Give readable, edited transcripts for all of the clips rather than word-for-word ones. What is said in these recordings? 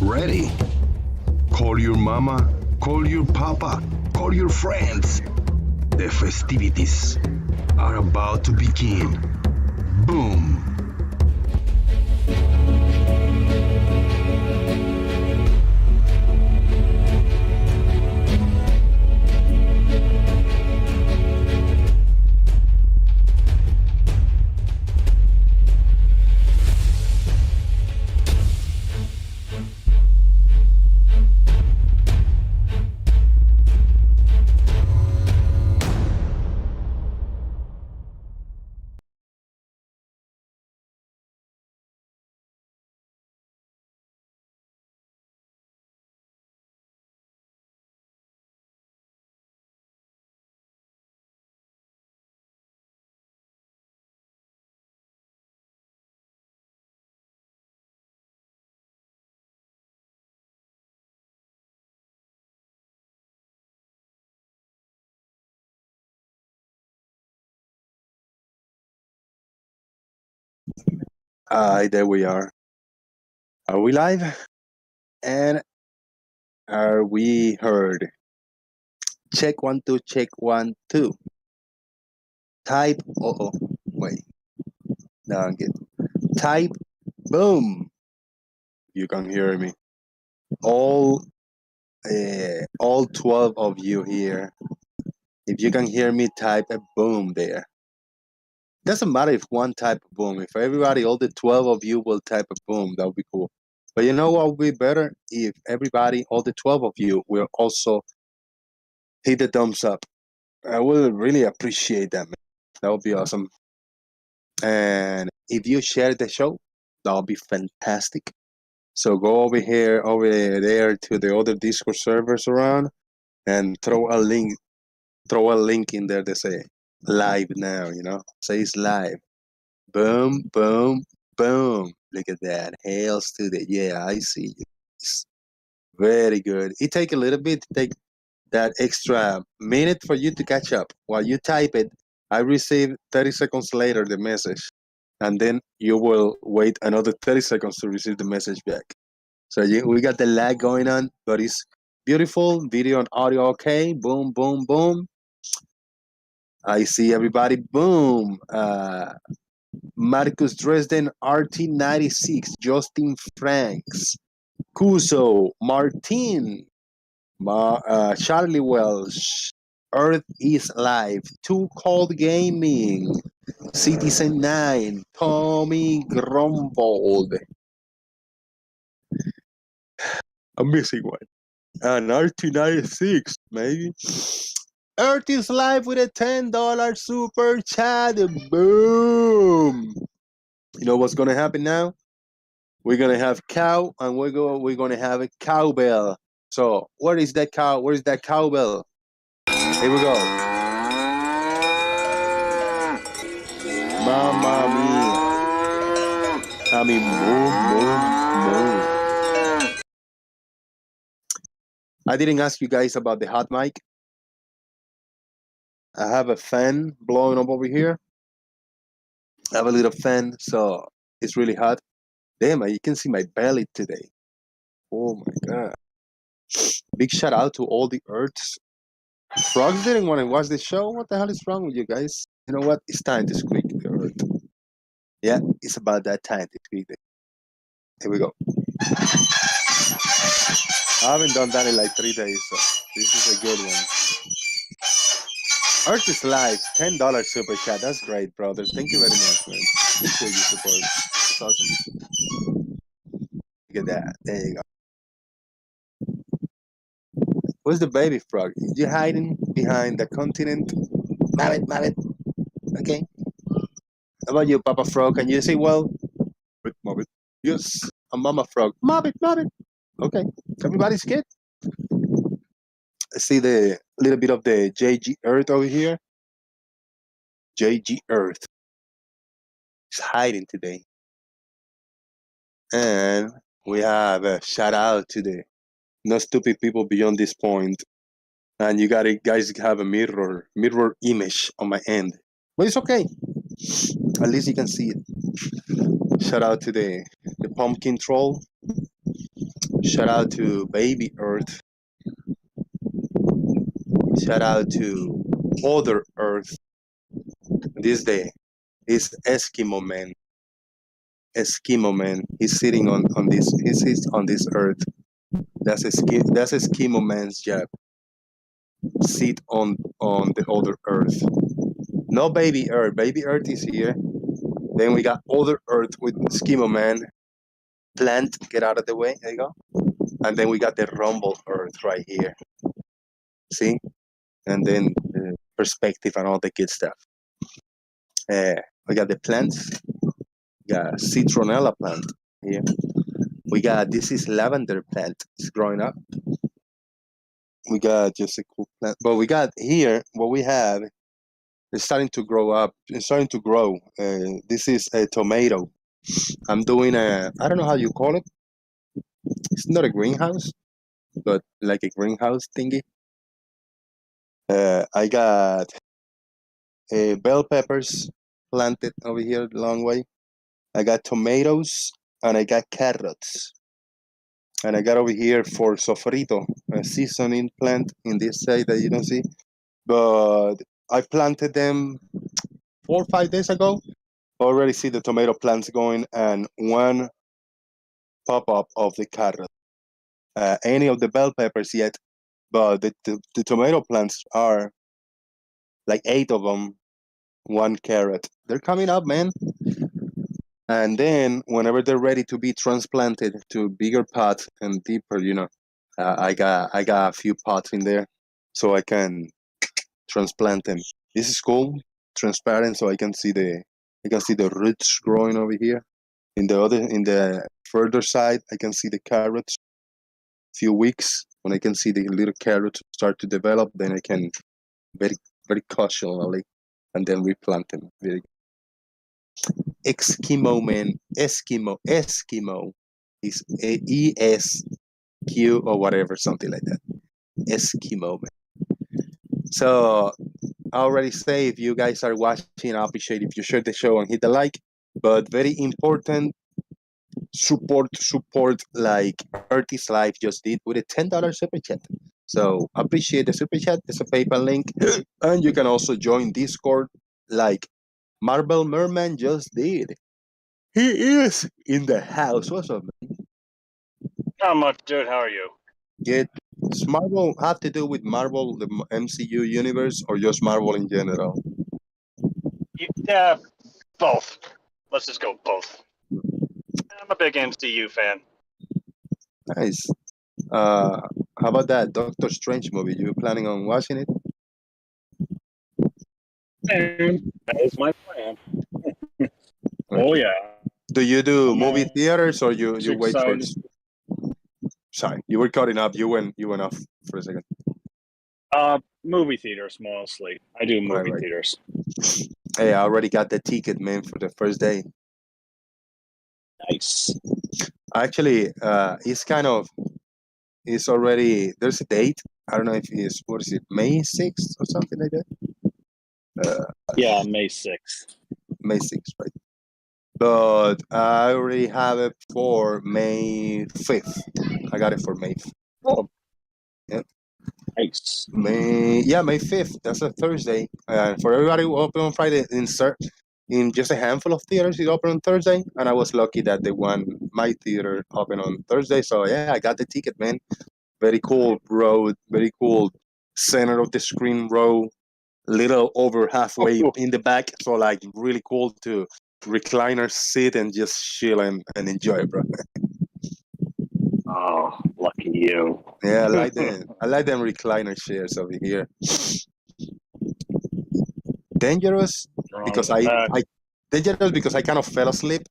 ready? Call your mama, call your papa, call your friends. The festivities are about to begin. Boom! There we are. Are we live? And are we heard? Check 1 2, check 1 2. Type. Wait. Now I'm good. Type. Boom. You can hear me. All 12 of you here. If you can hear me, type a boom there. Doesn't matter if one type a boom. If everybody, all the 12 of you will type a boom, that would be cool. But you know what would be better? If everybody, all the 12 of you, will also hit the thumbs up. I will really appreciate that, man. That would be awesome. And if you share the show, that would be fantastic. So go over there to the other Discord servers around and throw a link in there that say live now, say it's live. Boom, boom, boom. Look at that. Hails to the, yeah, I see you. It's very good. It take a little bit to take that extra minute for you to catch up. While you type it, I receive 30 seconds later the message. And then you will wait another 30 seconds to receive the message back. So we got the lag going on, but it's beautiful. Video and audio okay. Boom, boom, boom. I see everybody. Boom. Marcus Dresden, RT96, Justin Franks, Kuso, Martin, Charlie Welsh, Earth is Live, Too Cold Gaming, Citizen 9, Tommy Grumbold. I'm missing one. And RT96, maybe. Earth is Live with a $10 super chat. Boom. You know what's gonna happen now? We're gonna have cow, and we're gonna have a cowbell. So where is that cow? Where is that cowbell? Here we go. Mamma mia! I mean, boom, boom, boom. I didn't ask you guys about the hot mic. I have a fan blowing up over here. I have a little fan, so it's really hot. Damn, you can see my belly today. Oh my god. Big shout out to all the Earths. Frogs didn't want to watch the show. What the hell is wrong with you guys? You know what? It's time to squeak the Earth. Yeah, it's about that time to squeak it. Here we go. I haven't done that in like 3 days, so this is a good one. Earth is Live, $10 super chat. That's great, brother. Thank you very much, man. Appreciate your support. It's awesome. Look at that. There you go. Where's the baby frog? Is you hiding behind the continent? Mab it. Okay. How about you, Papa Frog? Can you say, well, Mobbit? Yes, I'm Mama Frog. Mobbit. Okay. Everybody's good? I see the little bit of the JG Earth over here. JG Earth. He's hiding today. And we have a shout out to the No Stupid People Beyond This Point. And you guys have a mirror image on my end. But it's okay. At least you can see it. Shout out to the pumpkin troll. Shout out to Baby Earth. Shout out to Other Earth. This day is Eskimo Man. Eskimo Man. He's sitting on this. He sits on this earth. That's Eskimo Man's job. Sit on the other Earth. No Baby Earth. Baby Earth is here. Then we got Other Earth with Eskimo Man. Plant, get out of the way. There you go. And then we got the Rumble Earth right here. See? And then perspective and all the good stuff. We got the plants. We got citronella plant here. We got, this is lavender plant. It's growing up. We got just a cool plant. But we got here, what we have, it's starting to grow up. It's starting to grow. This is a tomato. I'm doing I don't know how you call it. It's not a greenhouse, but like a greenhouse thingy. I got bell peppers planted over here a long way. I got tomatoes and I got carrots. And I got over here for sofrito, a seasoning plant in this side that you don't see. But I planted them 4 or 5 days ago. Already see the tomato plants going and one pop-up of the carrot. Any of the bell peppers yet, but the tomato plants are like 8 of them, one carrot. They're coming up, man. And then whenever they're ready to be transplanted to bigger pots and deeper, I got a few pots in there, so I can transplant them. This is cool, transparent, so I can see the roots growing over here. In the further side, I can see the carrots. Few weeks when I can see the little carrots start to develop, then I can very very cautiously and then replant them. Very Eskimo Man, Eskimo is ESQ or whatever, something like that. Eskimo Man. So I already say, if you guys are watching, I appreciate if you share the show and hit the like. But very important, support like Artist Life just did with a $10 super chat. So appreciate the super chat. There's a PayPal link, and you can also join Discord like Marble Merman just did. He is in the house. What's up, man? Not much, dude. How are you? Good. Does Marvel have to do with Marvel, the MCU universe, or just Marvel in general? Yeah, both. Let's just go both. I'm a big MCU fan. Nice. How about that Doctor Strange movie? You planning on watching it? That is my plan. Oh yeah. Do you do I'm movie theaters or you wait for? excited. Sorry, you were cutting up. You went off for a second. Movie theaters mostly. I do movie Right. theaters. Hey, I already got the ticket, man, for the first day. Nice. Actually, it's already, there's a date. I don't know if it's, what is it, May 6th or something like that? Yeah, May 6th. May 6th, right? But I already have it for May 5th. I got it for May 5th. Oh. Yep. Nice. May 5th. That's a Thursday. For everybody who open on Friday, in just a handful of theaters, it open on Thursday. And I was lucky that the one, my theater, open on Thursday. So yeah, I got the ticket, man. Very cool row, very cool center of the screen row, little over halfway in the back. So like really cool to recliner sit and just chill and enjoy, bro. Oh, lucky you. Yeah, I like them recliner chairs over here. Dangerous because dangerous because I kind of fell asleep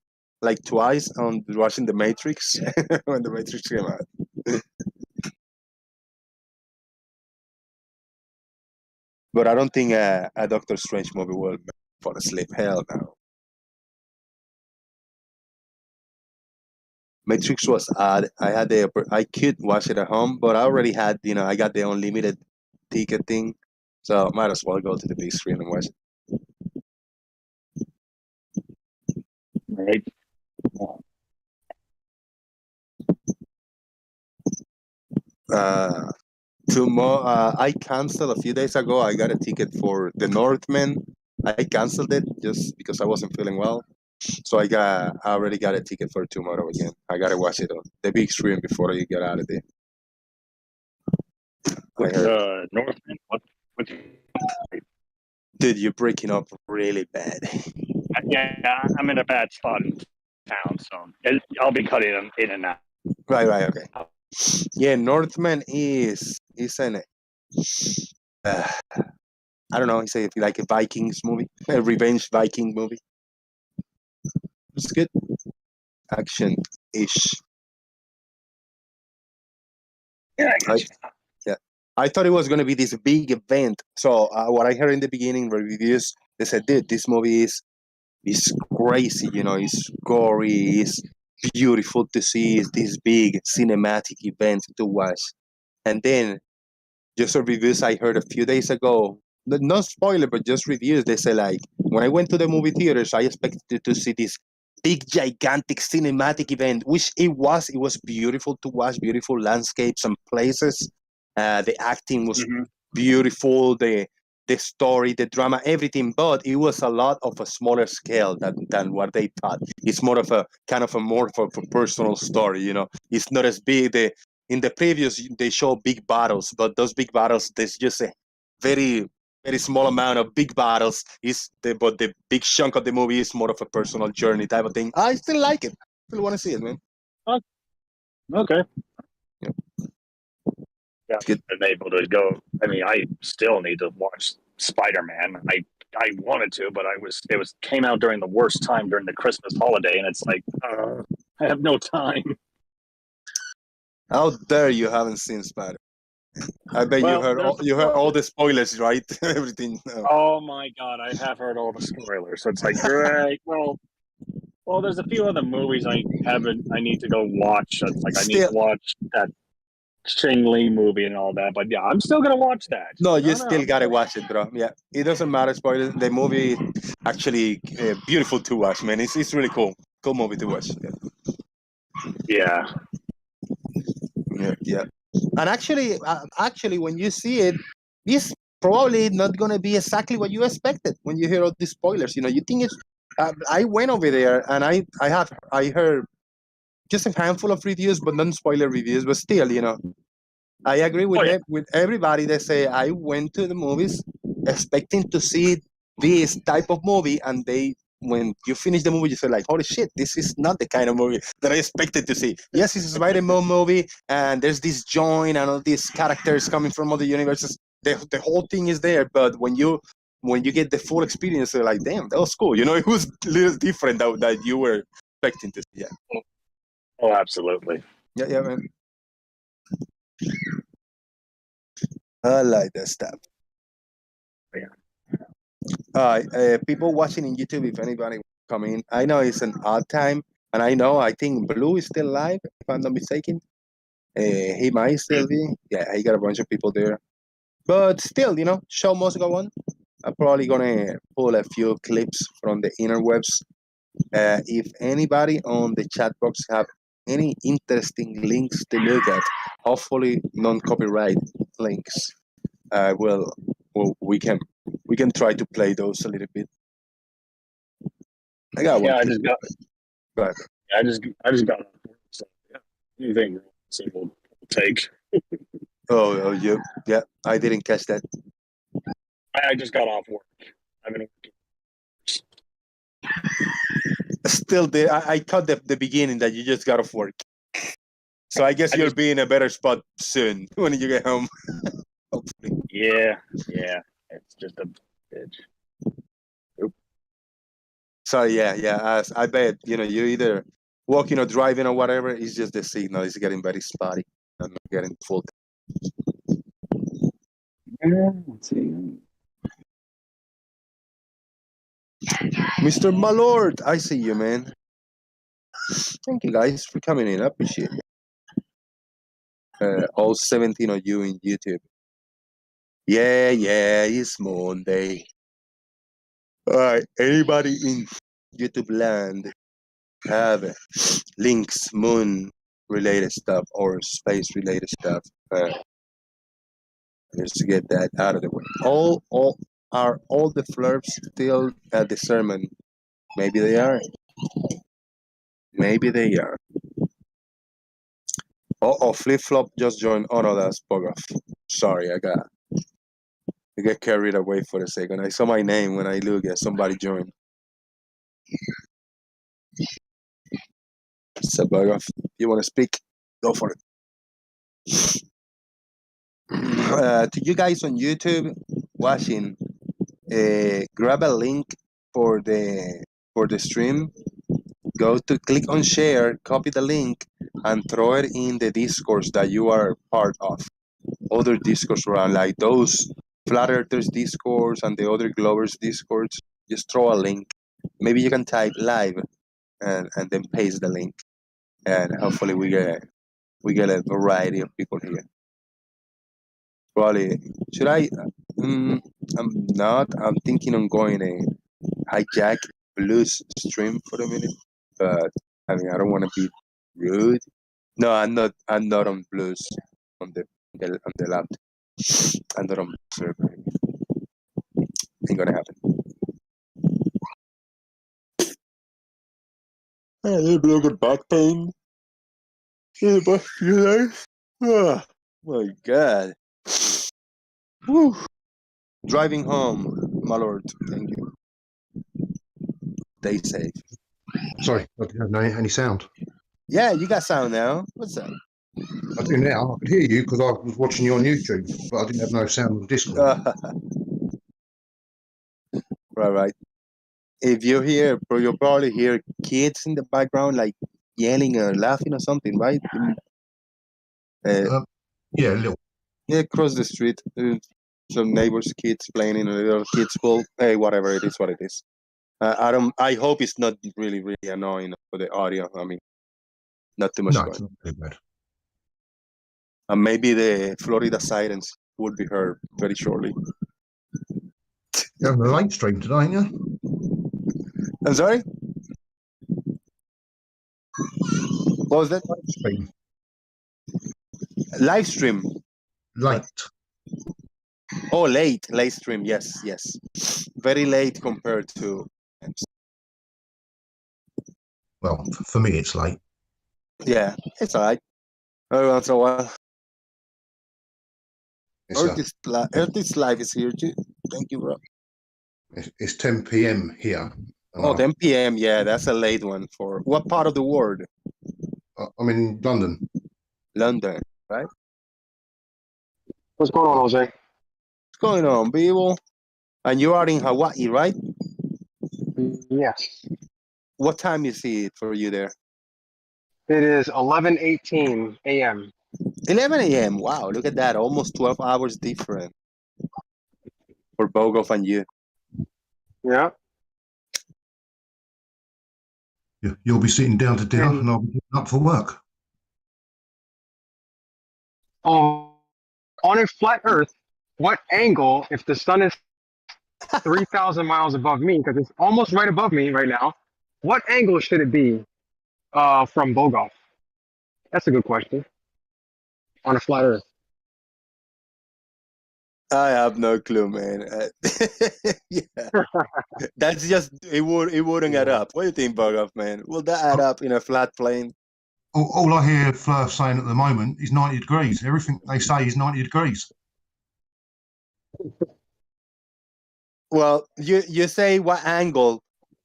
like twice on watching The Matrix when The Matrix came out. But I don't think a Doctor Strange movie will fall asleep. Hell no. Matrix was odd. I could watch it at home, but I already had, I got the unlimited ticket thing, so might as well go to the big screen and watch it. Right. Tomorrow, I canceled a few days ago. I got a ticket for The Northman. I canceled it just because I wasn't feeling well. So I already got a ticket for tomorrow again. I gotta watch it on the big screen before I get out of there. I heard, Northman? What? dude, you're breaking up really bad. Yeah, I'm in a bad spot in town, so I'll be cutting them in and out. Right, okay. Yeah, Northman is an I don't know. It's like a Vikings movie, a revenge Viking movie. It's good, action ish. Yeah, I got you. Yeah, I thought it was gonna be this big event. So what I heard in the beginning reviews, they said, "Dude, this movie is crazy. You know, it's gory, it's beautiful to see. It's this big cinematic event to watch." And then just a reviews I heard a few days ago. No spoiler, but just reviews. They say like, when I went to the movie theaters, I expected to see this big, gigantic cinematic event, which it was. It was beautiful to watch, beautiful landscapes and places. The acting was beautiful. The story, the drama, everything, but it was a lot of a smaller scale than what they thought. It's more of a kind of a more of a personal story, you know. It's not as big. In the previous they show big battles, but those big battles there's just a very very small amount of big battles. But the big chunk of the movie is more of a personal journey type of thing. I still like it. Still want to see it, man. Oh, okay. Yeah. Yeah, Good. I'm able to go. I mean, I still need to watch Spider-Man. I wanted to, but it came out during the worst time during the Christmas holiday, and it's like I have no time. How dare you haven't seen Spider? I bet Well, you heard all the spoilers, right? Everything. Oh my god, I have heard all the spoilers. So it's like, great. Well, there's a few other movies I haven't. I need to go watch. It's like I need to Still, watch that Shing Li movie and all that. But yeah, I'm still gonna watch that. no, you No, still gotta watch it, bro. Yeah, it doesn't matter spoilers. The movie actually beautiful to watch, man. It's really cool. Cool movie to watch. Yeah. Yeah. And actually, when you see it, it's probably not gonna be exactly what you expected when you hear all these spoilers. You know, you think it's. I went over there and I heard just a handful of reviews, but non-spoiler reviews. But still, you know, I agree with Oh yeah. with everybody that say I went to the movies expecting to see this type of movie, and they when you finish the movie, you say like, "Holy shit, this is not the kind of movie that I expected to see." Yes, it's a Spider-Man movie, and there's this joint and all these characters coming from other universes. The whole thing is there, but when you get the full experience, you're like, "Damn, that was cool." You know, it was a little different that you were expecting to see. Yeah, Oh, absolutely. yeah, man. I like that stuff. People watching in YouTube, if anybody come in, I know it's an odd time, and I think Blue is still live, if I'm not mistaken. He might still be. Yeah, he got a bunch of people there. But still, you know, show must go on. I'm probably gonna pull a few clips from the interwebs. If anybody on the chat box have any interesting links to look at, hopefully non-copyright links, well, we can try to play those a little bit. I got one. Yeah, I just got. Go ahead. I just got. So, yeah, anything we'll take. Oh, yeah. I didn't catch that. I just got off work. I've been working. Still, I caught the beginning that you just got off work. So I guess you'll be in a better spot soon when you get home. Hopefully. Yeah. It's just a bitch. Oop. So yeah. I bet you're either walking or driving or whatever. It's just the signal is getting very spotty. I'm not getting full. Let's see. Mr. Malord, I see you, man. Thank you guys for coming in. I appreciate it. All 17 of you in YouTube. Yeah, it's MoonDay. All right, anybody in YouTube land have links, Moon, related stuff or space related stuff. Just to get that out of the way. All the flirbs still at the sermon? Maybe they are. Maybe they are. Oh, Flip Flop just joined. Oh no, that's Bogoff. Sorry, I get carried away for a second. I saw my name when I look at somebody joined. So Bogoff, you want to speak? Go for it. To you guys on YouTube watching, grab a link for the stream. Go to click on share, copy the link, and throw it in the discourse that you are part of. Other discourse around, like those Flat Earthers discourse and the other Glovers discourse. Just throw a link. Maybe you can type live and then paste the link, and hopefully we get a variety of people here. Probably should I? I'm not. I'm thinking on going a hijack blues stream for a minute, but I mean I don't want to be rude. No, I'm not. I'm not on blues on the laptop. I'm not on server. Ain't gonna happen. A little bit of back pain. Yeah, but you guys. Oh my God. Whew. Driving home, my lord. Thank you. Stay safe. Sorry, I didn't have any sound. Yeah, you got sound now. What's up? I do now. I could hear you because I was watching you on YouTube, but I didn't have no sound on Discord. Right. If you hear, you'll probably hear kids in the background, like yelling or laughing or something, right? Yeah, a little. Yeah, across the street, some neighbors' kids playing in a little kids' pool. Hey, whatever it is, what it is. I hope it's not really annoying for the audio. I mean, not too much No, going. it's not too bad. And maybe the Florida sirens would be heard very shortly. You're having a late stream today, ain't you? I'm sorry? What was that? Stream. Live stream. Late. Oh, late stream. Yes. Very late compared to. Well, for me, it's late. Yeah, it's all right. Every once in a while. Earth is live is here too. Thank you, bro. It's 10 p.m. here. Oh, 10 p.m. Yeah, that's a late one for what part of the world? I'm in London. London, right? What's going on, Jose? What's going on, people? And you are in Hawaii, right? Yes. What time is it for you there? It is 11:18 a.m. 11 a.m. Wow, look at that. Almost 12 hours different for Bogov and you. Yeah. You'll be sitting down to dinner and I'll be getting up for work. On a flat Earth, what angle, if the sun is 3,000 miles above me, because it's almost right above me right now, what angle should it be from Bogov? That's a good question. On a flat Earth. I have no clue, man. Yeah. That's just it wouldn't add up. What do you think, Bogov, man? Will that add up in a flat plane? All I hear Fleur saying at the moment is 90 degrees. Everything they say is 90 degrees. Well, you say what angle.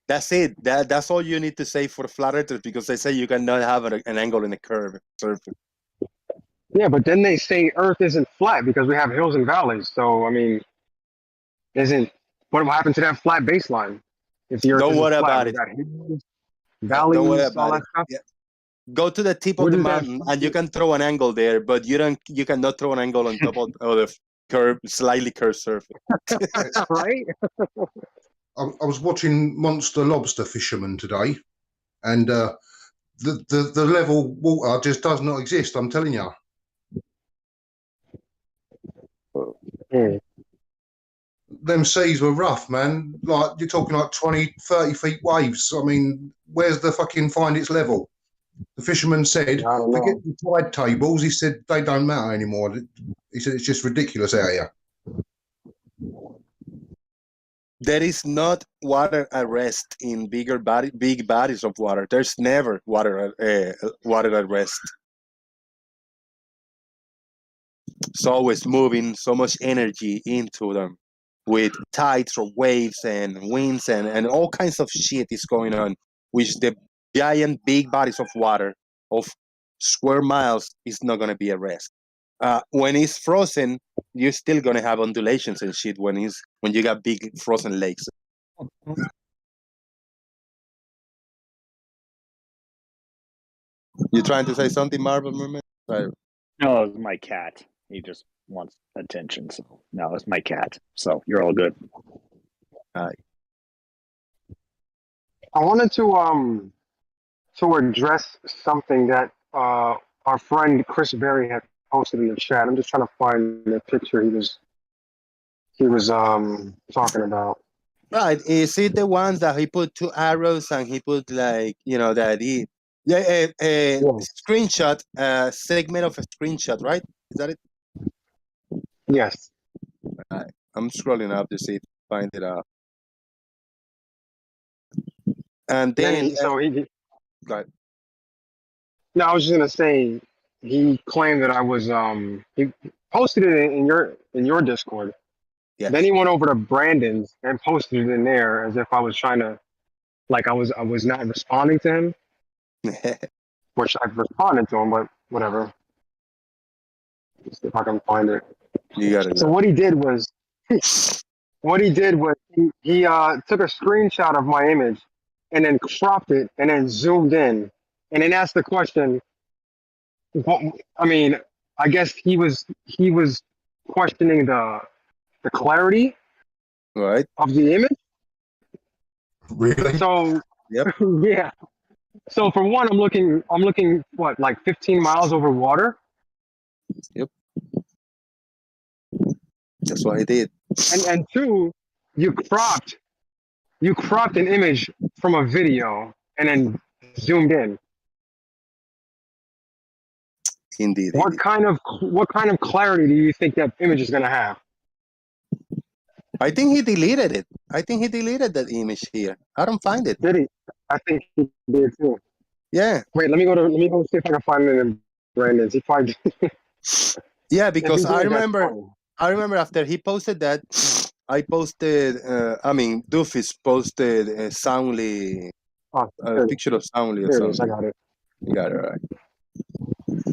That's it. That's all you need to say for flat earthers, because they say you cannot have an angle in a curve surface. Yeah, but then they say Earth isn't flat because we have hills and valleys. So I mean, what will happen to that flat baseline if the Earth Don't isn't worry flat? about We it. got hills, valleys, Don't worry all about that it. stuff. Yeah. Go to the tip of What the is that? mountain and you can throw an angle there, but you cannot throw an angle on top of the slightly curved surface. Right? I was watching Monster Lobster Fisherman today, and the level water just does not exist. I'm telling you. Them seas were rough, man. Like, you're talking like 20, 30 feet waves. I mean, where's the fucking find its level? The fisherman said, I don't forget know. the tide tables. He said they don't matter anymore. He said it's just ridiculous out here. There is not water at rest in big bodies of water. There's never water at rest. It's always moving so much energy into them with tides or waves and winds and all kinds of shit is going on, which the giant big bodies of water of square miles is not going to be at rest. When it's frozen, you're still going to have undulations and shit when you got big frozen lakes. You trying to say something, Marvel Mermaid? Sorry. No, it's my cat. He just wants attention. So no, it's my cat. So you're all good. I wanted to address something that our friend Chris Berry had posted in the chat. I'm just trying to find the picture he was talking about. Right. Is it the ones that he put two arrows and he put like, that he, yeah, a Yeah. screenshot, segment of a screenshot, right? Is that it? Yes. I'm scrolling up to see if I find it out. And then, He go ahead. no, I was just gonna say he claimed that I was he posted it in your Discord. Yes. Then he went over to Brandon's and posted it in there as if I was trying to I was not responding to him, which I've responded to him, but whatever. Let's see if I can find it. You got it. So what he did was he took a screenshot of my image and then cropped it and then zoomed in and then asked the question. I mean, I guess he was questioning the clarity Right. of the image. Really? So Yep. yeah. So for one, I'm looking what, like 15 miles over water. Yep. That's what he did. And two, you cropped an image from a video and then zoomed in. Indeed. What kind of clarity do you think that image is going to have? I think he deleted it. I think he deleted that image here. I don't find it. Did he? I think he did too. Yeah. Wait, let me go see if I can find it in Brandon's. He probably Yeah, because I did, remember after he posted that, I posted. Doofus posted Soundly, a picture of Soundly or There it is. I something. got it. You got it right.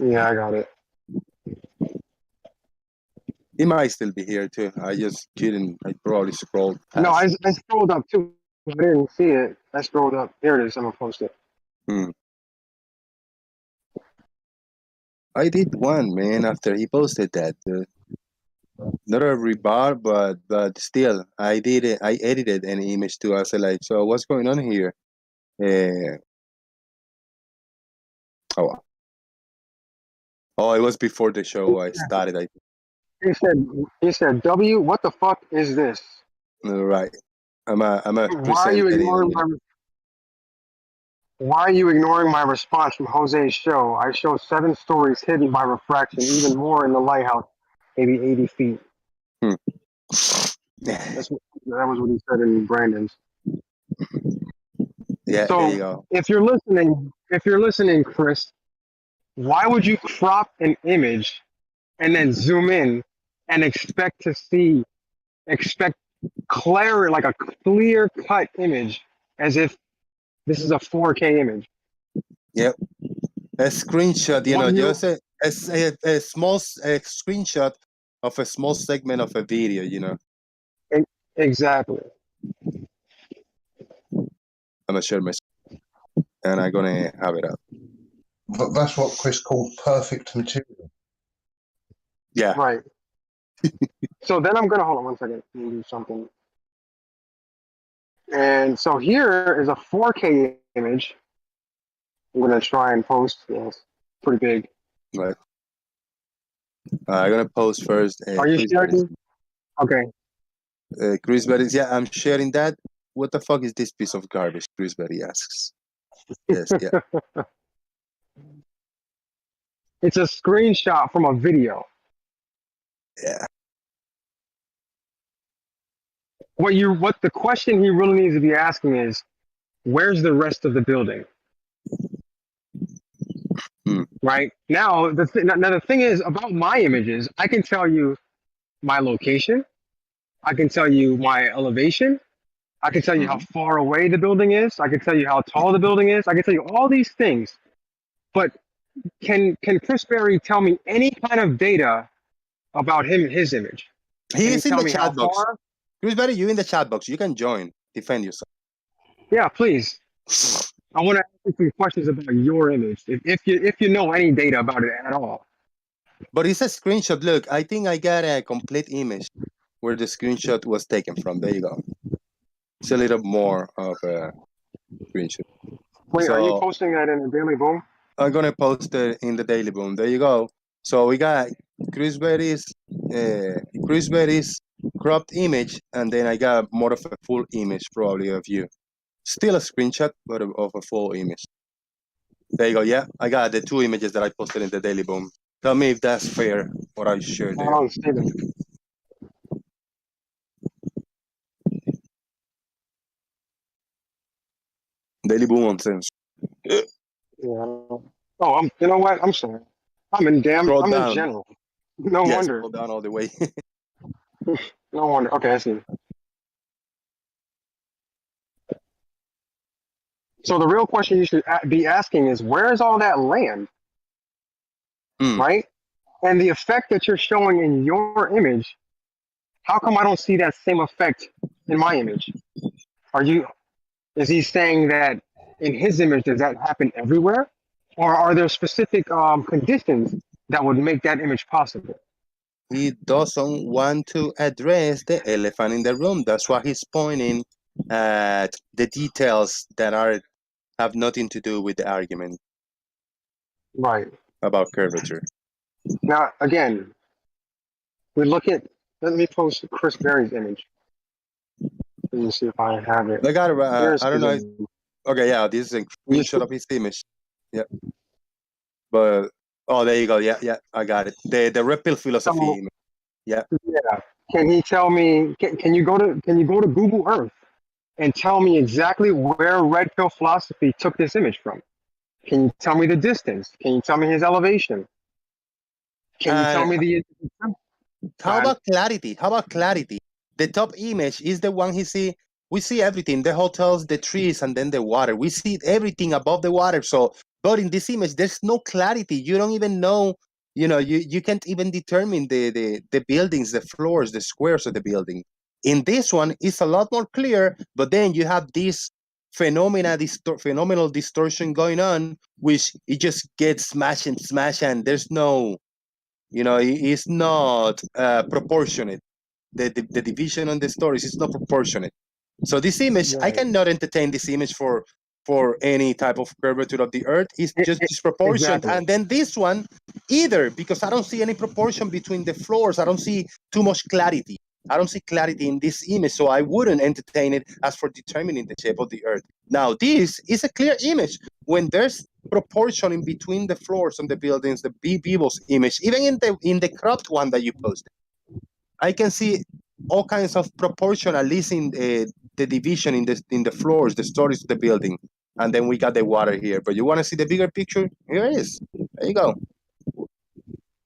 Yeah, I got it. He might still be here too. I just couldn't. I probably scrolled past. No, I scrolled up too. I didn't see it. I scrolled up. Here it is. I'm gonna post it. I did one, man, after he posted that. Not a rebar, but still, I did it. I edited an image too. I said like, so what's going on here? Oh, it was before the show I started. He said, W, what the fuck is this? Right. I'm a Why are you ignoring my response from Jose's show? I show 7 stories hidden by refraction, even more in the lighthouse, maybe 80 feet. That was what he said in Brandon's. Yeah, so there you go. If you're listening, Chris, why would you crop an image and then zoom in and expect clarity, like a clear cut image, as if this is a 4K image? Yep. A screenshot, just a small screenshot of a small segment of a video, Exactly. I'm gonna share my screen, and I'm gonna have it up. But that's what Chris called perfect material. Yeah. Right. So then I'm gonna hold on one second and do something. And so here is a 4K image. I'm gonna try and post this. Pretty big. Right. I'm gonna post first. Are you sharing? Okay. Chris Berry, yeah, I'm sharing that. What the fuck is this piece of garbage? Chris Berry asks. Yes, yeah. It's a screenshot from a video. Yeah. What the question he really needs to be asking is, where's the rest of the building? Hmm. Right now, the thing is about my images. I can tell you my location. I can tell you my elevation. I can tell you how far away the building is. I can tell you how tall the building is. I can tell you all these things. But can Chris Berry tell me any kind of data about his image? He Can he is in tell the me how chat box. far? Chris Berry, you in the chat box. You can join. Defend yourself. Yeah, please. I want to ask you some questions about your image, if you know any data about it at all. But it's a screenshot. Look, I think I got a complete image where the screenshot was taken from. There you go. It's a little more of a screenshot. Wait, are you So posting that in the Daily Boom? I'm gonna post it in the Daily Boom. There you go. So we got Chris Berry's cropped image, and then I got more of a full image probably of you. Still a screenshot, but of a full image. There you go. Yeah, I got the two images that I posted in the Daily Boom. Tell me if that's fair, what I shared I there. don't see them. Daily Boom on sense. Yeah. Oh, you know what? I'm sorry. I'm in Scroll general. No Yes, wonder. scroll down all the way. No wonder. Okay, I see. So the real question you should be asking is, where is all that land? Right? And the effect that you're showing in your image, how come I don't see that same effect in my image? Is he saying that in his image, does that happen everywhere? Or are there specific conditions that would make that image possible? He doesn't want to address the elephant in the room. That's why he's pointing at the details that have nothing to do with the argument Right. about curvature. Now, again, let me post Chris Berry's image. Let me see if I have it. I got Here's I don't his know. image. Okay, yeah, this is a screenshot of his image. Yeah. But, oh, there you go. Yeah, yeah, I got it. The red pill philosophy So, image. Yeah. yeah. Can he tell me, can you go to Google Earth and tell me exactly where Red Pill Philosophy took this image from? Can you tell me the distance? Can you tell me his elevation? Can you tell me the... How about clarity? How about clarity? The top image is the one we see everything, the hotels, the trees, and then the water. We see everything above the water. So, but in this image, there's no clarity. You don't even know, you can't even determine the buildings, the floors, the squares of the building. In this one, it's a lot more clear, but then you have this phenomenal distortion going on, which it just gets smashed and there's no, it's not proportionate. The division on the stories is not proportionate. So this image, I cannot entertain this image for any type of curvature of the earth. It's just disproportionate. Exactly. And then this one, either, because I don't see any proportion between the floors. I don't see too much clarity. I don't see clarity in this image, so I wouldn't entertain it as for determining the shape of the earth. Now, this is a clear image. When there's proportion in between the floors and the buildings, the people's image, even in the cropped one that you posted, I can see all kinds of proportion, at least in the division in the floors, the stories of the building, and then we got the water here. But you want to see the bigger picture? Here it is. There you go.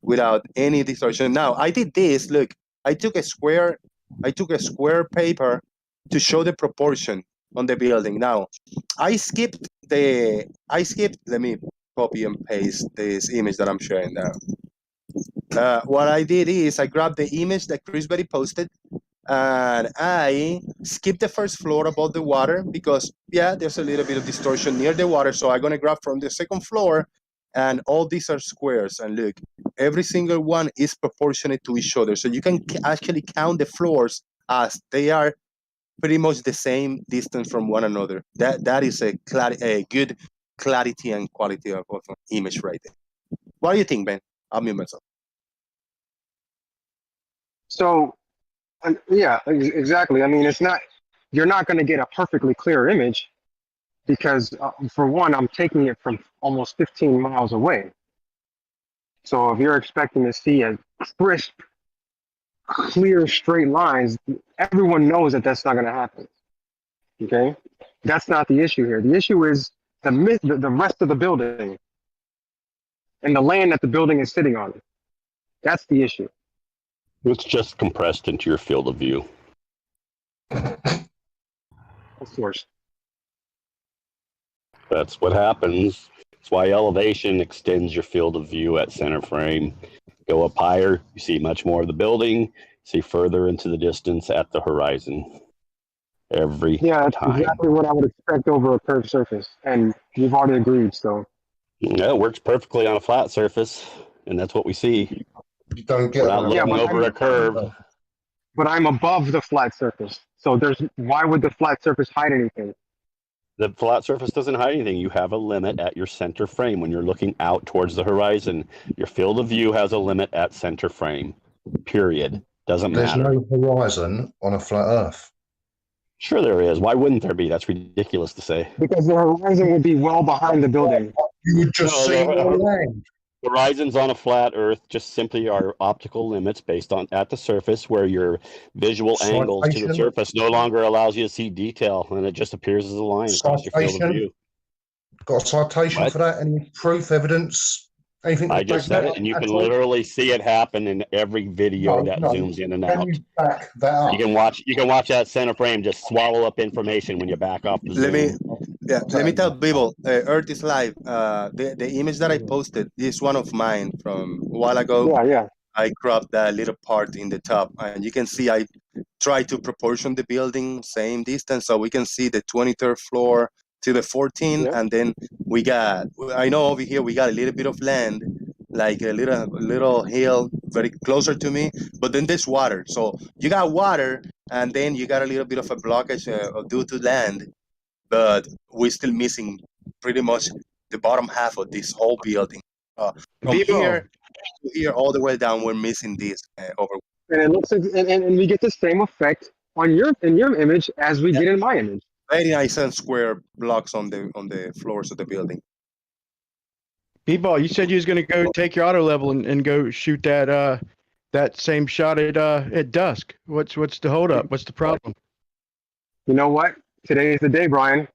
Without any distortion. Now I did this. Look, I took a square paper to show the proportion on the building. Now I skipped. Let me copy and paste this image that I'm sharing now. What I did is I grabbed the image that Chris Berry posted, and I skipped the first floor above the water because, yeah, there's a little bit of distortion near the water. So I'm going to grab from the second floor, and all these are squares. And look, every single one is proportionate to each other. So you can actually count the floors as they are pretty much the same distance from one another. That is a good clarity and quality of an image right there. What do you think, Ben? I'll mute myself. So, yeah, exactly. I mean, you're not going to get a perfectly clear image because, for one, I'm taking it from almost 15 miles away. So if you're expecting to see a crisp, clear, straight lines, everyone knows that that's not going to happen. Okay, that's not the issue here. The issue is the rest of the building and the land that the building is sitting on. That's the issue. It's just compressed into your field of view. Of course. That's what happens. That's why elevation extends your field of view at center frame. Go up higher, you see much more of the building, see further into the distance at the horizon. Every that's time. exactly what I would expect over a curved surface. And you've already agreed, so. Yeah, it works perfectly on a flat surface, and that's what we see. You don't get We're not that. looking over a curve. But I'm above the flat surface. So why would the flat surface hide anything? The flat surface doesn't hide anything. You have a limit at your center frame when you're looking out towards the horizon. Your field of view has a limit at center frame. Period. Doesn't There's matter. no horizon on a flat Earth. Sure there is. Why wouldn't there be? That's ridiculous to say. Because the horizon would be well behind the building. You would just No, see no, more land. Horizons on a flat Earth just simply are optical limits based on at the surface where your visual angles to the Citation. surface no longer allows you to see detail, and it just appears as a line across your field of Citation. view. Got a citation What? for that? Any proof, evidence, anything? I to just back said that it, and you up can at all? literally see it happen in every video No, that no. zooms in and Can out. you back that up? You can watch that center frame just swallow up information when you back off the Let me zoom. let me tell people, Earth is live. The image that I posted is one of mine from a while ago. Yeah. I cropped that little part in the top, and you can see I try to proportion the building same distance, so we can see the 23rd floor to the 14th, Yeah. and then I know over here we got a little bit of land, like a little hill very closer to me, but then there's water. So you got water, and then you got a little bit of a blockage due to land, but we're still missing pretty much the bottom half of this whole building. From Vivo. here to here, all the way down, we're missing this over. And it looks like, and we get the same effect in your image as we get in my image. 89 square blocks on the floors of the building. B-Ball, you said you was going to go take your auto level and go shoot that same shot at dusk. What's the holdup? What's the problem? You know what? Today is the day, Brian.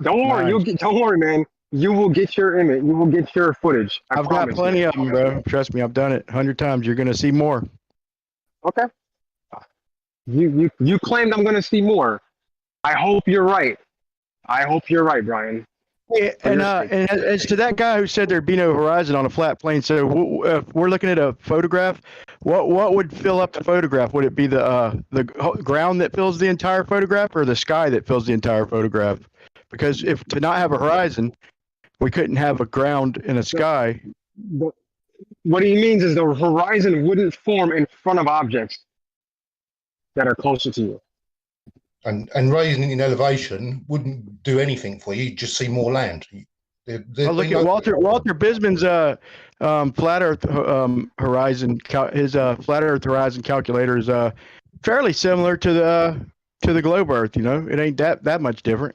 Don't worry, Nice. don't worry, man. You will get your image. You will get your footage. I've got plenty of them, bro. Trust me, I've done it 100 times. You're going to see more. Okay. You claimed I'm going to see more. I hope you're right. I hope you're right, Brian. Yeah, and as to that guy who said there'd be no horizon on a flat plane, so if we're looking at a photograph, what would fill up the photograph? Would it be the ground that fills the entire photograph, or the sky that fills the entire photograph? Because if to not have a horizon, we couldn't have a ground and a sky. What he means is the horizon wouldn't form in front of objects that are closer to you. And raising it in elevation wouldn't do anything for you. You'd just see more land. Look at Walter Bisman's flat Earth horizon. His flat Earth horizon calculator is fairly similar to the globe Earth. You know, it ain't that much different.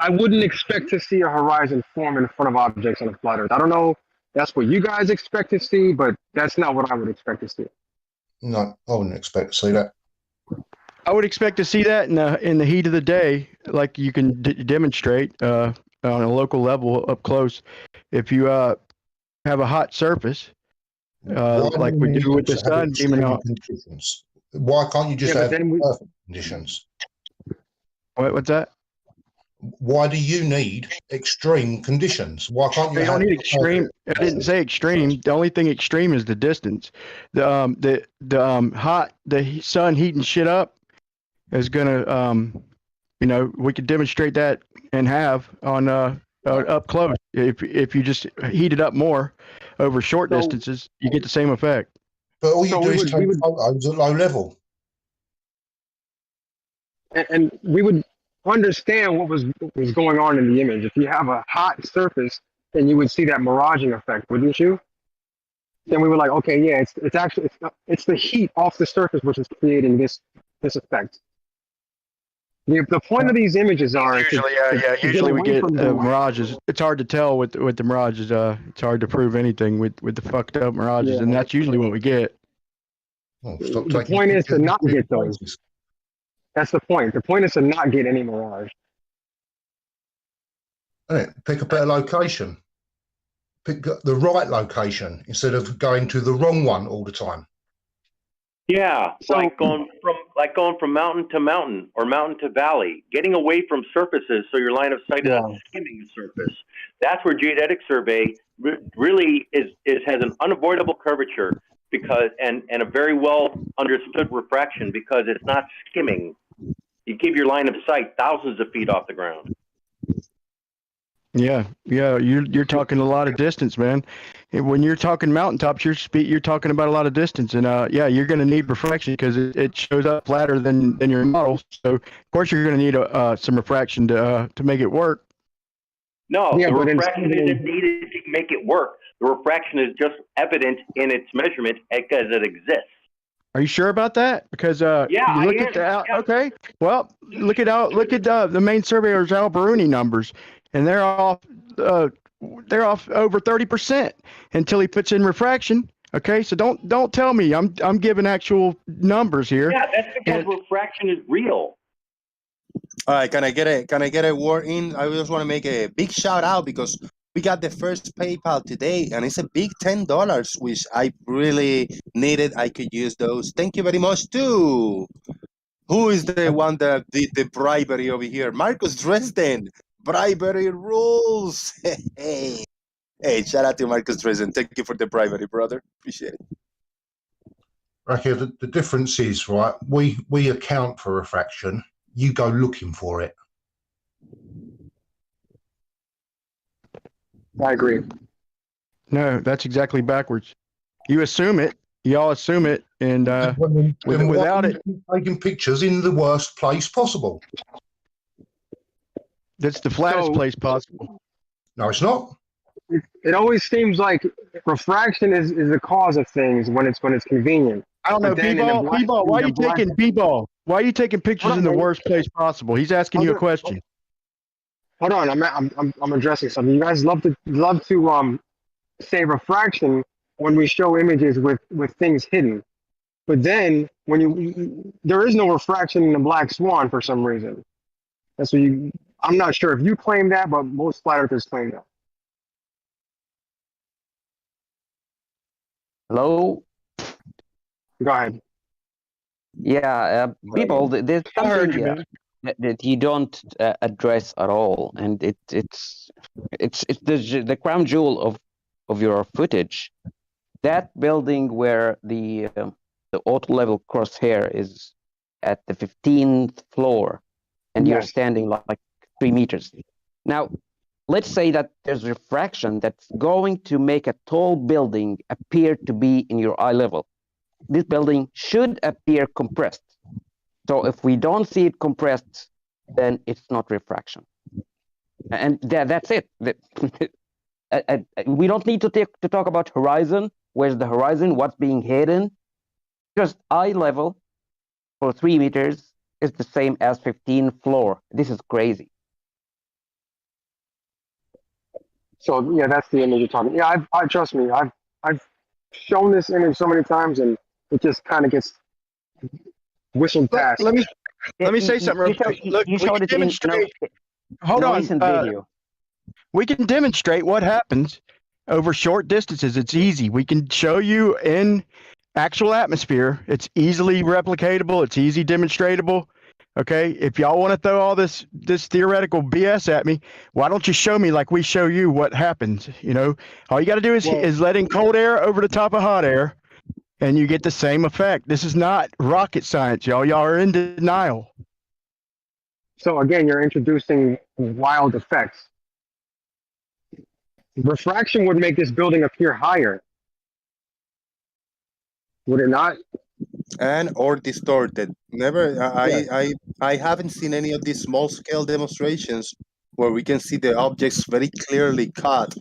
I wouldn't expect to see a horizon form in front of objects on a flat Earth. I don't know. That's what you guys expect to see, but that's not what I would expect to see. No, I wouldn't expect to see that. I would expect to see that in the heat of the day, like you can demonstrate on a local level up close. If you have a hot surface, like we do with the sun beaming out. Conditions? Why can't you just have perfect conditions? What's that? Why do you need extreme conditions? Why can't you? They don't need extreme. I didn't say extreme. The only thing extreme is the distance. The sun heating shit up is gonna we could demonstrate that and have on up close. If you just heat it up more over short distances, you get the same effect. But all you do is take photos at low level. And we would understand what was going on in the image. If you have a hot surface, then you would see that miraging effect, wouldn't you? then we were like, okay, yeah, it's actually it's the heat off the surface which is creating this effect. The point of these images are Usually, to get usually we away get from the mirages. It's hard to tell with the mirages. It's hard to prove anything with the fucked up mirages, Yeah. and that's usually what we get. Oh, stop The taking point is to pictures not of get those. places. That's the point. The point is to not get any mirage. Isn't it? Pick a better location. Pick the right location instead of going to the wrong one all the time. Yeah, So- like going from mountain to mountain or mountain to valley, getting away from surfaces so your line of sight is not skimming the surface. That's where geodetic survey really has an unavoidable curvature because and a very well understood refraction because it's not skimming. You keep your line of sight thousands of feet off the ground. Yeah, you're talking a lot of distance, man. And when you're talking mountaintops, you're talking about a lot of distance, and you're going to need refraction because it shows up flatter than your model. So of course you're going to need some refraction to make it work. No, Yeah, the but refraction isn't needed to make it work. The refraction is just evident in its measurement because it exists. Are you sure about that? Because Yeah, you look I at the am. Yeah. okay. Well, look at the main surveyor's Al Baruni numbers, and they're off over 30% until he puts in refraction. Okay, so don't tell me I'm giving actual numbers here. Yeah, that's because refraction is real. All right, can I get a word in? I just want to make a big shout out because we got the first PayPal today, and it's a big $10, which I really needed. I could use those. Thank you very much too. Who is the one that did the bribery over here? Marcus Dresden. Bribery rules. Hey, shout out to Marcus Dresden. Thank you for the bribery, brother. Appreciate it. Rakia, the difference is, right, we account for refraction. You go looking for it. I agree. No, that's exactly backwards. You assume it. Y'all assume it, and without it, taking pictures in the worst place possible. that's the flattest place possible. No, it's not. It always seems like refraction is the cause of things when it's convenient. I don't know, But then in the black- B-ball. Why are in you the black- taking B-ball? Why are you taking pictures in the worst place possible? He's asking you a question. Hold on, I'm addressing something. You guys love to say refraction when we show images with things hidden, but then when there is no refraction in the black swan for some reason. That's what you. I'm not sure if you claim that, but most flat earthers claim that. Hello? Go ahead. Yeah, people, there's I heard something you, man. that you don't address at all, and it's the crown jewel of your footage. That building where the auto level crosshair is at the 15th floor, and you're Yes. standing like 3 meters. Now, let's say that there's refraction that's going to make a tall building appear to be in your eye level. This building should appear compressed. So if we don't see it compressed, then it's not refraction. And that's it. We don't need to talk about horizon. Where's the horizon? What's being hidden? Just eye level for 3 meters is the same as 15th floor. This is crazy. So yeah, that's the image you're talking. Yeah, I trust me. I've shown this image so many times, and it just kind of gets whistled past. Let me say something real You quick. showed- Look, you we showed can it in demonstrate. Hold no on. recent video. We can demonstrate what happens over short distances. It's easy. We can show you in actual atmosphere. It's easily replicatable. It's easy demonstratable. Okay. If y'all want to throw all this theoretical BS at me, why don't you show me like we show you what happens? You know, all you got to do is let in cold air over the top of hot air, and you get the same effect. This is not rocket science, y'all. Y'all are in denial. So again, you're introducing wild effects. Refraction would make this building appear higher. Would it not? And or distorted. Never. I haven't seen any of these small scale demonstrations where we can see the objects very clearly cut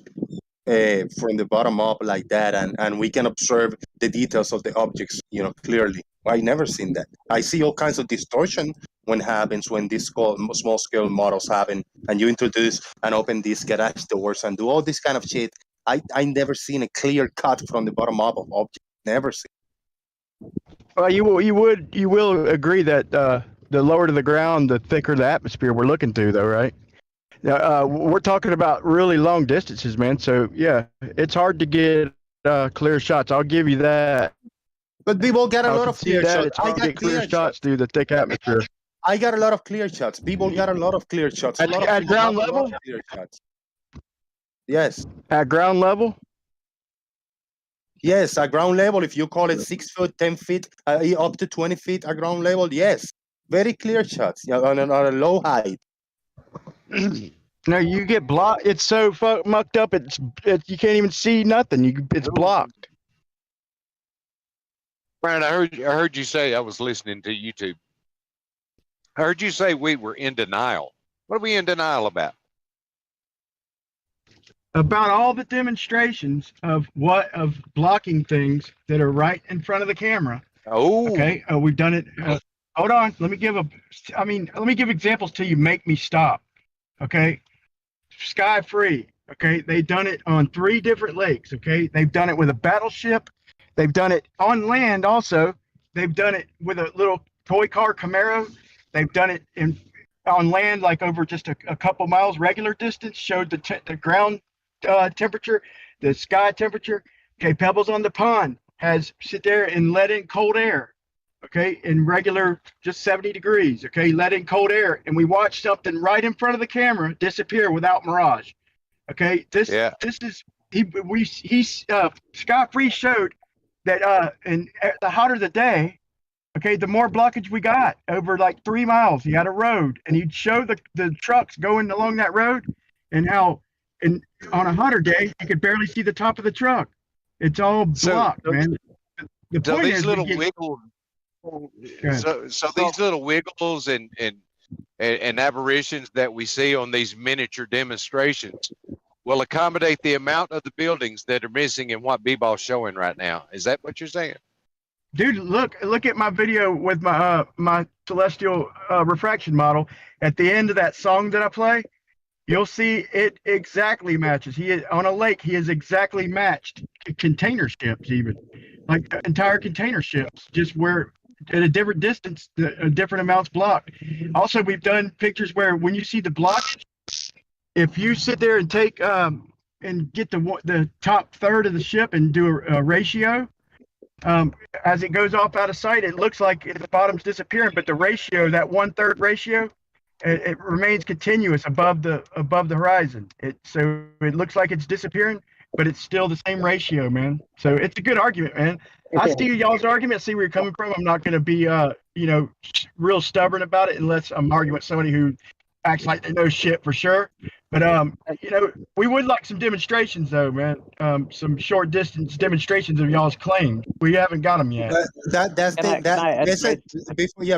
from the bottom up like that, and we can observe the details of the objects, clearly. I never seen that. I see all kinds of distortion when happens when these small scale models happen, and you introduce and open these garage doors and do all this kind of shit. I never seen a clear cut from the bottom up of objects. Never seen. Well, you will agree that the lower to the ground, the thicker the atmosphere we're looking through, though, right? We're talking about really long distances, man. So yeah, it's hard to get clear shots. I'll give you that. But people got a lot of clear shots. It's hard to get clear shots through the thick atmosphere. I got a lot of clear shots. People got a lot of clear shots. At ground level? Clear shots. Yes. At ground level? Yes, at ground level, if you call it 6 foot, 10 feet, up to 20 feet at ground level, yes. Very clear shots on a low height. No, you get blocked. It's so mucked up. You can't even see nothing. It's blocked. Brian, I heard you say, I was listening to YouTube. I heard you say we were in denial. What are we in denial about? About all the demonstrations of blocking things that are right in front of the camera. Oh. Okay. We've done it. Hold on. Let me give examples till you make me stop. Okay. Sky Free. Okay. They've done it on 3 different lakes. Okay. They've done it with a battleship. They've done it on land also. They've done it with a little toy car Camaro. They've done it on land, like over just a couple miles regular distance, showed the ground temperature, the sky temperature. Okay, Pebbles on the Pond has sit there and let in cold air. Okay, in regular, just 70 degrees. Okay, let in cold air, and we watched something right in front of the camera disappear without mirage. Okay, this is Sky Free showed that and the hotter the day, okay, the more blockage we got over like 3 miles. You had a road, and you'd show the trucks going along that road, and how on a hotter day you could barely see the top of the truck. It's all blocked, man. The so point these is little wiggles. So these little wiggles and aberrations that we see on these miniature demonstrations will accommodate the amount of the buildings that are missing in what B-Ball's showing right now. Is that what you're saying? Dude, look at my video with my celestial refraction model. At the end of that song that I play, you'll see it exactly matches. He is on a lake. He is exactly matched container ships, even like the entire container ships, just where at a different distance, different amounts blocked. Also, we've done pictures where when you see the blockage, if you sit there and take and get the top third of the ship and do a ratio, as it goes off out of sight, it looks like the bottom's disappearing, but the ratio, that 1/3 ratio, it remains continuous above the horizon. So it looks like it's disappearing, but it's still the same ratio, man. So it's a good argument, man. I see y'all's argument, see where you're coming from. I'm not going to be real stubborn about it unless I'm arguing with somebody who acts like they know shit for sure. But we would like some demonstrations though, man. Some short distance demonstrations of y'all's claims. We haven't got them yet.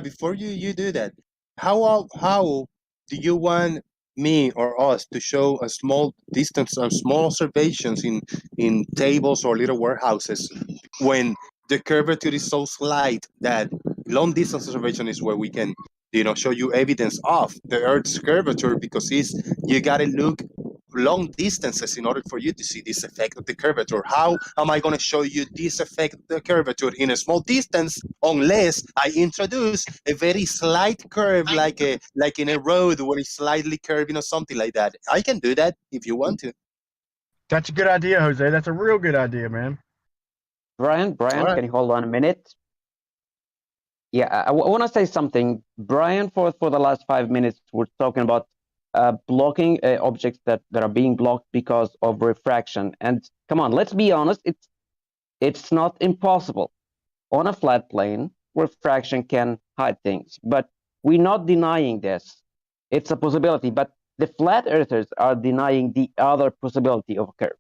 Before you do that, how do you want me or us to show a small distance or small observations in tables or little warehouses when the curvature is so slight that long distance observation is where we can show you evidence of the Earth's curvature, because you gotta look long distances in order for you to see this effect of the curvature. How am I going to show you this effect of the curvature in a small distance unless I introduce a very slight curve, like in a road where it's slightly curved, something like that? I can do that if you want to. That's a good idea, Jose. That's a real good idea, man. Brian, right. Can you hold on a minute? Yeah, I want to say something. Brian, for the last 5 minutes, we're talking about blocking objects that are being blocked because of refraction. And come on, let's be honest, it's not impossible. On a flat plane, refraction can hide things, but we're not denying this. It's a possibility, but the flat earthers are denying the other possibility of a curve.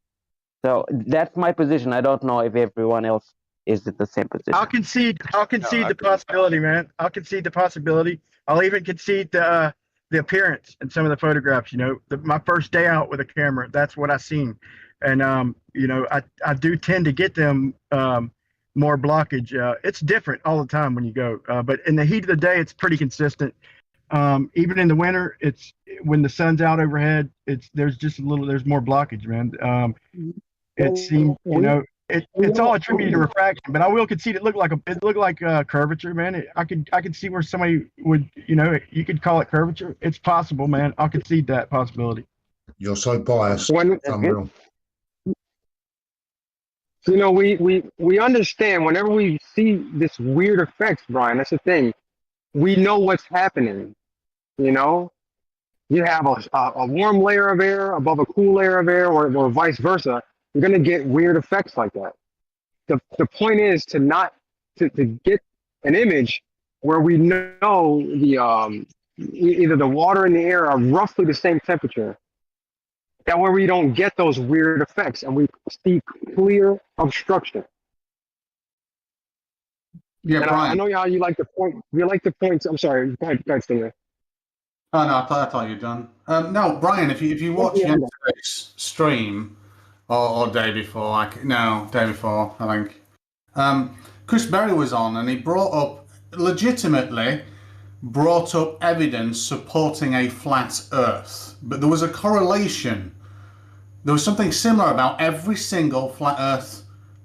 So that's my position. I don't know if everyone else is in the same position. I'll concede the possibility, man. I'll concede the possibility. I'll even concede the appearance in some of the photographs. My first day out with a camera, that's what I seen. and I do tend to get them more blockage. It's different all the time when you go, but in the heat of the day, it's pretty consistent. Even in the winter, it's when the sun's out overhead, there's more blockage, man. It seems, it's all attributed to refraction, but I will concede it looked like curvature, man. I could see where somebody would, you could call it curvature. It's possible, man. I'll concede that possibility. You're so biased. Unreal. We understand whenever we see this weird effects, Brian. That's the thing. We know what's happening. You have a warm layer of air above a cool layer of air, or vice versa. You're going to get weird effects like that. The point is to get an image where we know the either the water and the air are roughly the same temperature. That way we don't get those weird effects and we see clear obstruction. Yeah, and Brian. I know how you like to point. You like to point. I'm sorry. Go ahead, Stinger. Oh no, I thought you were done. No, Brian. If you watch yesterday's stream or day before, day before, I think. Chris Berry was on and he legitimately brought up evidence supporting a flat Earth, but there was a correlation. There was something similar about every single flat Earth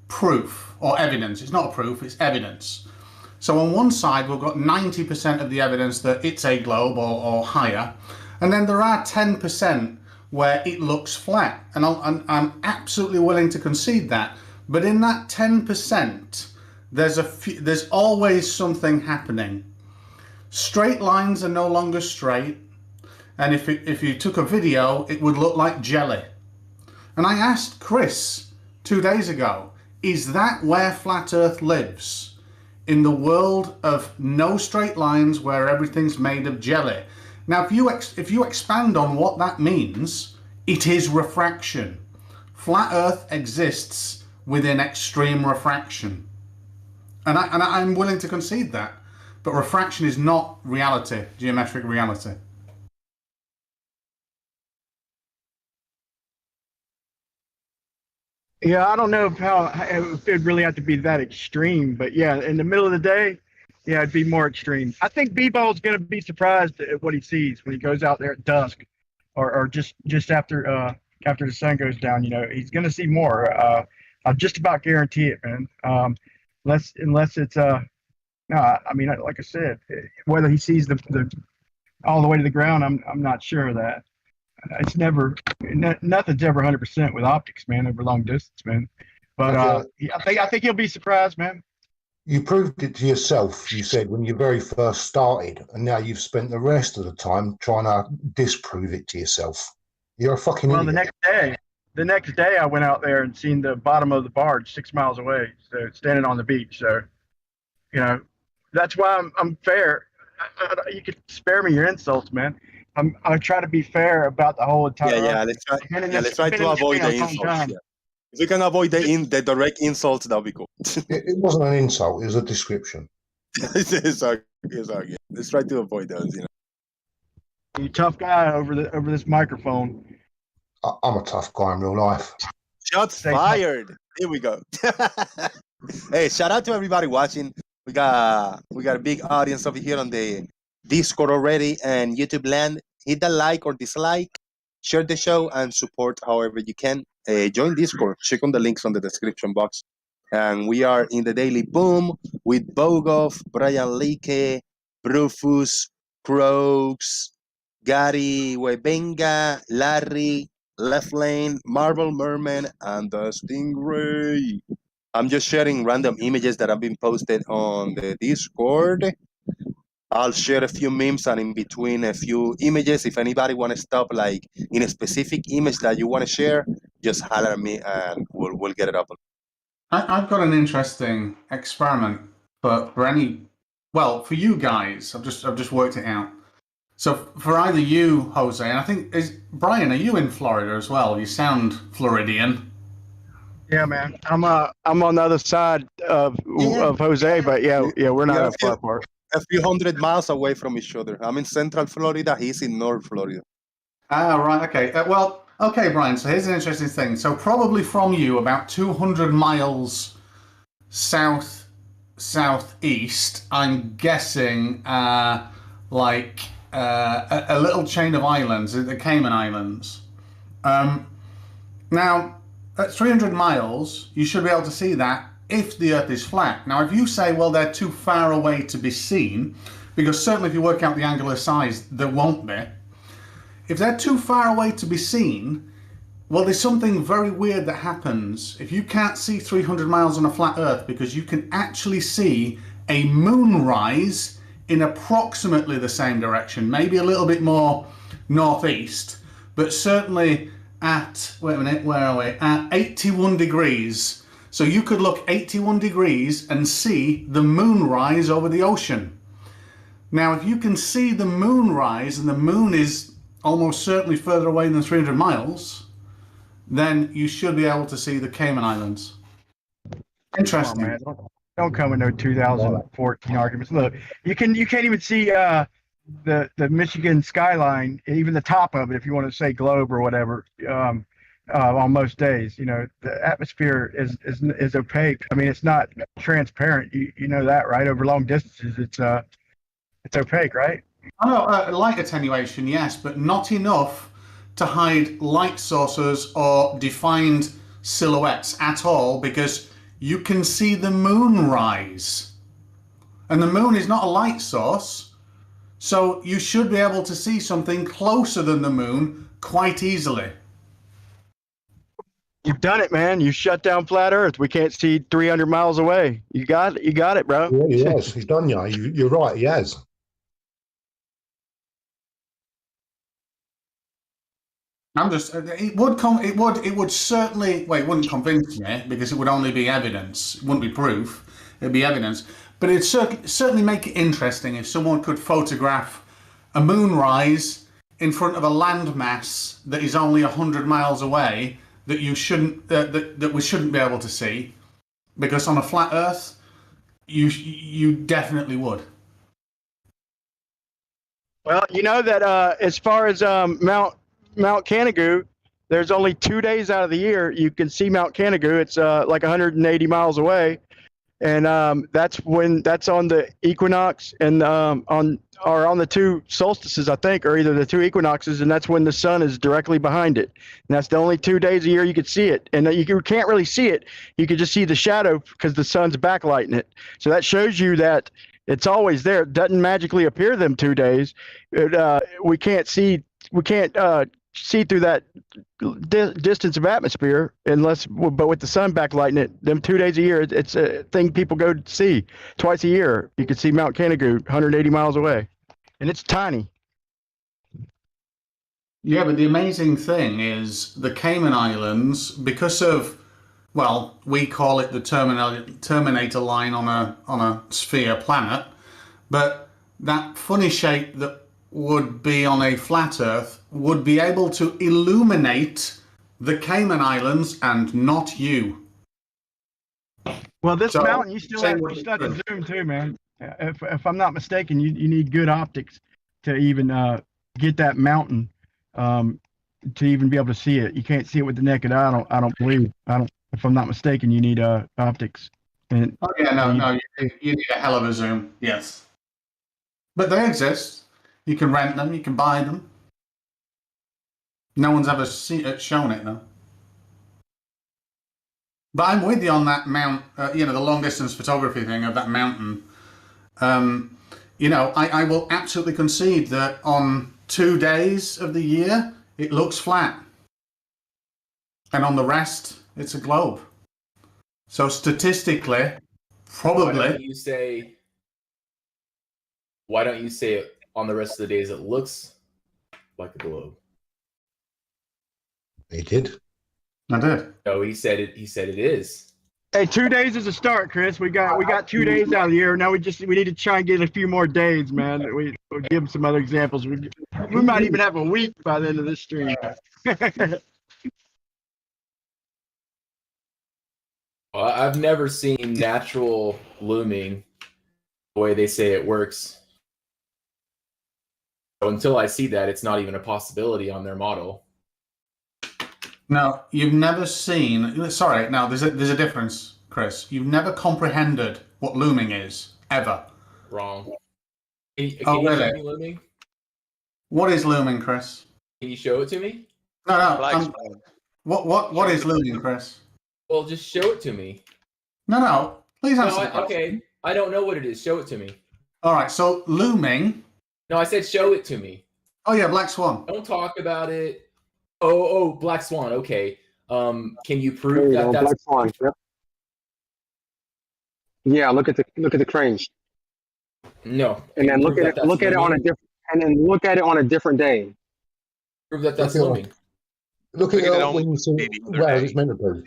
proof or evidence. It's not a proof, it's evidence. So on one side, we've got 90% of the evidence that it's a globe or higher, and then there are 10% where it looks flat. And I'm absolutely willing to concede that. But in that 10%, there's always something happening. Straight lines are no longer straight, and if you took a video, it would look like jelly. And I asked Chris 2 days ago, is that where flat Earth lives? In the world of no straight lines where everything's made of jelly. Now, if you expand on what that means, it is refraction. Flat Earth exists within extreme refraction. And I'm willing to concede that. But refraction is not reality, geometric reality. Yeah, I don't know if it'd really have to be that extreme, but yeah, in the middle of the day, yeah, it'd be more extreme. I think B-Ball's going to be surprised at what he sees when he goes out there at dusk, or just after the sun goes down. He's going to see more. I just about guarantee it, man. Unless it's no, I mean, like I said, whether he sees the all the way to the ground, I'm not sure of that. It's nothing's ever 100% with optics, man, over long distance, man. But I think he'll be surprised, man. You proved it to yourself, you said, when you very first started, and now you've spent the rest of the time trying to disprove it to yourself. You're a fucking idiot. The next day I went out there and seen the bottom of the barge 6 miles away, so standing on the beach. So, that's why I'm fair. You could spare me your insults, man. I try to be fair about the whole entire. Let's try to avoid the insults. Yeah. If we can avoid the direct insults, that'll be cool. It wasn't an insult; it was a description. it's all good. Let's try to avoid those. You tough guy over this microphone. I'm a tough guy in real life. Shots fired. Here we go. Hey, shout out to everybody watching. We got a big audience over here on the Discord already and YouTube land. Hit the like or dislike, share the show, and support however you can. Join Discord. Check on the links on the description box. And we are in the Daily Boom with Bogov, Brian Leake, Brufus, Croaks, Gary Webenga, Larry, Left Lane, Marble Merman, and the Stingray. I'm just sharing random images that have been posted on the Discord. I'll share a few memes and in between a few images. If anybody want to stop like in a specific image that you want to share, just holler at me and we'll get it up. I've got an interesting experiment, but for you guys, I've just worked it out. So for either you, Jose, and I think Brian, are you in Florida as well? You sound Floridian. Yeah, man. I'm on the other side of Jose, but yeah, we're not that far apart. A few hundred miles away from each other. I'm in Central Florida. He's in North Florida. Ah, right. Okay. Well, Okay, Brian, so here's an interesting thing. So probably from you, about 200 miles southeast, I'm guessing a little chain of islands, the Cayman Islands. Now, at 300 miles, you should be able to see that if the Earth is flat. Now, if you say, well, they're too far away to be seen, because certainly if you work out the angular size, there won't be. If they're too far away to be seen, well, there's something very weird that happens. If you can't see 300 miles on a flat Earth, because you can actually see a moonrise in approximately the same direction, maybe a little bit more northeast, but certainly at, wait a minute, where are we? At 81 degrees. So you could look 81 degrees and see the moonrise over the ocean. Now, if you can see the moonrise and the moon is almost certainly further away than 300 miles, then you should be able to see the Cayman Islands. Interesting. Come on, man. Don't come with no 2014 arguments. Look, you can't even see the Michigan skyline, even the top of it, if you want to say globe or whatever. On most days, you know, the atmosphere is opaque. I mean, it's not transparent. You know that, right? Over long distances, it's opaque, right? Oh, light attenuation, yes, but not enough to hide light sources or defined silhouettes at all, because you can see the moon rise. And the moon is not a light source, so you should be able to see something closer than the moon quite easily. You've done it, man. You shut down flat Earth. We can't see 300 miles away. You got it, bro. Yeah, he has. He's done, yeah. You're right, he has. I'm just, it would certainly, well, it wouldn't convince me, because it would only be evidence. It wouldn't be proof. It'd be evidence. But it'd certainly make it interesting if someone could photograph a moonrise in front of a landmass that is only 100 miles away, that you shouldn't, that we shouldn't be able to see, because on a flat Earth, you definitely would. Well, you know that as far as Mount Canigou, there's only 2 days out of the year you can see Mount Canigou. It's like 180 miles away, and that's on the equinox and on the two solstices, I think, or either the two equinoxes, and that's when the sun is directly behind it. And that's the only 2 days a year you could see it, and you can't really see it. You could just see the shadow because the sun's backlighting it. So that shows you that it's always there. It doesn't magically appear them 2 days. We can't see through that distance of atmosphere but with the sun backlighting it, them 2 days a year, it's a thing people go to see twice a year. You can see Mount Canigou 180 miles away, and it's tiny. Yeah, but the amazing thing is the Cayman Islands, because of, well, we call it the Terminator line on a sphere planet, but that funny shape that would be on a flat Earth would be able to illuminate the Cayman Islands and not you. Well, this mountain, you still have to zoom too, man. If I'm not mistaken, you need good optics to even get that mountain to even be able to see it. You can't see it with the naked eye. I don't believe. If I'm not mistaken, you need optics. And you need a hell of a zoom. Yes, but they exist. You can rent them. You can buy them. No one's ever shown it though. But I'm with you on that mount. The long distance photography thing of that mountain. I will absolutely concede that on 2 days of the year it looks flat, and on the rest it's a globe. So statistically, probably. Why don't you say it on the rest of the days it looks like a globe? He did. I did. No, he said it is. Hey, 2 days is a start, Chris. We got 2 days out of the year. Now we need to try and get a few more days, man. We'll give them some other examples. We might even have a week by the end of this stream. Well, I've never seen natural looming the way they say it works. So until I see that, it's not even a possibility on their model. Now, you've never seen. Sorry, now there's a difference, Chris. You've never comprehended what looming is ever. Wrong. Can you really? show me looming? What is looming, Chris? Can you show it to me? No. What is looming, Chris? Well, just show it to me. No. Please answer the question. Okay, I don't know what it is. Show it to me. All right. So looming. No, I said show it to me. Oh yeah, Black Swan. Don't talk about it. Oh, Black Swan. Okay. Can you prove that that's Black Swan? Yep. Yeah. Look at the cranes. No. And then look at it on a different day. Prove that that's looming. Look at it when you see where it's meant to be.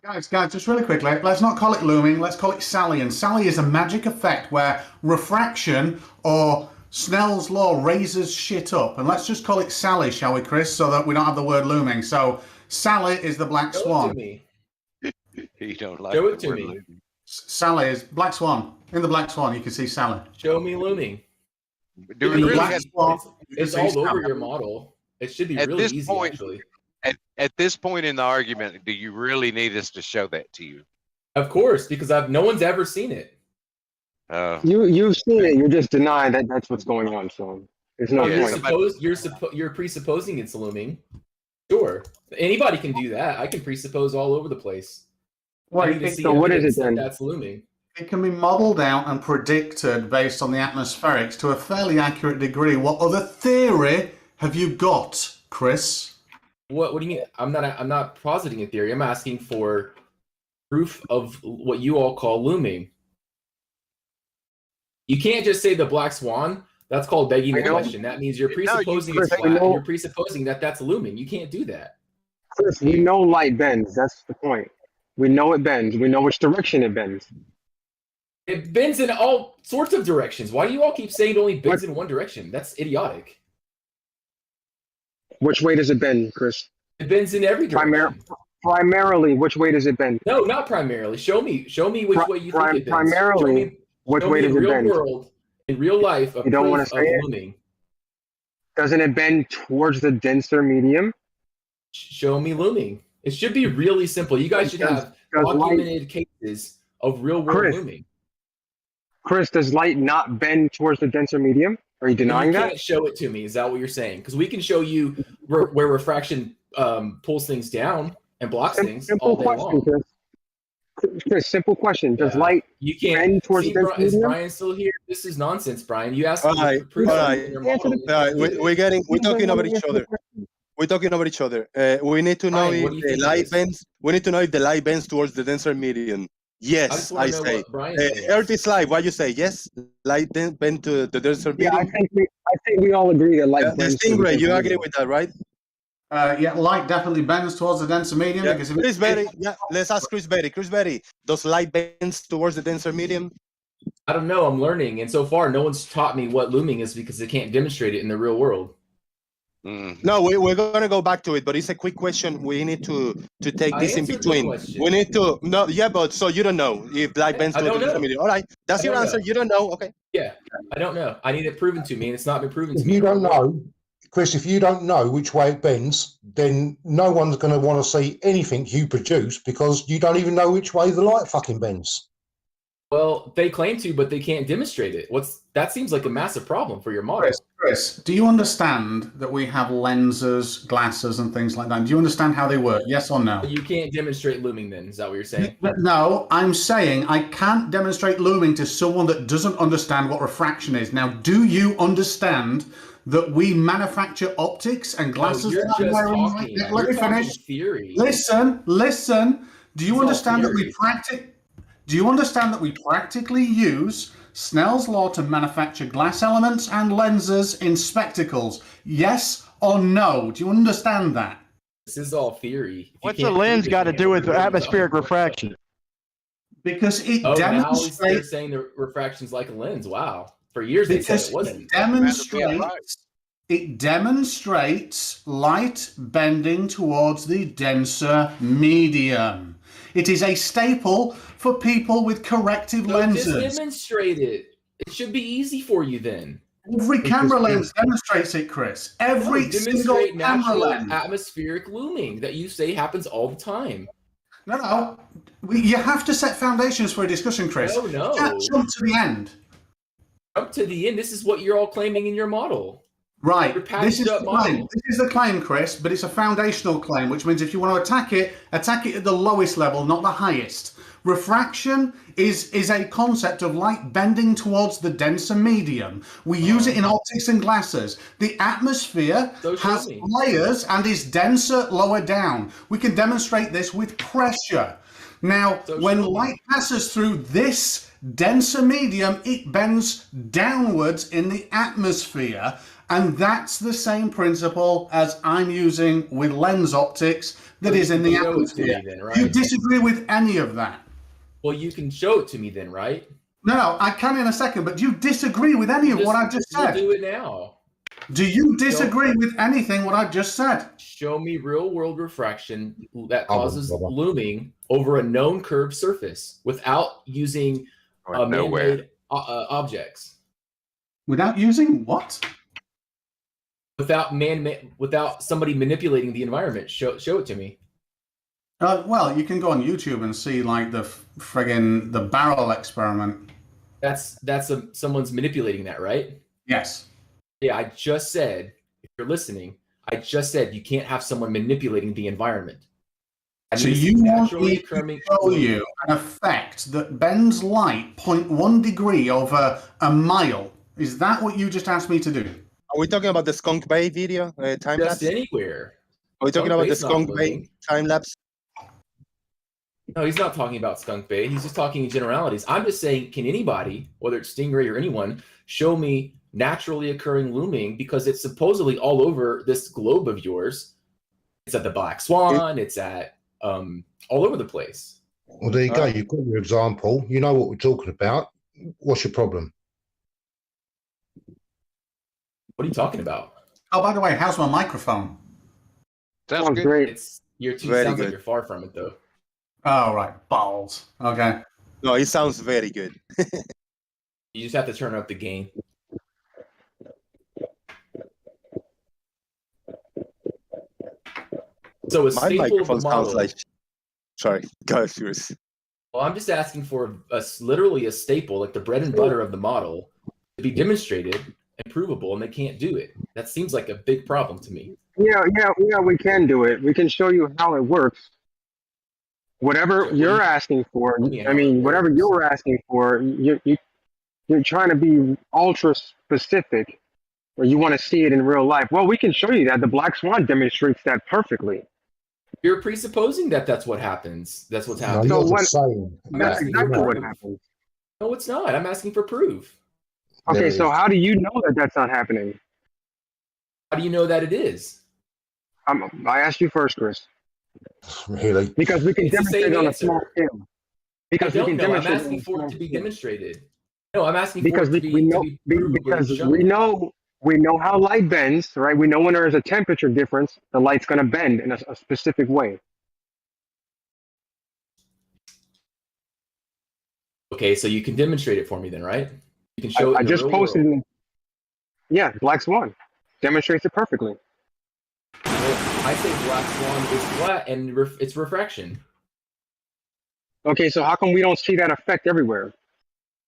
Guys, just really quickly, let's not call it looming, let's call it Sally. And Sally is a magic effect where refraction or Snell's law raises shit up. And let's just call it Sally, shall we, Chris, so that we don't have the word looming. So Sally is the Black Swan. Show it to me. You don't like Show it the to word me. looming. Sally is Black Swan. In the Black Swan, you can see Sally. Show me looming. Do we really have, It's all over your model. It should be at really this easy, point, actually. At this point in the argument, do you really need us to show that to you? Of course, because no one's ever seen it. You've seen it. You're just denying that that's what's going on. So there's no point. You're presupposing it's looming. Sure, anybody can do that. I can presuppose all over the place. So what is it then? That's looming. It can be modelled out and predicted based on the atmospherics to a fairly accurate degree. What other theory have you got, Chris? What do you mean? I'm not positing a theory. I'm asking for proof of what you all call looming. You can't just say the Black Swan. That's called begging the question. That means you're presupposing it's flat. You're presupposing that that's looming. You can't do that. Chris, we know light bends. That's the point. We know it bends. We know which direction it bends. It bends in all sorts of directions. Why do you all keep saying it only bends in one direction? That's idiotic. Which way does it bend, Chris? It bends in every direction. Primarily, which way does it bend? No, not primarily. Show me which way you think it bends. Primarily, which way does it bend? In real life, you don't want to say looming. Doesn't it bend towards the denser medium? Show me looming. It should be really simple. You guys should have documented cases of real world looming. Chris, does light not bend towards the denser medium? Are you denying that? You can't show it to me. Is that what you're saying? Because we can show you where refraction pulls things down and blocks things all day long. Chris, simple question. Does light bend towards the denser medium? Is Brian still here? This is nonsense, Brian. You asked all me right. to We're talking over each other. We're talking over each other. We need to know if the light bends. We need to know if the light bends towards the denser medium. Yes, I say. Earth is light. What you say? Yes, light bend to the denser medium. Yeah, I think we all agree that light bends. Stingray, you agree with that, right? Yeah, light definitely bends towards the denser medium. Yeah. Because Chris Berry, let's ask Chris Berry. Chris Berry, does light bends towards the denser medium? I don't know. I'm learning, and so far, no one's taught me what looming is because they can't demonstrate it in the real world. No, we're gonna go back to it, but it's a quick question. We need to take this in between. We need to but so you don't know if light bends to the denser medium. All right, that's your answer. You don't know. Okay. Yeah, I don't know. I need it proven to me, and it's not been proven to If me. you don't know, Chris, if you don't know which way it bends, then no one's going to want to see anything you produce because you don't even know which way the light fucking bends. Well, they claim to, but they can't demonstrate it. That seems like a massive problem for your model. Chris, do you understand that we have lenses, glasses, and things like that? Do you understand how they work? Yes or no? You can't demonstrate looming then, is that what you're saying? No, I'm saying I can't demonstrate looming to someone that doesn't understand what refraction is. Now, do you understand that we manufacture optics and glasses? You're just talking. Let me finish. Theory. Listen. Do you understand that we practice? Do you understand that we practically use Snell's law to manufacture glass elements and lenses in spectacles? Yes or no? Do you understand that? This is all theory. What's the lens got to do with atmospheric refraction? Because it demonstrates. Now they're saying the refraction's like a lens. Wow. For years they said it wasn't. It demonstrates light bending towards the denser medium. It is a staple for people with corrective lenses. Just demonstrate it. It should be easy for you then. Every camera lens demonstrates it, Chris. Every single demonstrate camera natural lens. atmospheric looming that you say happens all the time. No. You have to set foundations for a discussion, Chris. No. You can't jump to the end. Jump to the end. This is what you're all claiming in your model. Right. Your This is patched up the claim. model. This is the claim, Chris, but it's a foundational claim, which means if you want to attack it at the lowest level, not the highest. Refraction is a concept of light bending towards the denser medium. We use it in optics and glasses. The atmosphere has layers and is denser lower down. We can demonstrate this with pressure. Now, when light passes through this denser medium, it bends downwards in the atmosphere. And that's the same principle as I'm using with lens optics that is in the atmosphere. Then, right? You disagree with any of that? Well, you can show it to me then, right? No, I can in a second, but do you disagree with any of what I've just said? We'll do it now. Do you disagree with anything what I've just said? Show me real-world refraction that causes looming over a known curved surface without using man-made objects. Without using what? Without somebody manipulating the environment. Show it to me. Well, you can go on YouTube and see like the barrel experiment. That's someone's manipulating that, right? Yes. Yeah, I just said, if you're listening, I just said you can't have someone manipulating the environment. So you want me to show you an effect that bends light 0.1 degree over a mile? Is that what you just asked me to do? Are we talking about the Skunk Bay video time lapse? Just anywhere. Are we talking about the Skunk Bay time lapse? No, he's not talking about Skunk Bay. He's just talking in generalities. I'm just saying, can anybody, whether it's Stingray or anyone, show me naturally occurring looming, because it's supposedly all over this globe of yours. It's at the Black Swan. It's at all over the place. Well, there you go. You've got your example. You know what we're talking about. What's your problem? What are you talking about? Oh, by the way, how's my microphone? Sounds great. Sounds very like good. you're far from it, though. Oh, right. Balls. Okay. No, it sounds very good. You just have to turn up the gain. So a My staple of microphone the sounds model. like. Sorry, go first. Well, I'm just asking for literally a staple, like the bread and butter of the model, to be demonstrated and provable, and they can't do it. That seems like a big problem to me. Yeah, we can do it. We can show you how it works. Whatever you're asking for, I mean, whatever you're asking for, you're trying to be ultra specific, or you want to see it in real life. Well, we can show you that. The Black Swan demonstrates that perfectly. You're presupposing that that's what happens. That's what's happening. No, So you're what- just saying. That's exactly what happens. No, it's not. I'm asking for proof. Okay, There so is. how do you know that that's not happening? How do you know that it is? I asked you first, Chris. Really? Because we can It's the demonstrate same it on a answer. small scale. Because I we don't can know. I'm demonstrate it on asking a for small it to be scale. demonstrated. No, I'm asking Because for it to be, we know to be provably because shown. we know how light bends, right? We know when there is a temperature difference, the light's going to bend in a specific way. Okay, so you can demonstrate it for me then, right? You can show it. I in the just real posted. world. Yeah, Black Swan demonstrates it perfectly. Well, I say Black Swan is flat and it's refraction. Okay, so how come we don't see that effect everywhere?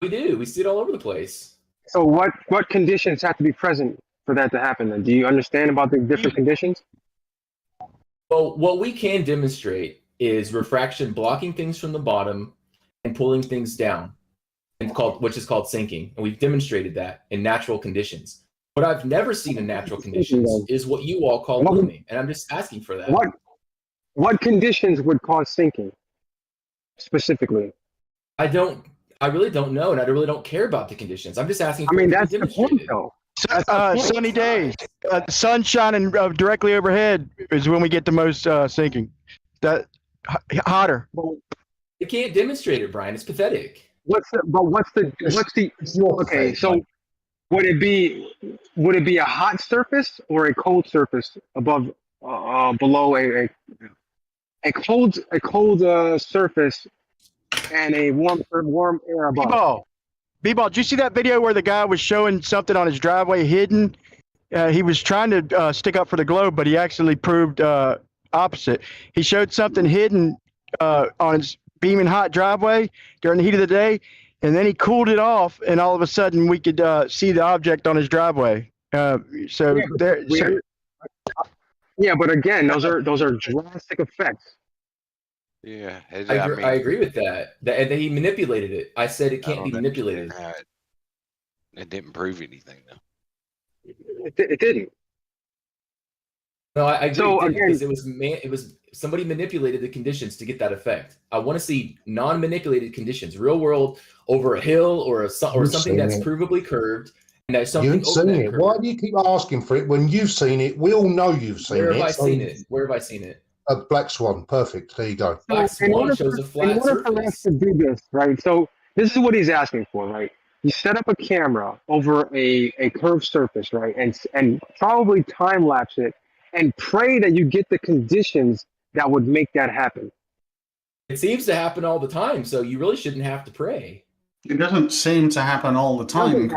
We do. We see it all over the place. So what conditions have to be present for that to happen? Then, do you understand about the different conditions? Well, what we can demonstrate is refraction blocking things from the bottom and pulling things down, which is called sinking. And we've demonstrated that in natural conditions. What I've never seen in natural conditions is what you all call looming, and I'm just asking for that. What conditions would cause sinking specifically? I really don't know, and I really don't care about the conditions. I'm just asking. I mean, for it to that's be the point, demonstrated. though. Sunny days, sun shining directly overhead is when we get the most sinking. That hotter. You can't demonstrate it, Brian. It's pathetic. What's the okay? So would it be a hot surface or a cold surface above below a cold surface and a warm air above? B-Ball, did you see that video where the guy was showing something on his driveway hidden? He was trying to stick up for the globe, but he actually proved opposite. He showed something hidden on his beaming hot driveway during the heat of the day, and then he cooled it off, and all of a sudden we could see the object on his driveway. Yeah, but again, those are drastic effects. Yeah, I agree with that. And then he manipulated it. I said it can't be manipulated. It didn't prove anything, though. It didn't. No, I agree. So Because it was somebody manipulated the conditions to get that effect. I want to see non-manipulated conditions, real world, over a hill or something that's provably curved. And there's something You've seen it. Why do you keep asking for it when you've seen it? We all know you've seen it. Where have I seen it? Where have I seen it? A black swan. Perfect. There you go. Black swan shows a flat surface. In order for us to do this, right? So this is what he's asking for, right? You set up a camera over a curved surface, right? And probably time lapse it and pray that you get the conditions that would make that happen. It seems to happen all the time, so you really shouldn't have to pray. It doesn't seem to happen all the time.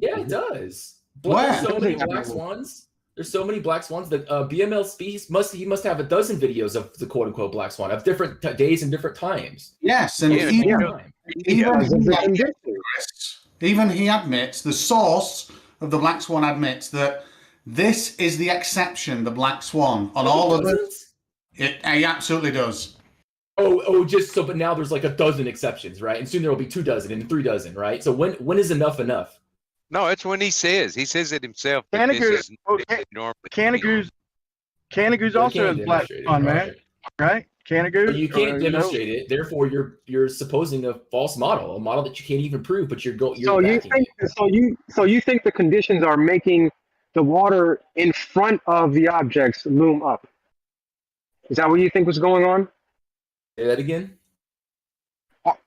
Yeah, it does. Where? There's so many black swans. There's so many black swans. The BML species must have a dozen videos of the quote unquote black swan of different days and different times. Yes, and even he admits, the source of the black swan admits that this is the exception, the black swan. On all of it, he absolutely does. But now there's like a dozen exceptions, right? And soon there will be 2 dozen and 3 dozen, right? So when is enough? No, it's when he says it himself. Canagoo's also a black swan, man. Right? Canagoo. You can't demonstrate it. Therefore, you're supposing a false model, a model that you can't even prove, but you're backing it. So you think the conditions are making the water in front of the objects loom up? Is that what you think was going on? Say that again.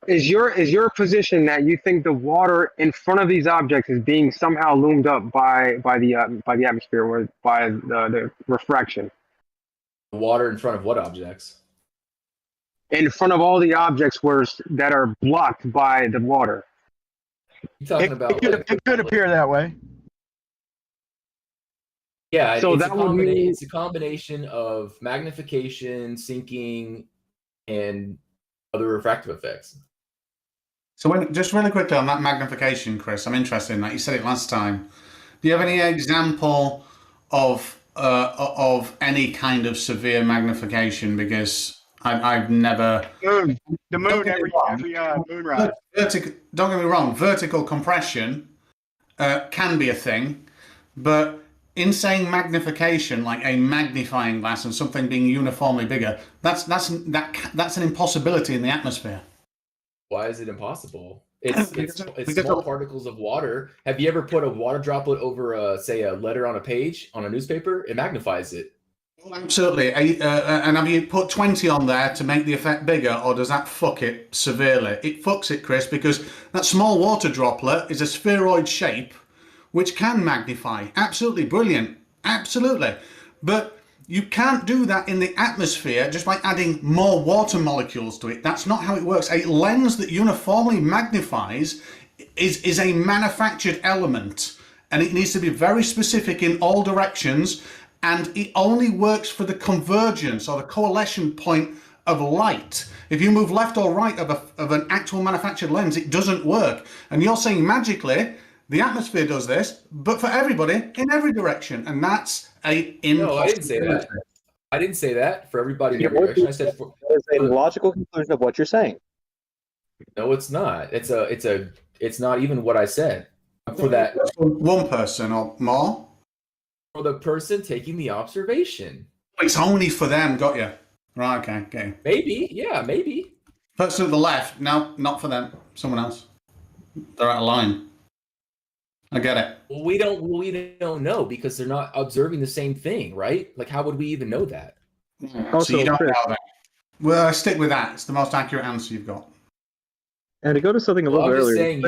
Is your position that you think the water in front of these objects is being somehow loomed up by the atmosphere or by the refraction? The water in front of what objects? In front of all the objects that are blocked by the water. You're talking about it could appear that way. Yeah, so it's a combination of magnification, sinking, and other refractive effects. So just really quickly on that magnification, Chris, I'm interested in that. You said it last time. Do you have any example of any kind of severe magnification? Because I've never... The moon every moonrise. Don't get me wrong, vertical compression can be a thing, but insane magnification, like a magnifying glass and something being uniformly bigger, that's an impossibility in the atmosphere. Why is it impossible? It's small particles of water. Have you ever put a water droplet over, say, a letter on a page on a newspaper? It magnifies it. Absolutely. And have you put 20 on there to make the effect bigger, or does that fuck it severely? It fucks it, Chris, because that small water droplet is a spheroid shape which can magnify. Absolutely brilliant. Absolutely. But you can't do that in the atmosphere just by adding more water molecules to it. That's not how it works. A lens that uniformly magnifies is a manufactured element, and it needs to be very specific in all directions, and it only works for the convergence or the coalescence point of light. If you move left or right of an actual manufactured lens, it doesn't work. And you're saying magically the atmosphere does this, but for everybody in every direction, and that's No, I didn't say that. I didn't say that for everybody in every direction. I said that is a logical conclusion of what you're saying. No, it's not. It's not even what I said. For that one person or more. For the person taking the observation. It's only for them. Got you. Right. Okay. Maybe. Yeah. Maybe. Person to the left. No, not for them. Someone else. They're out of line. I get it. Well, we don't know because they're not observing the same thing, right? Like, how would we even know that? Also, so you don't know that. Well, stick with that. It's the most accurate answer you've got. And to go to something a little earlier,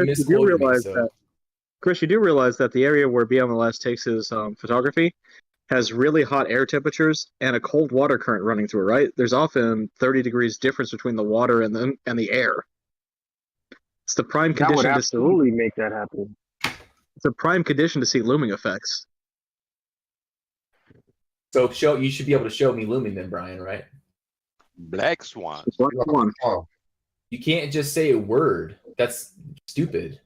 Chris, you do realize that the area where BMLS takes his photography has really hot air temperatures and a cold water current running through it, right? There's often 30 degrees difference between the water and the air. It's the prime That would condition to absolutely make that happen. it's a prime condition to see looming effects. So you should be able to show me looming then, Brian, right? Black Swan. Black Swan. You can't just say a word. That's stupid.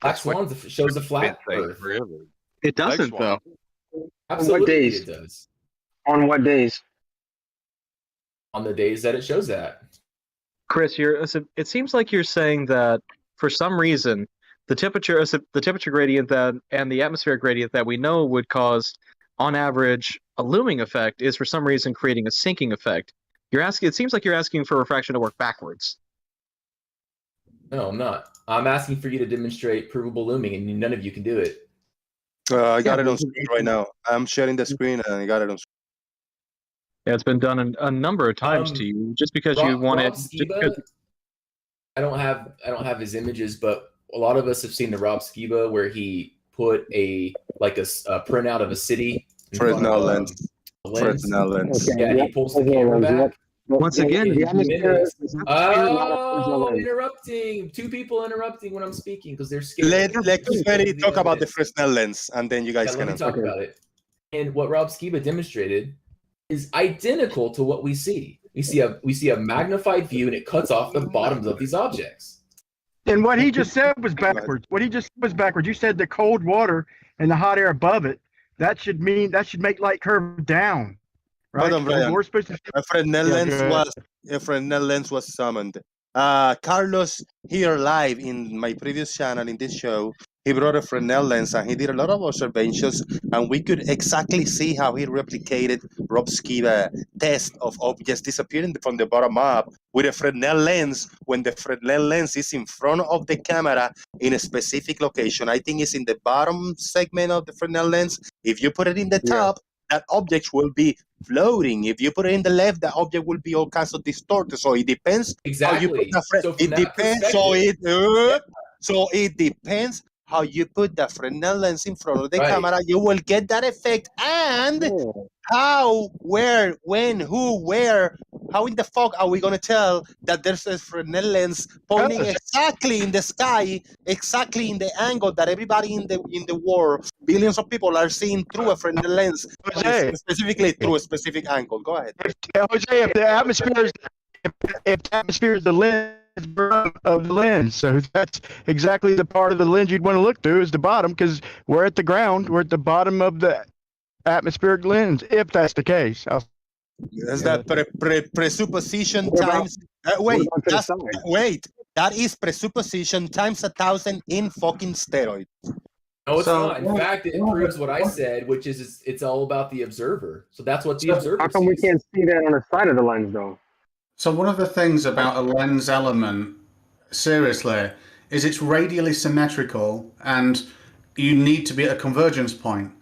Black Swan shows a flat Earth. Really? It doesn't though. Absolutely, what days? it does. On what days? On the days that it shows that. Chris, it seems like you're saying that for some reason the temperature gradient and the atmospheric gradient that we know would cause, on average, a looming effect is for some reason creating a sinking effect. It seems like you're asking for refraction to work backwards. No, I'm not. I'm asking for you to demonstrate provable looming, and none of you can do it. I got it on screen right now. I'm sharing the screen, and I got it on screen. Yeah, it's been done a number of times to you, just because you want it. I don't have his images, but a lot of us have seen the Rob Skiba where he put a printout of a city. Fresnel lens. Fresnel lens. Okay, yeah, he pulls the camera back. Once again, interrupting. Two people interrupting when I'm speaking because they're scared. Let Freddy talk about the Fresnel lens, and then you guys can talk about it. And what Rob Skiba demonstrated is identical to what we see. We see a magnified view, and it cuts off the bottoms of these objects. And what he just said was backwards. You said the cold water and the hot air above it. That should make light curve down. Right? We're supposed to... a Fresnel lens was summoned. Carlos here live in my previous channel in this show, he brought a Fresnel lens and he did a lot of observations, and we could exactly see how he replicated Rob Skiba test of objects disappearing from the bottom up with a Fresnel lens when the Fresnel lens is in front of the camera in a specific location. I think it's in the bottom segment of the Fresnel lens. If you put it in the top, that object will be floating. If you put it in the left, the object will be all kinds of distorted. So it depends how you put the so it depends how you put the Fresnel lens in front of the camera. You will get that effect. And how, where, when, who, where, how in the fuck are we going to tell that there's a Fresnel lens pointing exactly in the sky, exactly in the angle that everybody in the world, billions of people are seeing through a Fresnel lens, specifically through a specific angle? Go ahead. Jose, if the atmosphere is the lens of the lens, so that's exactly the part of the lens you'd want to look through is the bottom, because we're at the ground, we're at the bottom of the atmospheric lens, if that's the case. Is that presupposition times that is presupposition times 1,000 in fucking steroids. No, it's not. In fact, it proves what I said, which is it's all about the observer. So that's what the observer How come we can't see that on the side of the lens, though? So one of the things about a lens element, seriously, is it's radially symmetrical, and you need to be at a convergence point.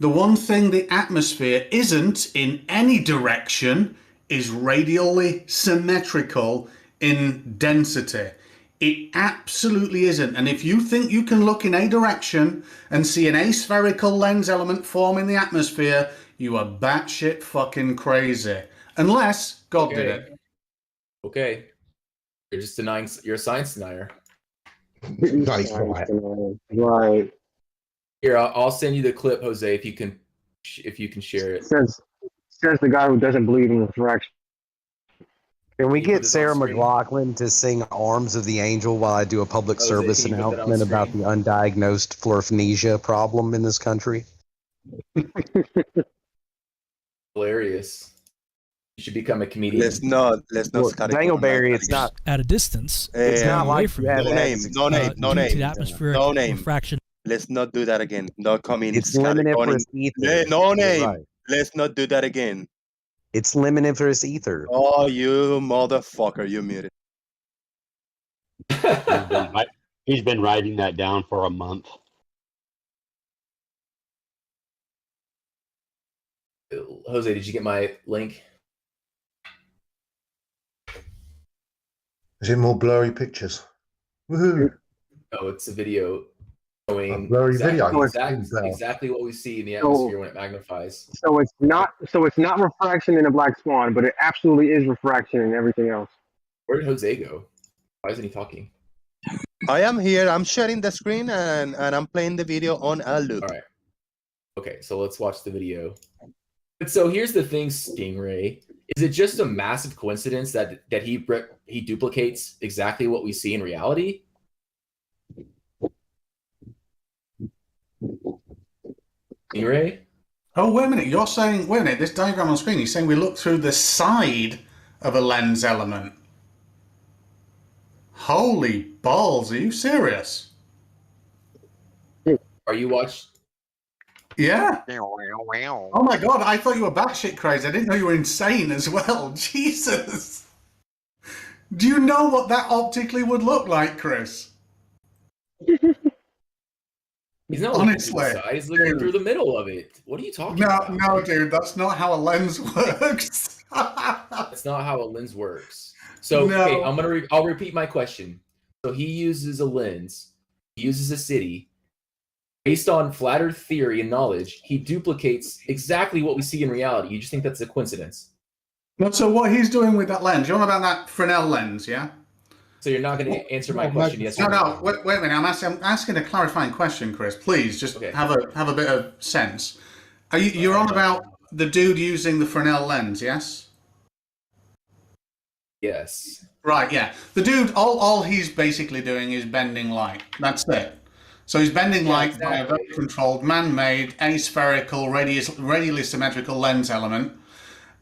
The one thing the atmosphere isn't in any direction is radially symmetrical in density. It absolutely isn't. And if you think you can look in a direction and see an aspherical lens element form in the atmosphere, you are batshit fucking crazy. Unless God did it. Okay. You're just denying, you're a science denier. Right. Here, I'll send you the clip, Jose, if you can share it. Says the guy who doesn't believe in refraction. Can we get Sarah McLachlan to sing Arms of the Angel while I do a public service announcement about the undiagnosed flurfnesia problem in this country? Hilarious. You should become a comedian. Let's not Dangleberry, it's not at a distance. It's not like you have no name. Refraction. Let's not do that again. Not coming. It's luminiferous ether. No name. Right. Let's not do that again. It's luminiferous ether. Oh, you motherfucker! You muted. He's been writing that down for a month. Jose, did you get my link? Is it more blurry pictures? Woohoo! Oh, it's a video showing exactly what we see in the atmosphere when it magnifies. So it's not refraction in a black swan, but it absolutely is refraction in everything else. Where did Jose go? Why isn't he talking? I am here. I'm sharing the screen and I'm playing the video on a loop. All right. Okay, so let's watch the video. But so here's the thing, Stingray. Is it just a massive coincidence that he duplicates exactly what we see in reality? Stingray? Oh, wait a minute. You're saying, wait a minute, this diagram on screen, you're saying we look through the side of a lens element. Holy balls, are you serious? Are you watching? Yeah. Oh my god, I thought you were batshit crazy. I didn't know you were insane as well. Jesus. Do you know what that optically would look like, Chris? He's not Honestly, looking through the side. He's looking through the middle of it. What are you talking about? No, dude, that's not how a lens works. That's not how a lens works. So, No. okay, I'll repeat my question. So he uses a lens. He uses a city. Based on flat Earth theory and knowledge, he duplicates exactly what we see in reality. You just think that's a coincidence? No, so what he's doing with that lens, you're on about that Fresnel lens, yeah? So you're not going to answer my question, yes or no? Wait a minute. I'm asking a clarifying question, Chris. Please, just have a bit of sense. You're on about the dude using the Fresnel lens, yes? Yes. Right, yeah. The dude, all he's basically doing is bending light. That's it. So he's bending light by a very controlled, man-made, aspherical, radially symmetrical lens element.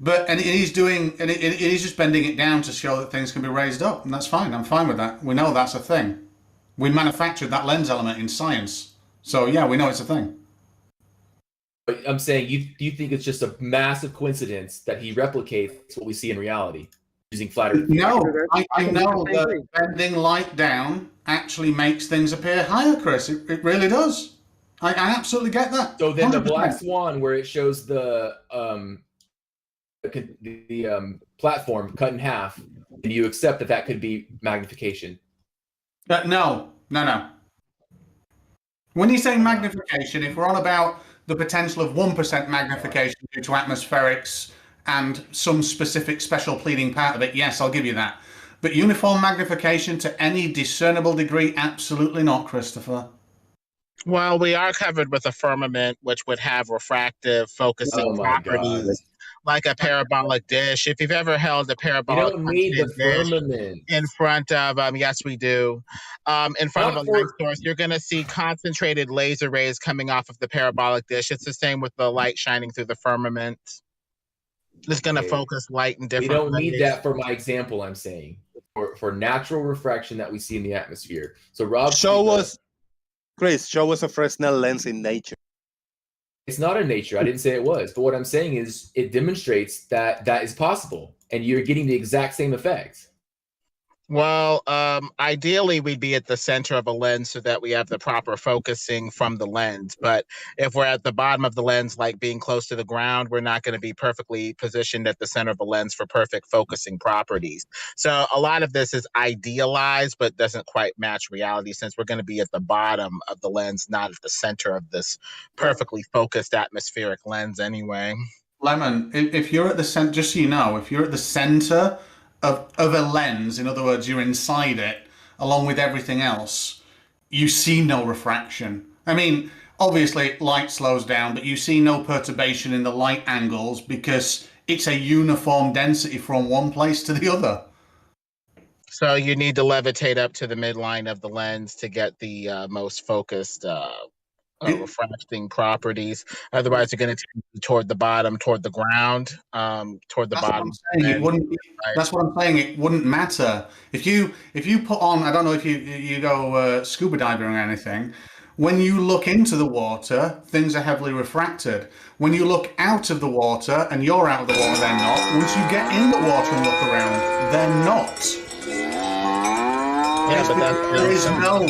And he's just bending it down to show that things can be raised up, and that's fine. I'm fine with that. We know that's a thing. We manufactured that lens element in science, so yeah, we know it's a thing. But I'm saying, do you think it's just a massive coincidence that he replicates what we see in reality using flat Earth? No, I know that bending light down actually makes things appear higher, Chris. It really does. I absolutely get that. So then 100%. the Black Swan, where it shows the platform cut in half, and you accept that could be magnification? No. When you say magnification, if we're on about the potential of 1% magnification due to atmospherics and some specific special pleading part of it, yes, I'll give you that. But uniform magnification to any discernible degree, absolutely not, Christopher. Well, we are covered with a firmament which would have refractive focusing properties, like a parabolic dish. If you've ever held a parabolic dish firmament in front of, yes, we do, in front of a light source, you're going to see concentrated laser rays coming off of the parabolic dish. It's the same with the light shining through the firmament. It's going to focus light in different ways. You don't ways. need that for my example, I'm saying. For natural refraction that we see in the atmosphere. So Rob, Chris, show us a Fresnel lens in nature. It's not in nature. I didn't say it was. But what I'm saying is it demonstrates that is possible. And you're getting the exact same effect. Well, ideally, we'd be at the center of a lens so that we have the proper focusing from the lens. But if we're at the bottom of the lens, like being close to the ground, we're not going to be perfectly positioned at the center of a lens for perfect focusing properties. So a lot of this is idealized, but doesn't quite match reality since we're going to be at the bottom of the lens, not at the center of this perfectly focused atmospheric lens anyway. Lemon, if you're at the center, just so you know, if you're at the center of a lens, in other words, you're inside it, along with everything else, you see no refraction. I mean, obviously light slows down, but you see no perturbation in the light angles because it's a uniform density from one place to the other. So you need to levitate up to the midline of the lens to get the most focused refracting properties. Otherwise, you're going to tend toward the bottom, toward the ground, toward the bottom. That's what I'm saying. It wouldn't matter if you put on. I don't know if you go scuba diving or anything. When you look into the water, things are heavily refracted. When you look out of the water and you're out of the water, they're not. Once you get in the water and look around, they're not. Yeah, but there is no.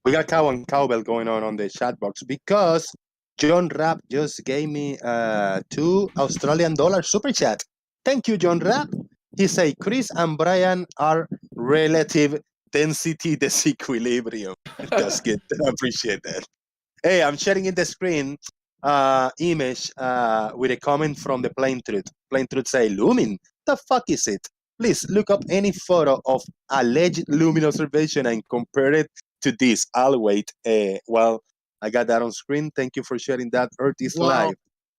We got cow and cowbell going on the chat box because John Rapp just gave me $2 Australian super chat. Thank you, John Rapp. He say Chris and Brian are relative density disequilibrium. That's good. I appreciate that. Hey, I'm sharing in the screen image with a comment from the Plain Truth. Plain Truth say, Lumin, the fuck is it? Please look up any photo of alleged lumen observation and compare it to this. I'll wait. Well, I got that on screen. Thank you for sharing that. Earth is live.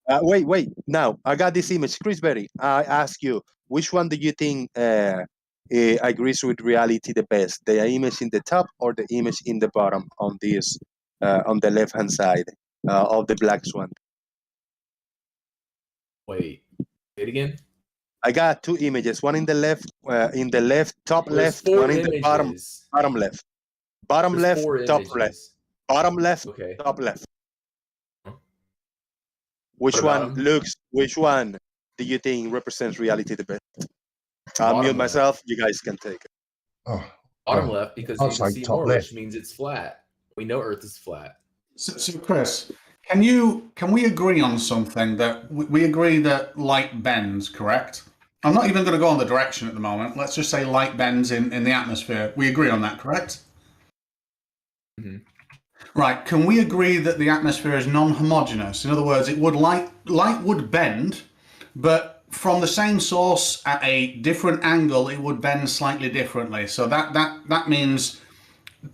Wait. Now, I got this image. Chris Berry, I ask you, which one do you think agrees with reality the best? The image in the top or the image in the bottom on this, on the left-hand side of the black swan? Wait, say it again. I got two images. One in the left, top left. One in the bottom left. Bottom left, top left. Bottom left, top left. Which one do you think represents reality the best? I'll mute myself. You guys can take it. Bottom left, because you can see more, which means it's flat. We know Earth is flat. So Chris, can we agree on something that we agree that light bends, correct? I'm not even going to go on the direction at the moment. Let's just say light bends in the atmosphere. We agree on that, correct? Mm-hmm. Right. Can we agree that the atmosphere is non-homogeneous? In other words, light would bend, but from the same source at a different angle, it would bend slightly differently. So that means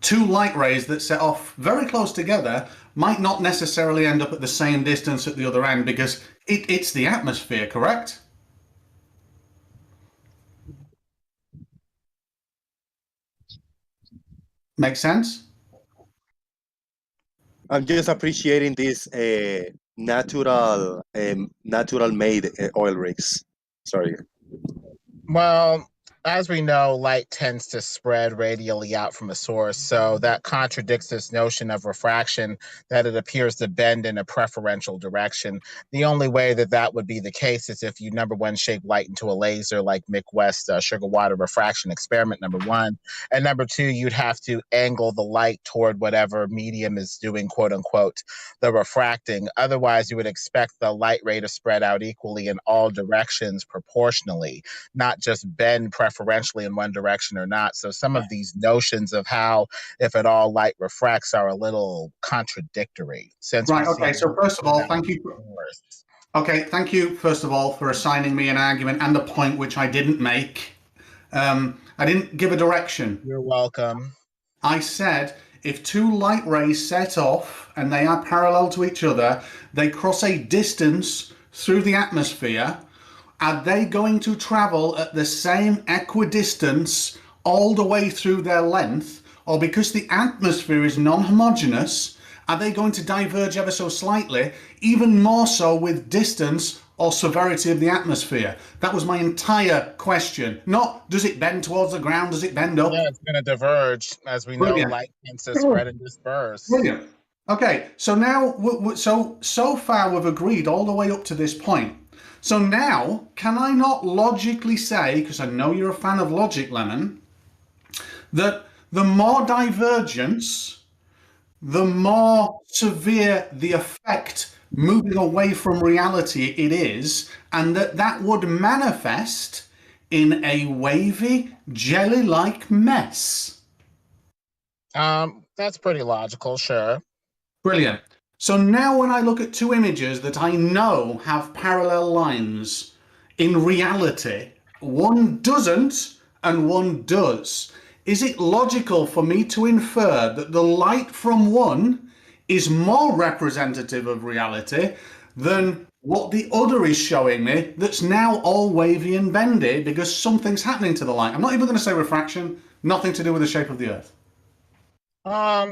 two light rays that set off very close together might not necessarily end up at the same distance at the other end, because it's the atmosphere, correct? Make sense? I'm just appreciating this natural made oil rigs. Sorry. Well, as we know, light tends to spread radially out from a source, so that contradicts this notion of refraction, that it appears to bend in a preferential direction. The only way that would be the case is if you, number one, shape light into a laser like Mick West sugar water refraction experiment, number one, and number two, you'd have to angle the light toward whatever medium is doing, quote unquote, the refracting. Otherwise, you would expect the light ray to spread out equally in all directions proportionally, not just bend preferentially in one direction or not. So some of these notions of how, if at all, light refracts are a little contradictory. Right. Okay. So first of all, thank you. Okay. Thank you, first of all, for assigning me an argument and a point which I didn't make. I didn't give a direction. You're welcome. I said if two light rays set off and they are parallel to each other, they cross a distance through the atmosphere. Are they going to travel at the same equidistance all the way through their length? Or because the atmosphere is non-homogeneous, are they going to diverge ever so slightly, even more so with distance or severity of the atmosphere? That was my entire question. Not, does it bend towards the ground? Does it bend up? Yeah, it's going to diverge. As we know, light tends to spread and disperse. Brilliant. Okay, so now, so far we've agreed all the way up to this point. So now, can I not logically say, because I know you're a fan of logic, Lemon, that the more divergence, the more severe the effect moving away from reality it is, and that would manifest in a wavy, jelly-like mess? That's pretty logical, sure. Brilliant. So now when I look at two images that I know have parallel lines, in reality, one doesn't and one does. Is it logical for me to infer that the light from one is more representative of reality than what the other is showing me that's now all wavy and bendy because something's happening to the light? I'm not even going to say refraction, nothing to do with the shape of the Earth.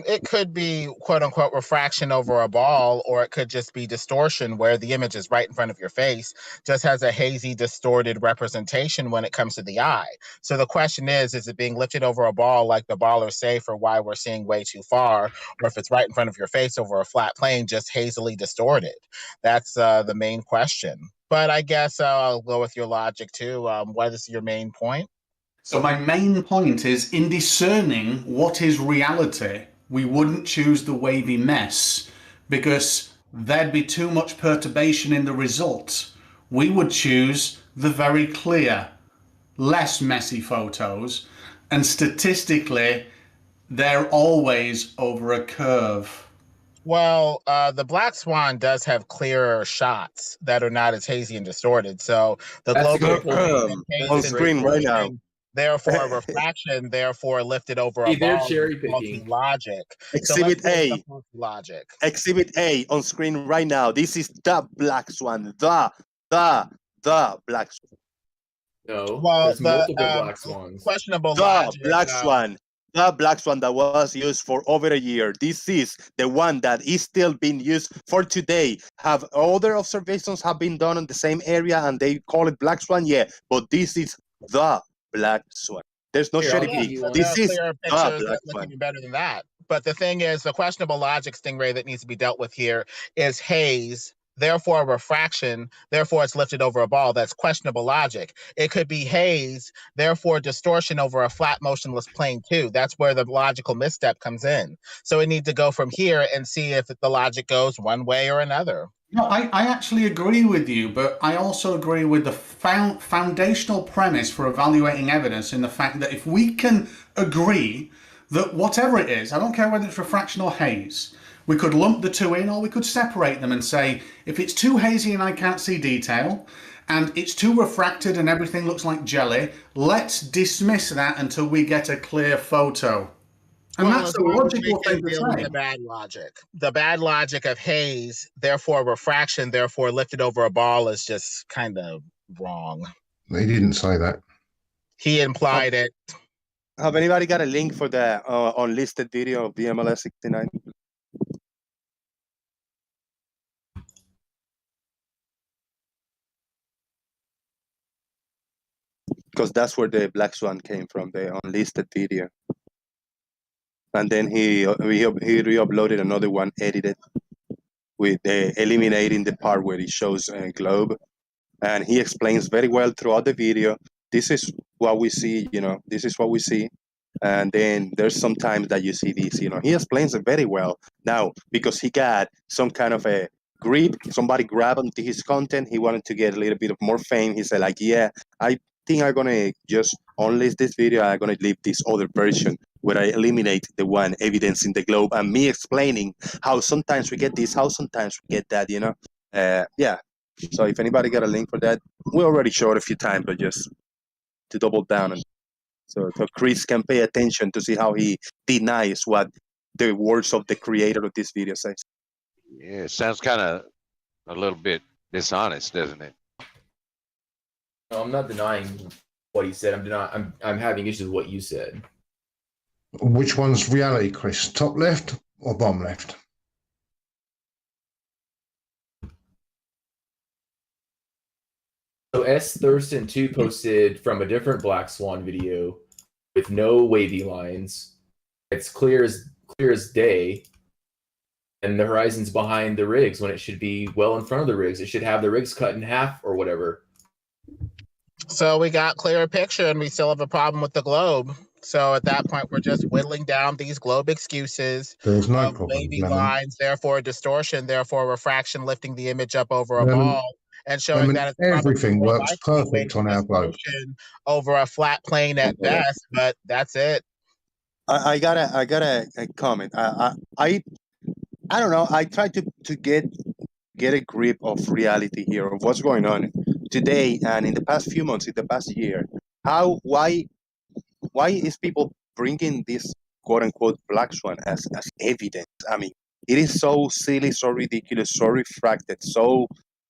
It could be quote unquote refraction over a ball, or it could just be distortion where the image is right in front of your face, just has a hazy, distorted representation when it comes to the eye. So the question is it being lifted over a ball like the ballers say for why we're seeing way too far, or if it's right in front of your face over a flat plane, just hazily distorted? That's the main question. But I guess I'll go with your logic too. What is your main point? So my main point is, in discerning what is reality, we wouldn't choose the wavy mess because there'd be too much perturbation in the result. We would choose the very clear, less messy photos, and statistically, they're always over a curve. Well, the Black Swan does have clearer shots that are not as hazy and distorted. So the That's a global good point. That's On a great screen right point. now. therefore refraction, therefore lifted over a See, they're ball cherry is faulty picking. logic. So Exhibit let's say A. the faulty logic. Exhibit A on screen right now. This is the Black Swan. The Black Swan. No, Well, there's the multiple black swans. questionable The logic. Black Swan. The Black Swan that was used for over a year. This is the one that is still being used for today. Have other observations have been done on the same area and they call it Black Swan? Yeah, but this is the Black Swan. There's no Here, I'll Shady give B. you But one. there This are is clearer the pictures Black that look Swan. even better than that. But the thing is, the questionable logic stingray that needs to be dealt with here is haze, therefore refraction, therefore it's lifted over a ball. That's questionable logic. It could be haze, therefore distortion over a flat motionless plane too. That's where the logical misstep comes in. So we need to go from here and see if the logic goes one way or another. No, I actually agree with you, but I also agree with the foundational premise for evaluating evidence in the fact that if we can agree that whatever it is, I don't care whether it's refraction or haze, we could lump the two in or we could separate them and say, if it's too hazy and I can't see detail, and it's too refracted and everything looks like jelly, let's dismiss that until we get a clear photo. And Well, that's as a long as we logical can thing to deal with say. the bad logic. The bad logic of haze, therefore refraction, therefore lifted over a ball is just kind of wrong. He didn't say that. He implied it. Have anybody got a link for the unlisted video of the MLS 69? Because that's where the Black Swan came from, the unlisted video. And then he re-uploaded another one, edited, with eliminating the part where he shows a globe. And he explains very well throughout the video, this is what we see, this is what we see. And then there's some times that you see this, he explains it very well. Now, because he got some kind of a grip, somebody grabbed onto his content, he wanted to get a little bit of more fame. He said like, yeah, I think I'm gonna just unlist this video, I'm gonna leave this other version where I eliminate the one evidence in the globe and me explaining how sometimes we get this, how sometimes we get that, yeah. So if anybody got a link for that, we already showed a few times, but just to double down on. So Chris can pay attention to see how he denies what the words of the creator of this video says. Yeah, it sounds kind of a little bit dishonest, doesn't it? No, I'm not denying what he said. I'm having issues with what you said. Which one's reality, Chris? Top left or bottom left? So S Thurston 2 posted from a different Black Swan video with no wavy lines. It's clear as day, and the horizon's behind the rigs when it should be well in front of the rigs. It should have the rigs cut in half or whatever. So we got clearer picture and we still have a problem with the globe. So at that point, we're just whittling down these globe excuses. There's no of problem, wavy Lemon. lines, therefore distortion, therefore refraction, lifting the image up over a Lemon, ball and showing Lemon, that it's everything probably more works likely perfect on our wavy globe. distortion over a flat plane at best, but that's it. I got a comment. I don't know. I try to get a grip of reality here of what's going on today and in the past few months, in the past year. Why is people bringing this quote unquote Black Swan as evidence? I mean, it is so silly, so ridiculous, so refracted, so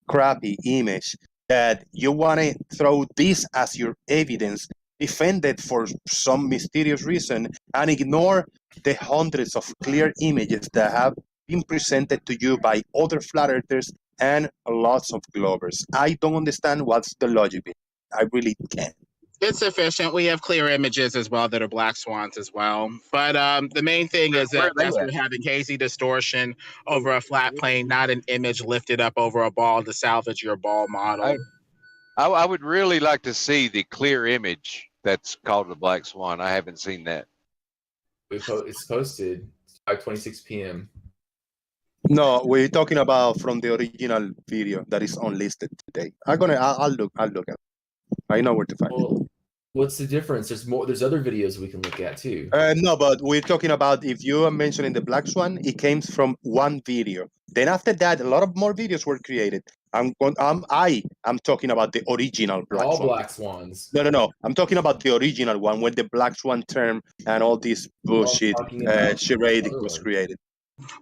crappy image that you want to throw this as your evidence, defend it for some mysterious reason, and ignore the hundreds of clear images that have been presented to you by other flat earthers and lots of Globers. I don't understand what's the logic. I really can't. It's sufficient. We have clear images as well that are black swans as well. But the main thing is that we're having hazy distortion over a flat plane, not an image lifted up over a ball to salvage your ball model. I would really like to see the clear image that's called the Black Swan. I haven't seen that. It's posted 5:26 p.m. No, we're talking about from the original video that is unlisted today. I'll look at it. I know where to find it. What's the difference? There's more. There's other videos we can look at too. No, but we're talking about if you are mentioning the black swan, it came from one video. Then after that, a lot of more videos were created. I'm talking about the original black All swan. black swans. No. I'm talking about the original one where the black swan term and all this bullshit charade was created.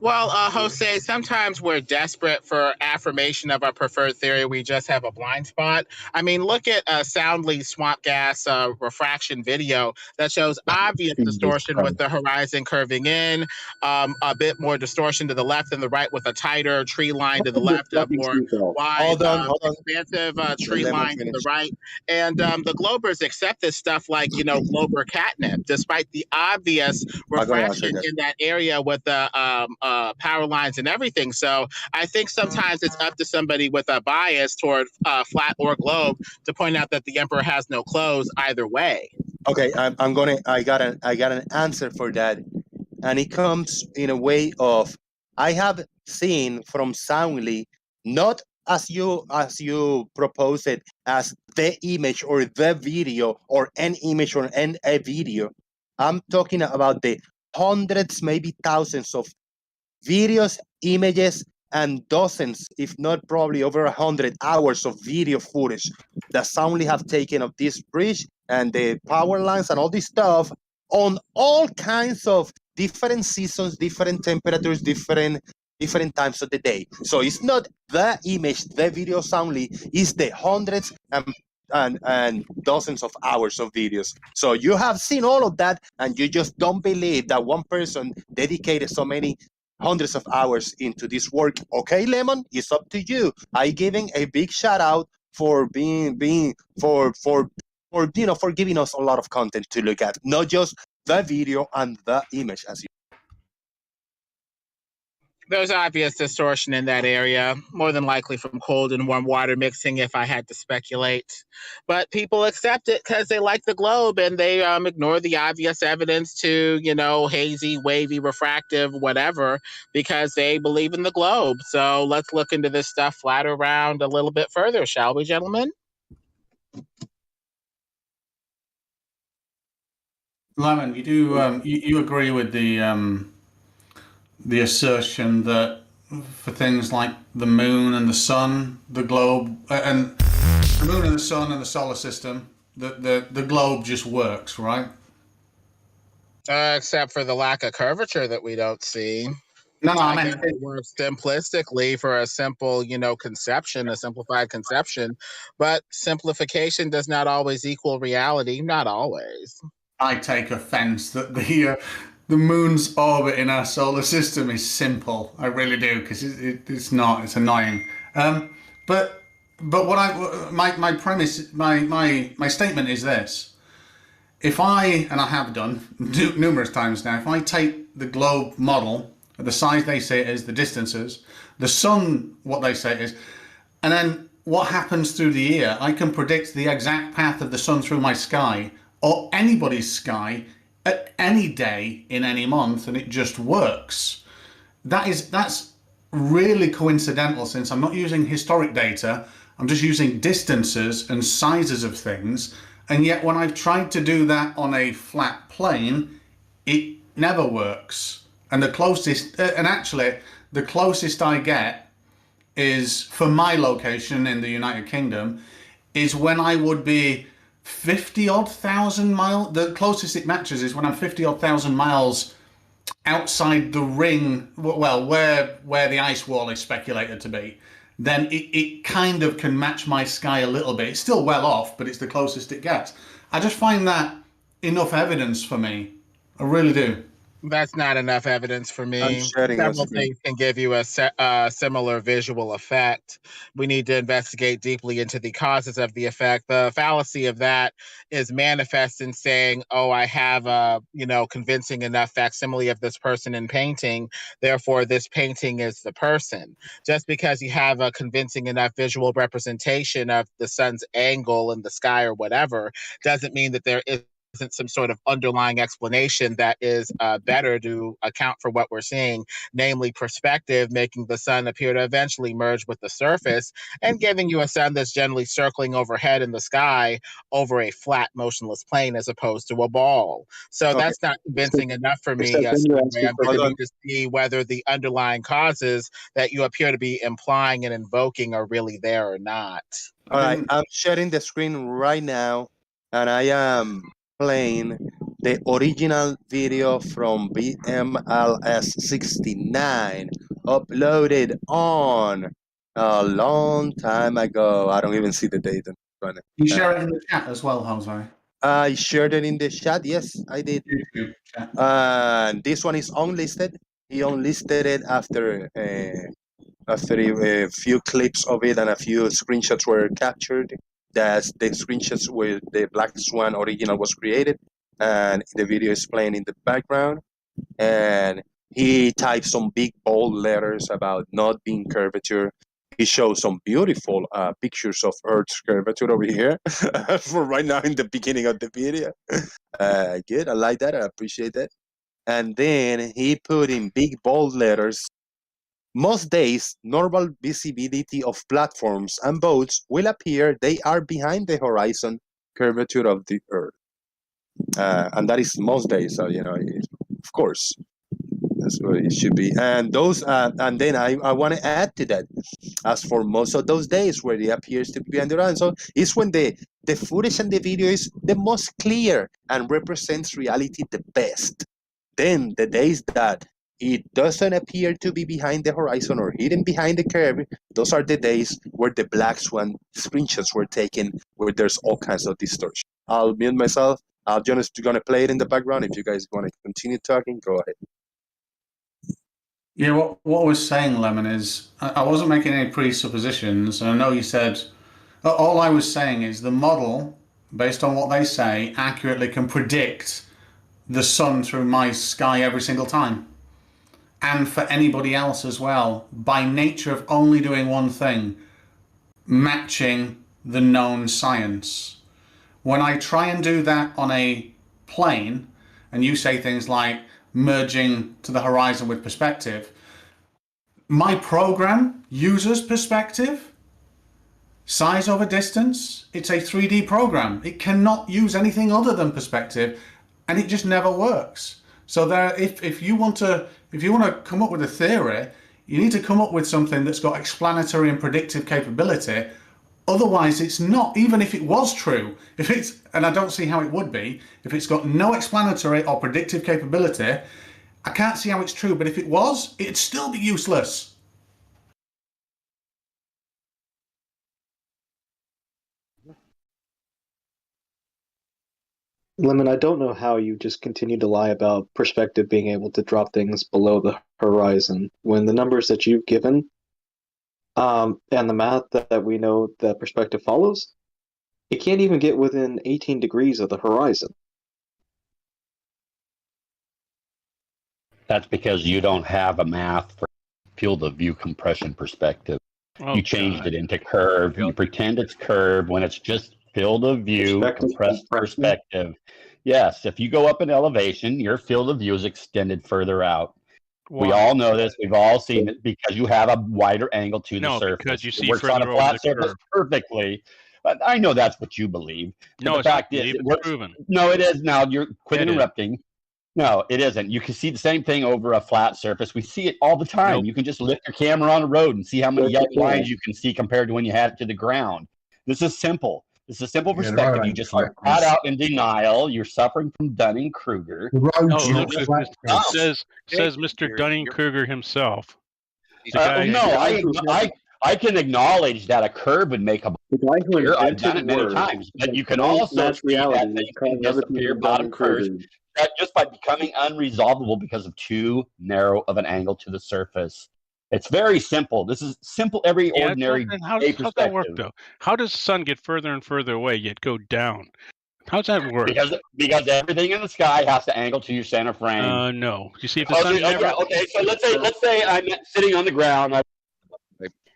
Well, Jose, sometimes we're desperate for affirmation of our preferred theory. We just have a blind spot. I mean, look at Soundly swamp gas refraction video that shows obvious distortion with the horizon curving in, a bit more distortion to the left and the right with a tighter tree line to the left, a more wide, expansive tree line to the right. And the Globers accept this stuff like, Glober catnip, despite the obvious refraction in that area with the power lines and everything. So I think sometimes it's up to somebody with a bias toward flat or globe to point out that the emperor has no clothes either way. Okay, I got an answer for that, and it comes in a way of I have seen from Soundly, not as you propose it as the image or the video or an image or a video. I'm talking about the hundreds, maybe thousands of videos, images, and dozens, if not probably over 100 hours of video footage that Soundly have taken of this bridge and the power lines and all this stuff on all kinds of different seasons, different temperatures, different times of the day. So it's not the image, the video Soundly, it's the hundreds and dozens of hours of videos. So you have seen all of that, and you just don't believe that one person dedicated so many hundreds of hours into this work. Okay, Lemon, it's up to you. I giving a big shout out for for giving us a lot of content to look at, not just the video and the image as you. There's obvious distortion in that area, more than likely from cold and warm water mixing, if I had to speculate. But people accept it because they like the globe, and they ignore the obvious evidence to, hazy, wavy, refractive, whatever, because they believe in the globe. So let's look into this stuff flat around a little bit further, shall we, gentlemen? Lemon, you do you agree with the assertion that for things like the moon and the sun, the globe, and the moon and the sun and the solar system, the globe just works, right? Except for the lack of curvature that we don't see. No, I guess it works simplistically for a simple, conception, a simplified conception, but simplification does not always equal reality. Not always. I take offense that the moon's orbit in our solar system is simple. I really do, because it's not. It's annoying. But what my premise, my statement is this: if I have done numerous times now, if I take the globe model, the size they say it is, the distances, the sun, what they say it is, and then what happens through the year, I can predict the exact path of the sun through my sky or anybody's sky at any day in any month, and it just works. That's really coincidental, since I'm not using historic data, I'm just using distances and sizes of things, and yet when I've tried to do that on a flat plane, it never works. And the closest, the closest I get is, for my location in the United Kingdom, is when I would be 50-odd thousand miles. The closest it matches is when I'm 50-odd thousand miles outside the ring, well, where the ice wall is speculated to be. Then it kind of can match my sky a little bit. It's still well off, but it's the closest it gets. I just find that enough evidence for me. I really do. That's not enough evidence for me. Several things can give you a similar visual effect. We need to investigate deeply into the causes of the effect. The fallacy of that is manifest in saying, oh, I have a, convincing enough facsimile of this person in painting, therefore this painting is the person. Just because you have a convincing enough visual representation of the sun's angle in the sky or whatever, doesn't mean that there is isn't some sort of underlying explanation that is better to account for what we're seeing, namely perspective, making the sun appear to eventually merge with the surface and giving you a sun that's generally circling overhead in the sky over a flat, motionless plane as opposed to a ball. So Okay. that's not convincing enough for me. Except then you're asking I'm for going to Hold need to see whether the underlying causes that you appear to be implying and invoking are really there or not. All right, I'm sharing the screen right now, and I am playing the original video from BMLS 69, uploaded on a long time ago. I don't even see the date. You share it in the chat as well, Jose. I shared it in the chat. Yes, I did. YouTube chat. This one is unlisted. He unlisted it after a few clips of it and a few screenshots were captured. That's the screenshots where the Black Swan original was created, and the video is playing in the background. And he typed some big bold letters about not being curvature. He shows some beautiful pictures of Earth's curvature over here for right now in the beginning of the video. Good, I like that. I appreciate that. And then he put in big bold letters, most days, normal visibility of platforms and boats will appear they are behind the horizon curvature of the Earth. And that is most days, so, of course, that's what it should be. And those, and then I want to add to that, as for most of those days where it appears to be behind the horizon, so it's when the footage and the video is the most clear and represents reality the best. Then the days that it doesn't appear to be behind the horizon or hidden behind the curve, those are the days where the Black Swan screenshots were taken, where there's all kinds of distortion. I'll mute myself. I'm just going to play it in the background. If you guys want to continue talking, go ahead. Yeah, what I was saying, Lemon, is I wasn't making any presuppositions. And I know you said, all I was saying is the model, based on what they say, accurately can predict the sun through my sky every single time. And for anybody else as well, by nature of only doing one thing, matching the known science. When I try and do that on a plane, and you say things like merging to the horizon with perspective, my program uses perspective, size over distance. It's a 3D program. It cannot use anything other than perspective, and it just never works. So there, if you want to come up with a theory, you need to come up with something that's got explanatory and predictive capability. Otherwise, it's not, even if it was true, and I don't see how it would be, if it's got no explanatory or predictive capability, I can't see how it's true, but if it was, it'd still be useless. Lemon, I don't know how you just continue to lie about perspective being able to drop things below the horizon when the numbers that you've given and the math that we know that perspective follows, it can't even get within 18 degrees of the horizon. That's because you don't have a math for field of view compression perspective. You changed it into curve. You pretend it's curve when it's just field of view compressed perspective. Yes, if you go up in elevation, your field of view is extended further out. Why? We all know this. We've all seen it because you have a wider angle to the surface. Because you see it works on a flat surface perfectly. But I know that's what you believe. But no, the it's fact not is, it's proven. No, it is now. You're quit interrupting. No, it isn't. You can see the same thing over a flat surface. We see it all the time. Nope. You can just lift your camera on the road and see how many yellow lines you can see compared to when you had it to the ground. This is simple. This is a simple perspective. You just are flat out in denial. You're suffering from Dunning-Kruger. Says Mr. Dunning-Kruger himself. I can acknowledge that a curve would make a clear. I've done it many times, but you can also see that things can disappear bottom first. That just by becoming unresolvable because of too narrow of an angle to the surface. It's very simple. This is simple, ordinary how does that work, though? How does the sun get further and further away yet go down? How does that work? Because everything in the sky has to angle to your center frame. No. You see, if the sun okay, so let's say I'm sitting on the ground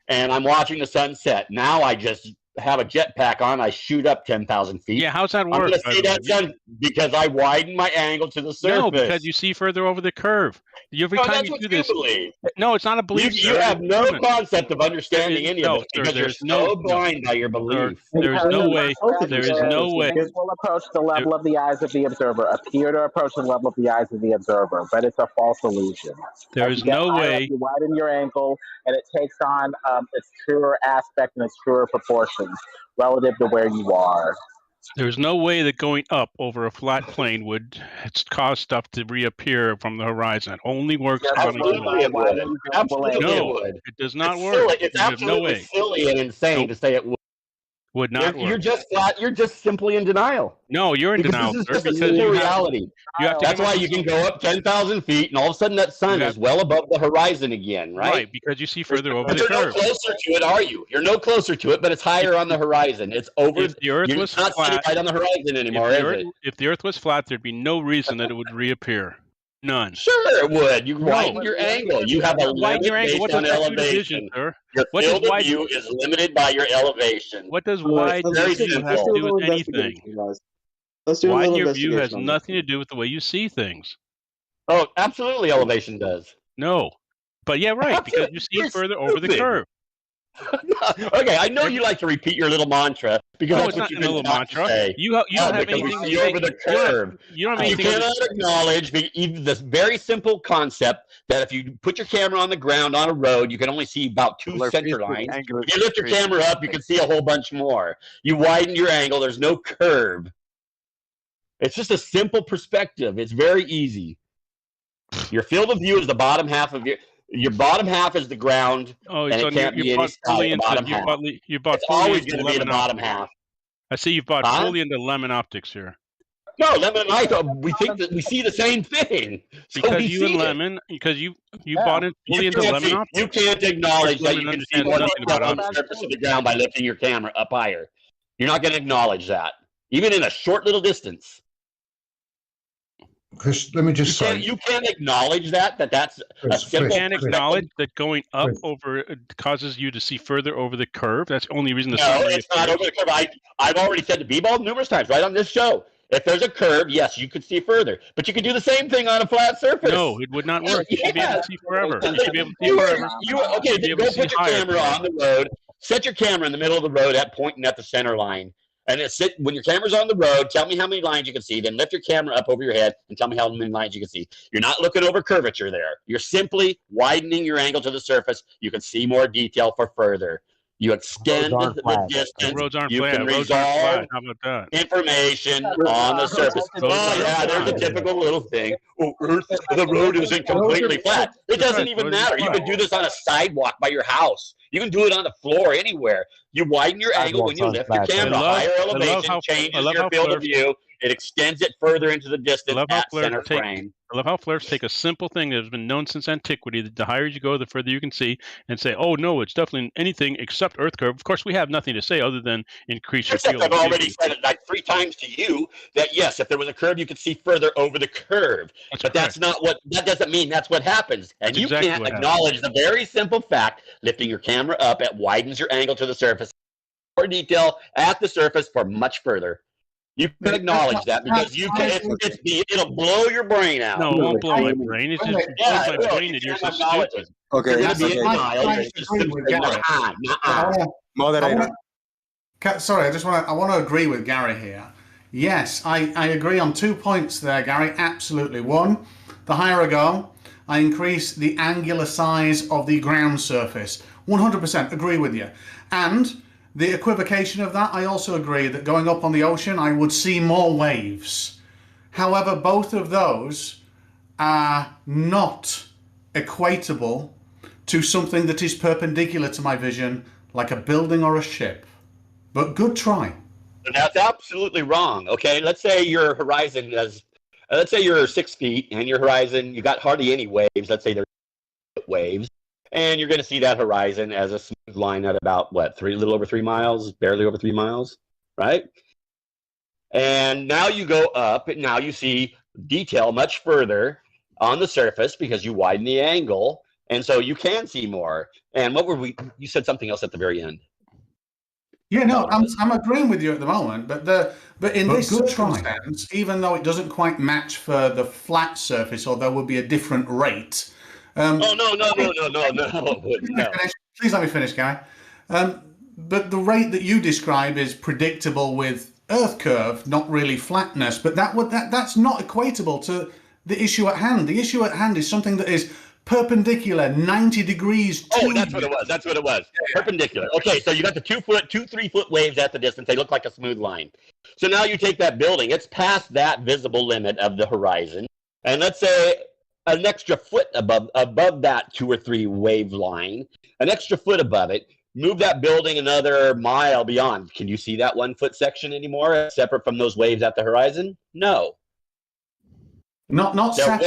and I'm watching the sunset. Now I just have a jetpack on, I shoot up 10,000 feet. Yeah, how's that I'm work? going to by see the that way? sun because I widen my angle to the surface. No, because you see further over the curve. Every No, time that's you what do you this, believe. no, it's not a You, belief, you sir. have It's no proven. concept of understanding any of No, this sir, because you're there's so blind by your sir, belief. there is no way. There is no way. It will approach the level of the eyes of the observer, appear to approach the level of the eyes of the observer, but it's a false illusion. There As is you get no higher up, way. you widen your angle, and it takes on its truer aspect and its truer proportions relative to where you are. There's no way that going up over a flat plane would cause stuff to reappear from the horizon. It only works on a hill. Absolutely it would. Absolutely it No, would. it does not It's work. silly. It's There's no absolutely way. silly and insane Nope. to say it would. Would not work. You're just flat. You're just simply in denial. No, you're in Because denial, this is sir, just a because simple you reality. have to That's give why up- you can go up 10,000 feet, and all of a sudden that sun is well above the horizon again, right? Right, because you see further over But the you're no curve. closer to it, are you? You're no closer to it, but it's higher on the horizon. It's over. If the Earth You're was not sitting flat, right on the horizon anymore, is it? If the Earth was flat, there'd be no reason that it would reappear. None. Sure, it would. You No. widen your angle. You have a Widen limit your angle. based What on does that do to elevation. vision, sir? Your What does field of wide- view is limited by your elevation. What does wide Very view have to simple. do with anything? Let's do a Widen little your view has investigation on nothing to do with the way you see things. Oh, absolutely, elevation does. No. But yeah, right, because you see You're further over the stupid. curve. Okay, I know you like to repeat your little mantra because No, that's it's what not you've a been little taught mantra. to say. You don't have because anything we to see say. over the You don't have- curve. you don't have You anything to- cannot acknowledge even this very simple concept that if you put your camera on the ground on a road, you can only see about two center lines. If you lift your camera up, you can see a whole bunch more. You widen your angle. There's no curve. It's just a simple perspective. It's very easy. Your field of view is the bottom half of your bottom half is the ground, Oh, and so it can't you be any bought sky. fully The into bottom you half. bought you bought It's fully always into going to be the lemon bottom optics. half. I see you've bought Huh? fully into lemon optics here. No, Lemon and I, we think that we see the same thing. So Because we you and see it. Lemon, because you bought in fully You into can't, lemon see, optics. you can't acknowledge that Lemon you can see understands more nothing detail about on the optics. surface of the ground by lifting your camera up higher. You're not going to acknowledge that, even in a short little distance. Chris, let me just say. You can't acknowledge that's a Chris, simple. You can't acknowledge that going up over causes you to see further over the curve. That's the only reason the No, sun it's not over the curve. I've already said to B-Ball numerous times, right on this show. If there's a curve, yes, you could see further, but you could do the same thing on a flat surface. No, it would not work. You should be able to see forever. You should be able to see You- forever. okay, You'd be then able go to see put your higher camera forever. on the road. Set your camera in the middle of the road pointing at the center line. And when your camera's on the road, tell me how many lines you can see. Then lift your camera up over your head and tell me how many lines you can see. You're not looking over curvature there. You're simply widening your angle to the surface. You can see more detail for further. You extend aren't the flat. distance. Roads aren't You flat. can Roads aren't resolve flat. How about that? information on the surface. Oh, yeah, there's a typical little thing. Oh, the road isn't completely flat. It doesn't even matter. You can do this on a sidewalk by your house. You can do it on the floor anywhere. You widen your angle when you lift your camera. Higher elevation changes your field of view. It extends it further into the distance at center frame. I love how flares take a simple thing that has been known since antiquity, that the higher you go, the further you can see, and say, oh, no, it's definitely anything except Earth curve. Of course, we have nothing to say other than increase your Except field I've of already view. said it like 3 times to you that yes, if there was a curve, you could see further over the curve. But that's not what, that doesn't mean that's what happens. And That's you exactly can't what acknowledge the very simple fact, lifting your camera up, it widens your angle to the surface. More detail at the surface for much further. You can acknowledge that because you can. It'll blow your brain out. No, it won't blow my brain. It's just blows my brain that you're so stupid. Okay, You're gonna be in okay. denial. You're just Moderator. Sorry, I want to agree with Gary here. Yes, I agree on 2 points there, Gary. Absolutely. One, the higher I go, I increase the angular size of the ground surface. 100% agree with you. And the equivocation of that, I also agree that going up on the ocean, I would see more waves. However, both of those are not equatable to something that is perpendicular to my vision, like a building or a ship. But good try. That's absolutely wrong. Okay, let's say your horizon is, let's say you're 6 feet and your horizon, you got hardly any waves. Let's say there's waves, and you're going to see that horizon as a smooth line at about what, a little over 3 miles, barely over 3 miles, right? And now you go up, and now you see detail much further on the surface because you widen the angle, and so you can see more. And what were we? You said something else at the very end. Yeah, no, I'm agreeing with you at the moment, but in this good try. circumstance, even though it doesn't quite match for the flat surface, or there will be a different rate. No. Please let me finish, Guy. But the rate that you describe is predictable with Earth curve, not really flatness. But that's not equatable to the issue at hand. The issue at hand is something that is perpendicular 90 degrees to Oh, that's what it was. That's what it was. Yeah. Perpendicular. Okay, so you got the 3 foot waves at the distance. They look like a smooth line. So now you take that building. It's past that visible limit of the horizon. And let's say an extra foot above that 2 or 3 wave line, an extra foot above it, move that building another mile beyond. Can you see that 1 foot section anymore, separate from those waves at the horizon? No. Not they're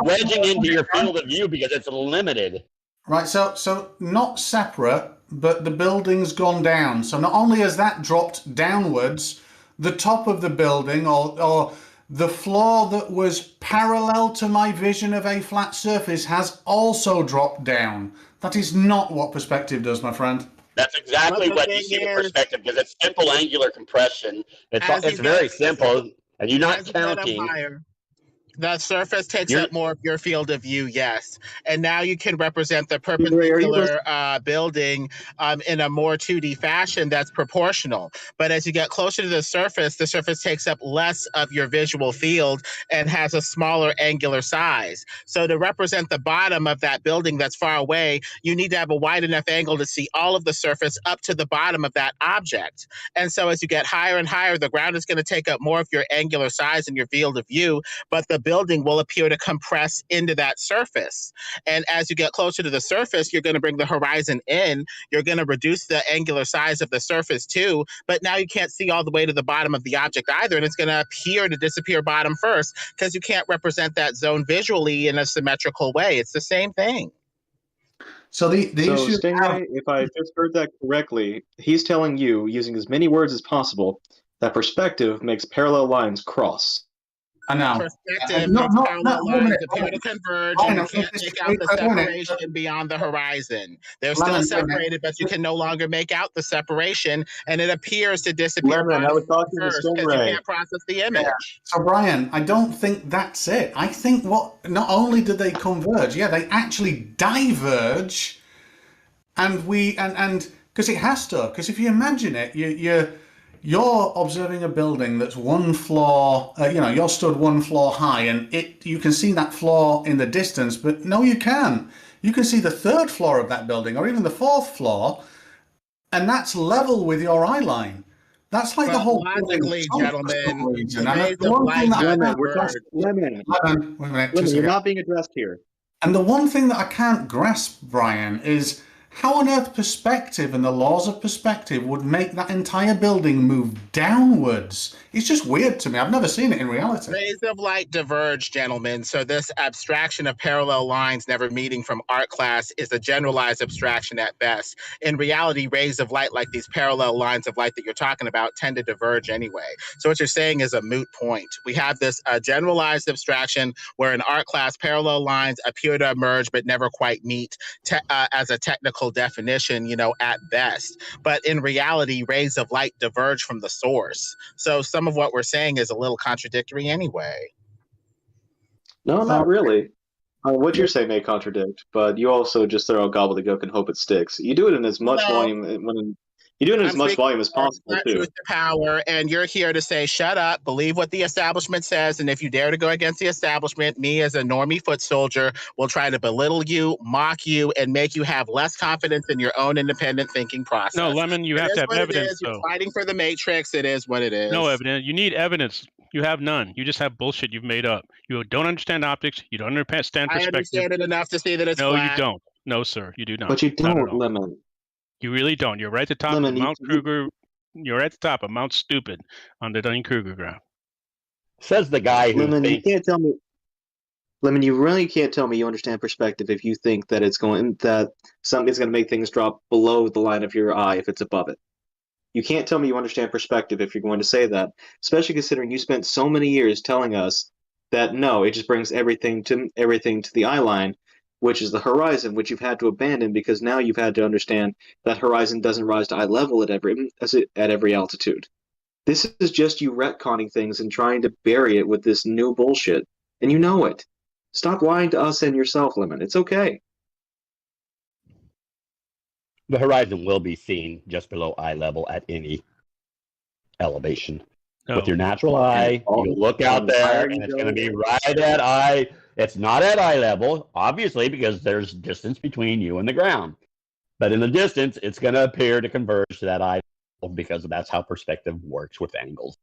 wedging into your field of view because it's limited. Right, so not separate, but the building's gone down. So not only has that dropped downwards, the top of the building or the floor that was parallel to my vision of a flat surface has also dropped down. That is not what perspective does, my friend. That's exactly what you see in perspective, because it's simple angular compression. It's very simple, and you're not counting. The surface takes up more of your field of view, yes. And now you can represent the perpendicular building in a more 2D fashion that's proportional. But as you get closer to the surface takes up less of your visual field and has a smaller angular size. So to represent the bottom of that building that's far away, you need to have a wide enough angle to see all of the surface up to the bottom of that object. And so as you get higher and higher, the ground is going to take up more of your angular size and your field of view, but the building will appear to compress into that surface. And as you get closer to the surface, you're going to bring the horizon in. You're going to reduce the angular size of the surface too, but now you can't see all the way to the bottom of the object either, and it's going to appear to disappear bottom first because you can't represent that zone visually in a symmetrical way. It's the same thing. So the issue, Stingray, if I just heard that correctly, he's telling you, using as many words as possible, that perspective makes parallel lines cross. I know. Perspective makes parallel lines appear to converge, and you can't make out the separation beyond the horizon. They're still separated, but you can no longer make out the separation, and it appears to disappear I was talking to first because you can't process the image. Yeah. So Brian, I don't think that's it. I think not only do they converge, they actually diverge, and because it has to. Because if you imagine it, you're observing a building that's one floor, you're stood one floor high, and you can see that floor in the distance, but no, you can. You can see the 3rd floor of that building, or even the 4th floor, and that's level with your eye line. That's like the whole logically, gentlemen. You're not being addressed here. And the one thing that I can't grasp, Brian, is how on earth perspective and the laws of perspective would make that entire building move downwards. It's just weird to me. I've never seen it in reality. Rays of light diverge, gentlemen. So this abstraction of parallel lines never meeting from art class is a generalized abstraction at best. In reality, rays of light, like these parallel lines of light that you're talking about, tend to diverge anyway. So what you're saying is a moot point. We have this generalized abstraction where in art class, parallel lines appear to emerge but never quite meet as a technical definition, at best. But in reality, rays of light diverge from the source. So some of what we're saying is a little contradictory anyway. No, not really. What you're saying may contradict, but you also just throw out gobbledygook and hope it sticks. You do it in as much volume you do it in as much volume as possible too. Truth to power, and you're here to say, shut up, believe what the establishment says, and if you dare to go against the establishment, me as a normie foot soldier will try to belittle you, mock you, and make you have less confidence in your own independent thinking process. No, Lemon, you have to have evidence. You're fighting for the Matrix. It is what it is. No evidence. You need evidence. You have none. You just have bullshit you've made up. You don't understand optics. You don't understand perspective. I understand it enough to see that it's flat. No, you don't. No, sir, you do not. But you don't, Lemon. You really don't. You're right at the top of Mount Kruger. You're at the top of Mount Stupid on the Dunning-Kruger graph. Says the guy who Lemon, thinks... you can't tell me. Lemon, you really can't tell me you understand perspective if you think that something's going to make things drop below the line of your eye if it's above it. You can't tell me you understand perspective if you're going to say that, especially considering you spent so many years telling us that no, it just brings everything to the eye line. which is the horizon, which you've had to abandon because now you've had to understand that horizon doesn't rise to eye level at every altitude. This is just you retconning things and trying to bury it with this new bullshit, and you know it. Stop lying to us and yourself, Lemon. It's okay. The horizon will be seen just below eye level at any elevation. With your natural eye, you look out there, and it's going to be right at eye. It's not at eye level, obviously, because there's distance between you and the ground. But in the distance, it's going to appear to converge to that eye level because that's how perspective works with angles.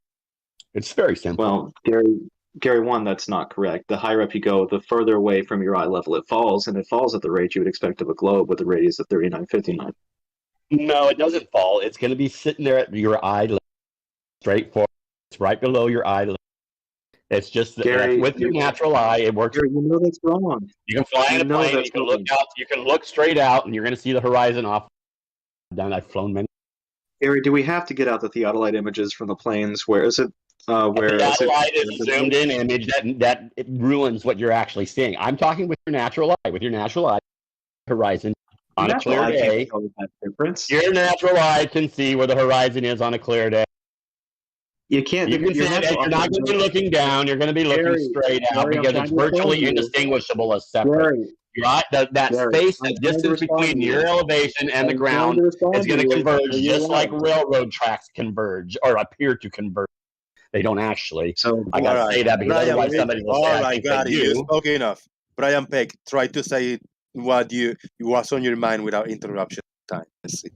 It's very simple. Well, Gary, one, that's not correct. The higher up you go, the further away from your eye level it falls, and it falls at the rate you would expect of a globe with a radius of 3959. No, it doesn't fall. It's going to be sitting there at your eye level, straight forward. It's right below your eye level. It's just that Gary, with your natural eye, it works. Gary, you know that's wrong. You can fly in a plane. You can look out. You can look straight out, and you're going to see the horizon off. Down, I've flown many. Gary, do we have to get out the theodolite images from the planes? Where is it? Where the satellite is a zoomed-in image that it ruins what you're actually seeing. I'm talking with your natural eye. With your natural eye, horizon on a clear day. Your natural eye can see where the horizon is on a clear day. You can't. You can see it, and you're not going to be looking down. You're going to be looking straight out because it's virtually indistinguishable as separate. That space, that distance between your elevation and the ground is going to converge just like railroad tracks converge or appear to converge. They don't actually. So I got to say that because otherwise somebody will say I think they do. You spoke enough. Brian Peck, try to say what was on your mind without interruption time. Let's see.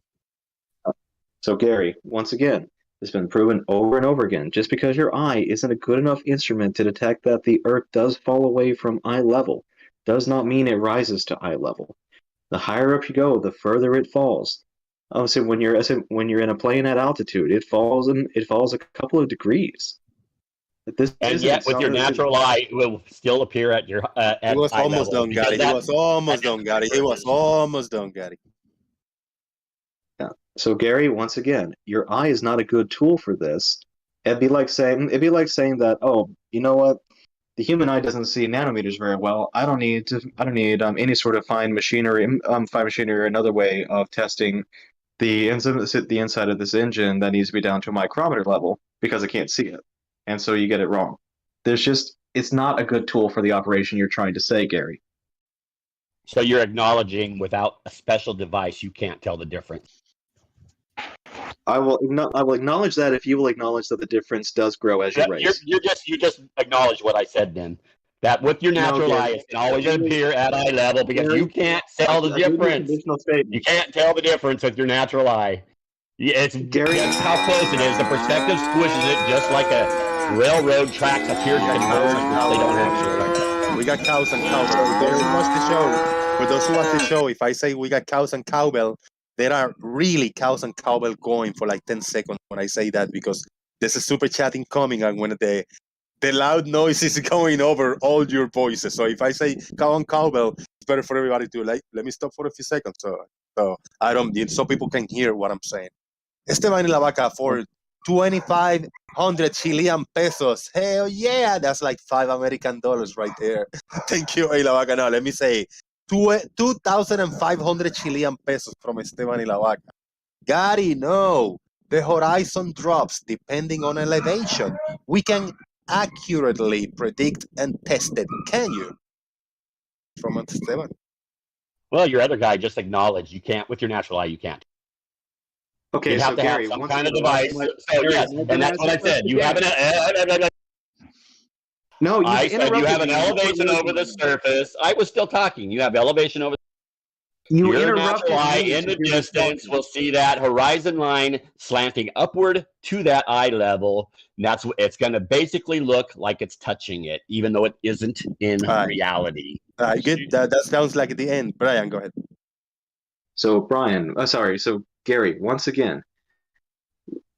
So Gary, once again, it's been proven over and over again. Just because your eye isn't a good enough instrument to detect that the Earth does fall away from eye level, does not mean it rises to eye level. The higher up you go, the further it falls. So when you're in a plane at altitude, it falls a couple of degrees. And yet, with your natural eye, it will still appear at your at He was eye almost level. done, Gary. He was almost done, Gary. He was almost done, Gary. Yeah. So Gary, once again, your eye is not a good tool for this. It'd be like saying that, oh, you know what? The human eye doesn't see nanometers very well. I don't need any sort of fine machinery or another way of testing the inside of this engine that needs to be down to a micrometer level because I can't see it. And so you get it wrong. It's not a good tool for the operation you're trying to say, Gary. So you're acknowledging without a special device, you can't tell the difference. I will acknowledge that if you will acknowledge that the difference does grow as you raise. You just acknowledge what I said then. That with your natural eye, it can always appear at eye level because you can't tell the difference. You can't tell the difference with your natural eye. It's just how close it is. The perspective squishes it just like a railroad tracks appear to converge, but they don't actually. We got cows and cowbell. For those who watch the show, if I say we got cows and cowbell, there are really cows and cowbell going for like 10 seconds when I say that because there's a super chatting coming and when the loud noise is going over all your voices. So if I say cow and cowbell, it's better for everybody to let me stop for a few seconds so people can hear what I'm saying. Esteban y la Vaca for 2,500 Chilean pesos. Hell yeah, that's like $5 American right there. Thank you, La Vaca. Now let me say 2,500 Chilean pesos from Esteban y la Vaca. Gary, no. The horizon drops depending on elevation. We can accurately predict and test it. Can you? From Esteban. Well, your other guy just acknowledged you can't with your natural eye. You can't. Okay, you so have to Gary, have some kind of device. So yes, and that's what I said. You have No, I said you have an elevation over the surface. I was still talking. You have elevation over. Your natural eye in the distance will see that horizon line slanting upward to that eye level. And that's what it's going to basically look like it's touching it, even though it isn't in reality. I get that. That sounds like the end. Brian, go ahead. So Gary, once again,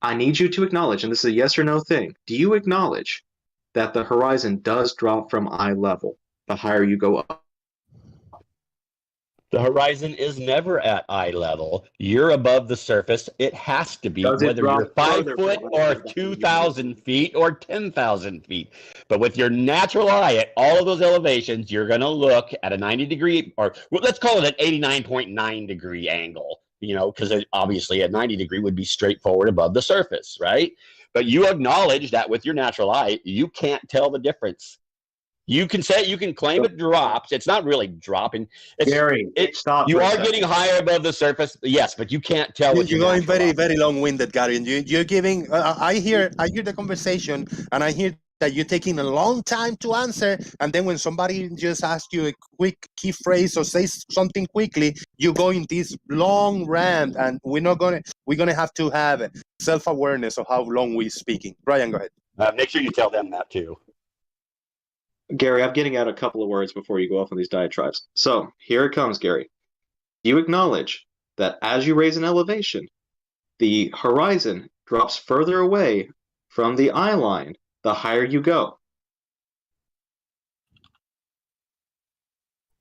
I need you to acknowledge, and this is a yes or no thing. Do you acknowledge that the horizon does drop from eye level the higher you go up? The horizon is never at eye level. You're above the surface. It has to be, Does it whether drop you're 5 further foot from or eye level? 2,000 feet or 10,000 feet. But with your natural eye at all of those elevations, you're going to look at a 90 degree, or well, let's call it an 89.9 degree angle, because obviously a 90 degree would be straightforward above the surface, right? But you acknowledge that with your natural eye, you can't tell the difference. You can claim it drops. It's not really dropping. Gary, stop. You for a are second. getting higher above the surface, yes, but you can't tell what You're going very, very long-winded, Gary. And you're giving. I hear the conversation, and I hear that you're taking a long time to answer. And then when somebody just asks you a quick key phrase or says something quickly, you go in this long rant, and we're gonna have to have self-awareness of how long we're speaking. Brian, go ahead. Make sure you tell them that too. Gary, I'm getting out a couple of words before you go off on these diatribes. So here it comes, Gary. You acknowledge that as you raise an elevation, the horizon drops further away from the eye line the higher you go.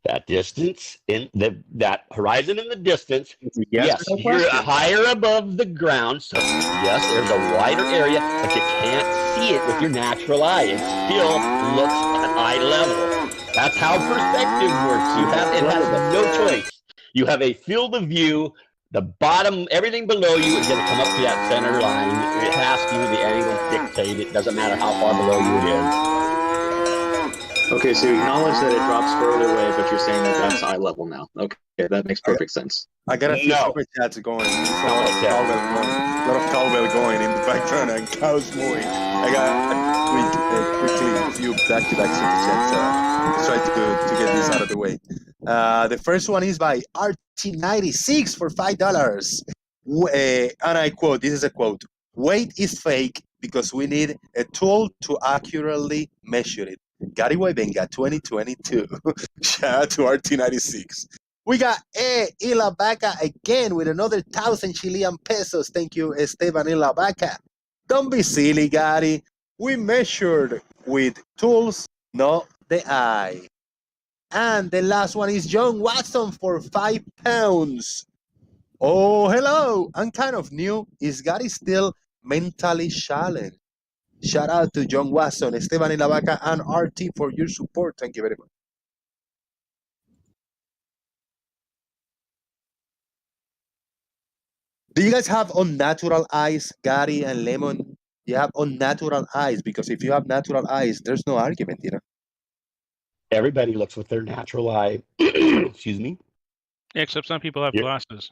That distance in that horizon in the distance, Yes, yes, you're higher above the ground. So yes, there's a wider area, but you can't see it with your natural eye. It still looks at eye level. That's how perspective works. It has no choice. You have a field of view. The bottom, everything below you is going to come up to that center line. It has to. The angles dictate. It doesn't matter how far below you it is. Okay, so you acknowledge that it drops further away, but you're saying that that's eye level now. Okay, that makes perfect sense. I got a few super chats going. A lot of cowbell going in the background and cows mooing. I got quickly a few back-to-back super chats. Let's try to get this out of the way. The first one is by RT96 for $5. And I quote, this is a quote, "Weight is fake because we need a tool to accurately measure it." Gary Benga 2022. Shout out to RT96. We got Ilavaca again with another 1,000 Chilean pesos. Thank you, Esteban Ilavaca. Don't be silly, Gary. We measured with tools, not the eye. And the last one is John Watson for £5. Oh, hello. I'm kind of new. Is Gary still mentally challenged? Shout out to John Watson, Esteban Ilavaca, and RT for your support. Thank you very much. Do you guys have unnatural eyes, Gary and Lemon? You have unnatural eyes, because if you have natural eyes, there's no argument, Everybody looks with their natural eye. Excuse me. Yeah, except some people have glasses.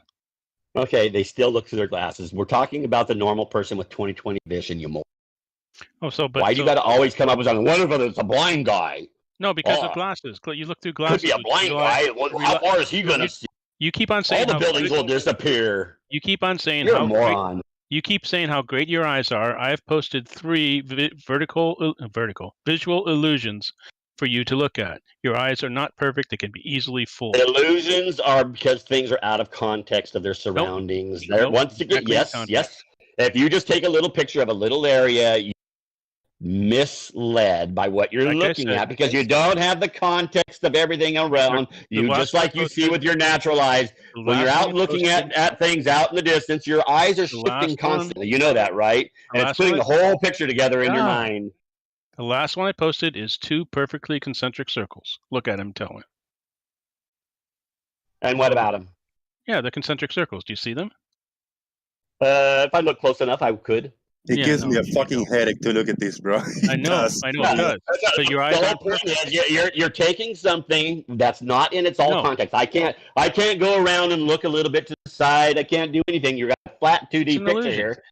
Okay, they still look through their glasses. We're talking about the normal person with 20/20 vision, you more. Oh, Why do you got to always come up with something? What if it's a blind guy? No, because of glasses. You look through glasses. Could be a blind guy. How far is he going to see? You keep on saying all the buildings will disappear. You keep on saying You're a moron. You keep saying how great your eyes are. I have posted 3 visual illusions for you to look at. Your eyes are not perfect. They can be easily fooled. Illusions are because things are out of context of their surroundings. Once again, yes. If you just take a little picture of a little area, you're misled by what you're looking at because you don't have the context of everything around you. Just like you see with your natural eyes, when you're out looking at things out in the distance, your eyes are shifting constantly. You know that, right? And it's putting the whole picture together in your mind. The last one I posted is 2 perfectly concentric circles. Look at them, tell me. And what about them? Yeah, the concentric circles. Do you see them? If I look close enough, I could. It gives me a fucking headache to look at this, bro. I know, it does. But your eyes aren't perfect. You're taking something that's not in its context. I can't go around and look a little bit to the side. I can't do anything. You got a flat 2D picture here.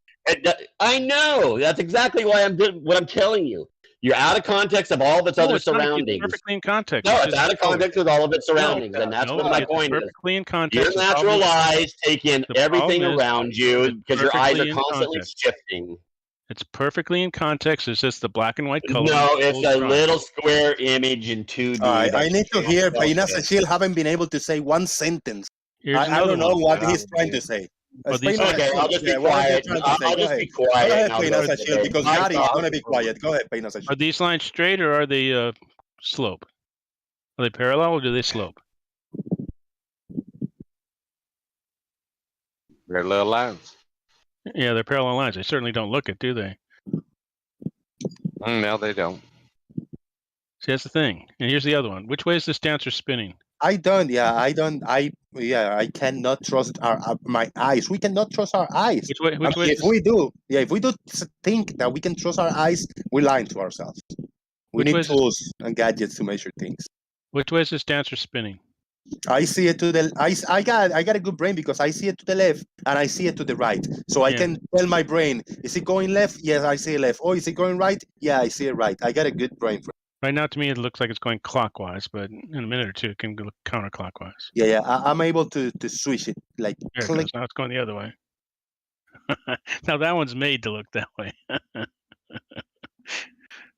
I know. That's exactly why I'm doing what I'm telling you. You're out of context of all of its other surroundings. It's perfectly in context. No, it's out of context with all of its surroundings, and that's what my point is. Perfectly in context. Your natural eyes take in everything around you because your eyes are constantly shifting. It's perfectly in context. It's just the black and white color. No, it's a little square image in 2D. I need to hear. Paina Sachil haven't been able to say one sentence. I don't know what he's trying to say. Okay, I'll just be quiet. I'll just be quiet. Go ahead, Paina Sachil, because Gary is going to be quiet. Go ahead, Paina Sachil. Are these lines straight or are they slope? Are they parallel or do they slope? Parallel lines. Yeah, they're parallel lines. They certainly don't look it, do they? No, they don't. See, that's the thing. And here's the other one. Which way is this dancer spinning? I don't. Yeah, I don't. I cannot trust my eyes. We cannot trust our eyes. Which way? Which way? If we do, think that we can trust our eyes, we're lying to ourselves. We need tools and gadgets to measure things. Which way is this dancer spinning? I see it to the. I got a good brain because I see it to the left and I see it to the right. So I can tell my brain: is it going left? Yes, I see it left. Oh, is it going right? Yeah, I see it right. I got a good brain for it. Right now, to me, it looks like it's going clockwise, but in a minute or two, it can go counterclockwise. Yeah. I'm able to switch it like. There it goes. Now it's going the other way. Now that one's made to look that way.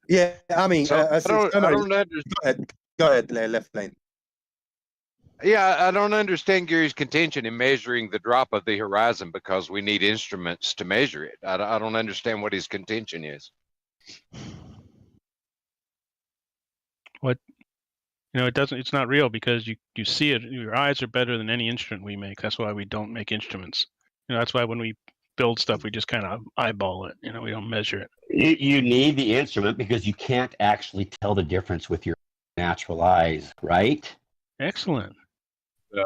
Yeah, I mean, So, I don't understand. Go ahead, left lane. Yeah, I don't understand Gary's contention in measuring the drop of the horizon because we need instruments to measure it. I don't understand what his contention is. What? It doesn't. It's not real because you see it. Your eyes are better than any instrument we make. That's why we don't make instruments. That's why when we build stuff, we just kind of eyeball it. We don't measure it. You need the instrument because you can't actually tell the difference with your natural eyes, right? Excellent.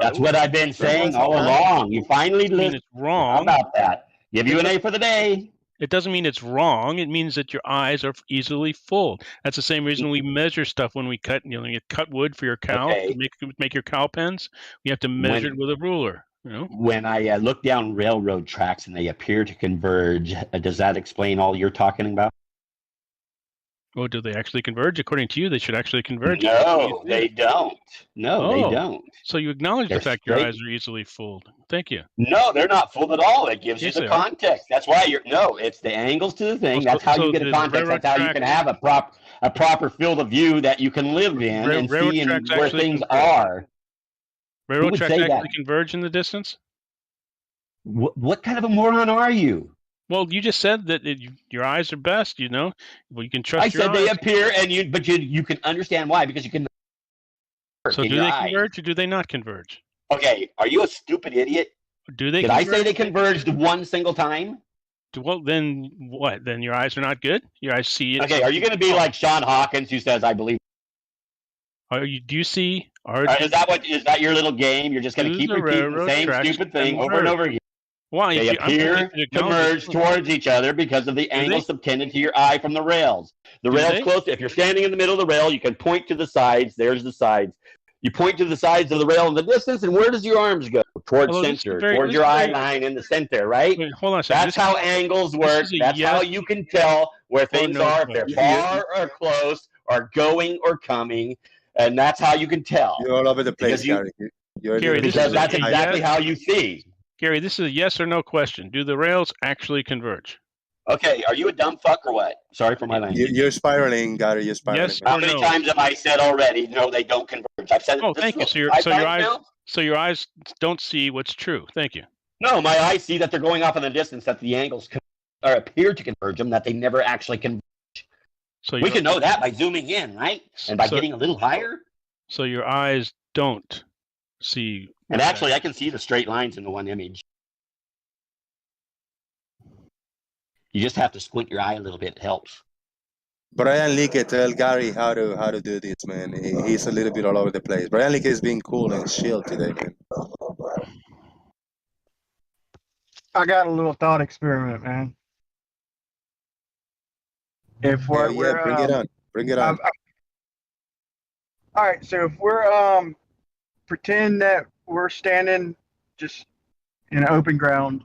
That's what I've been saying all along. You finally listened. It's wrong. How about that? Give you an A for the day. It doesn't mean it's wrong. It means that your eyes are easily fooled. That's the same reason we measure stuff when we cut. You cut wood for your cow to make your cow pens. We have to measure it with a ruler. When I look down railroad tracks and they appear to converge, does that explain all you're talking about? Oh, do they actually converge? According to you, they should actually converge. No, they don't. No, they don't. So you acknowledge the fact your eyes are easily fooled. Thank you. No, they're not fooled at all. It gives you the context. That's why it's the angles to the thing. That's how you get a context. That's how you can have a proper field of view that you can live in and see where things are. Railroad tracks actually converge in the distance? What kind of a moron are you? Well, you just said that your eyes are best, Well, you can trust your eyes. I said they appear, but you can understand why, because you can. So do they converge or do they not converge? Okay, are you a stupid idiot? Do they? Did I say they converged one single time? Well, then what? Then your eyes are not good? Your eyes see it. Okay, are you going to be like Sean Hawkins, who says, I believe? Do you see? Is that your little game? You're just going to keep repeating the same stupid thing over and over again. Why? They appear to merge towards each other because of the angles subtended to your eye from the rails. The rail's close. If you're standing in the middle of the rail, you can point to the sides. There's the sides. You point to the sides of the rail in the distance, and where does your arms go? Towards center, towards your eye line in the center, right? Wait, hold on a second. That's how angles work. That's how you can tell where things are, if they're far or close, or going or coming, and that's how you can tell. You're all over the place, Gary. Because that's exactly how you see. Gary, this is a yes or no question. Do the rails actually converge? Okay, are you a dumb fuck or what? Sorry for my language. You're spiraling, Gary. You're spiraling. Yes. How many times have I said already? No, they don't converge. I've said it. Oh, thank you. So your eyes don't see what's true. Thank you. No, my eyes see that they're going off in the distance, that the angles appear to converge them, that they never actually converge. So we can know that by zooming in, right? And by getting a little higher. So your eyes don't see. And actually, I can see the straight lines in the one image. You just have to squint your eye a little bit. It helps. Brian Leake, tell Gary how to do this, man. He's a little bit all over the place. Brian Leake is being cool and chill today, man. I got a little thought experiment, man. If we're bring it on. Bring it on. All right, so if we're pretend that we're standing just in open ground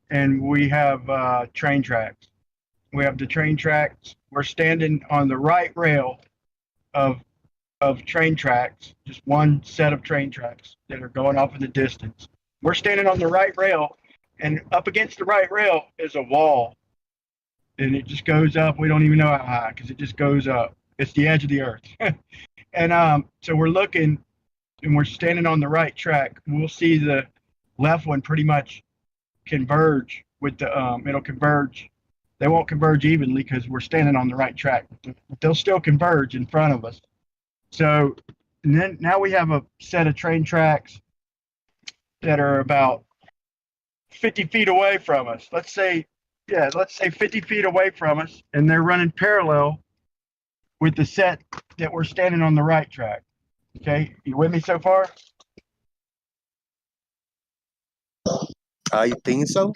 and we have train tracks. We have the train tracks. We're standing on the right rail of train tracks, just one set of train tracks that are going off in the distance. We're standing on the right rail, and up against the right rail is a wall. And it just goes up. We don't even know how high because it just goes up. It's the edge of the earth. And so we're looking, and we're standing on the right track. We'll see the left one pretty much converge with the, it'll converge. They won't converge evenly because we're standing on the right track. But they'll still converge in front of us. So and then now we have a set of train tracks that are about 50 feet away from us. Let's say 50 feet away from us, and they're running parallel with the set that we're standing on the right track. Okay, you with me so far? I think so.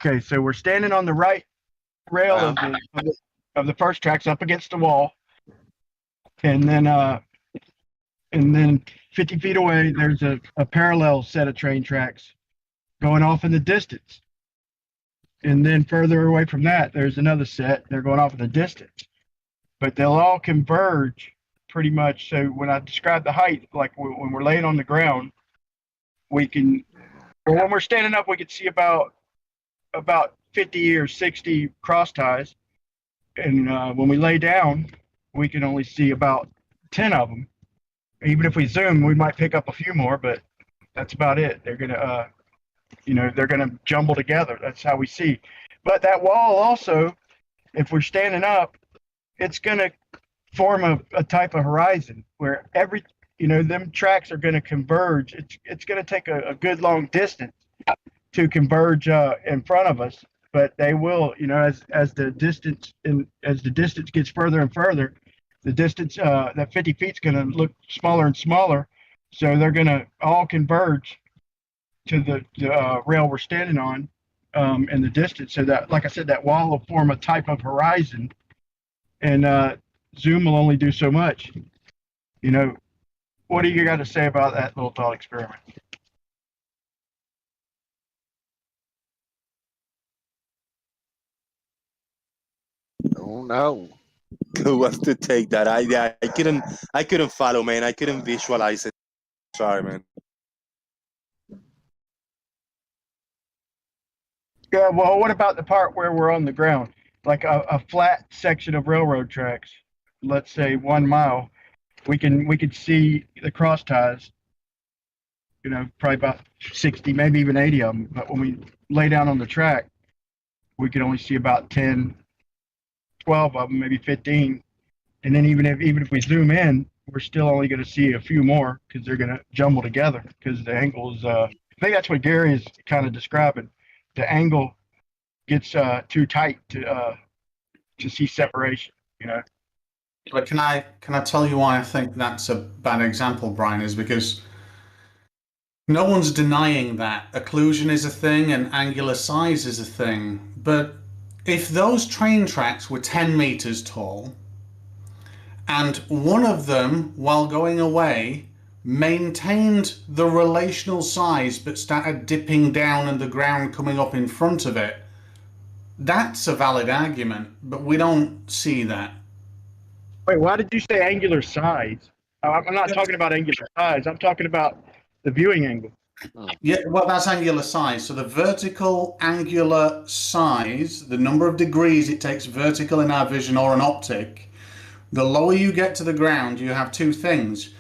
Okay, so we're standing on the right rail of the first tracks up against the wall, and then 50 feet away, there's a parallel set of train tracks going off in the distance. And then further away from that, there's another set. They're going off in the distance. But they'll all converge pretty much. So when I describe the height, like when we're laying on the ground, we can, or when we're standing up, we can see about 50 or 60 cross ties. And when we lay down, we can only see about 10 of them. Even if we zoom, we might pick up a few more, but that's about it. They're gonna, they're gonna jumble together. That's how we see. But that wall also, if we're standing up, it's gonna form a type of horizon where them tracks are gonna converge. It's gonna take a good long distance to converge in front of us, but they will, as the distance gets further and further, the distance that 50 feet is going to look smaller and smaller, so they're going to all converge to the rail we're standing on in the distance. So that, like I said, that wall will form a type of horizon, and zoom will only do so much. What do you got to say about that little thought experiment? Oh no. Who wants to take that? I couldn't follow, man. I couldn't visualize it. Sorry, man. Yeah, well, what about the part where we're on the ground? Like a flat section of railroad tracks, let's say 1 mile. We could see the cross ties, probably about 60, maybe even 80 of them. But when we lay down on the track, we could only see about 10, 12 of them, maybe 15. And then even if we zoom in, we're still only going to see a few more because they're going to jumble together because the angles. I think that's what Gary is kind of describing. The angle gets too tight to see separation. But can I tell you why I think that's a bad example, Brian? Is because no one's denying that occlusion is a thing and angular size is a thing, but if those train tracks were 10 meters tall and one of them, while going away, maintained the relational size but started dipping down and the ground coming up in front of it, that's a valid argument, but we don't see that. Wait, why did you say angular size? I'm not talking about angular size. I'm talking about the viewing angle. Yeah, well, that's angular size. So the vertical angular size, the number of degrees it takes vertical in our vision or an optic, the lower you get to the ground, you have two things.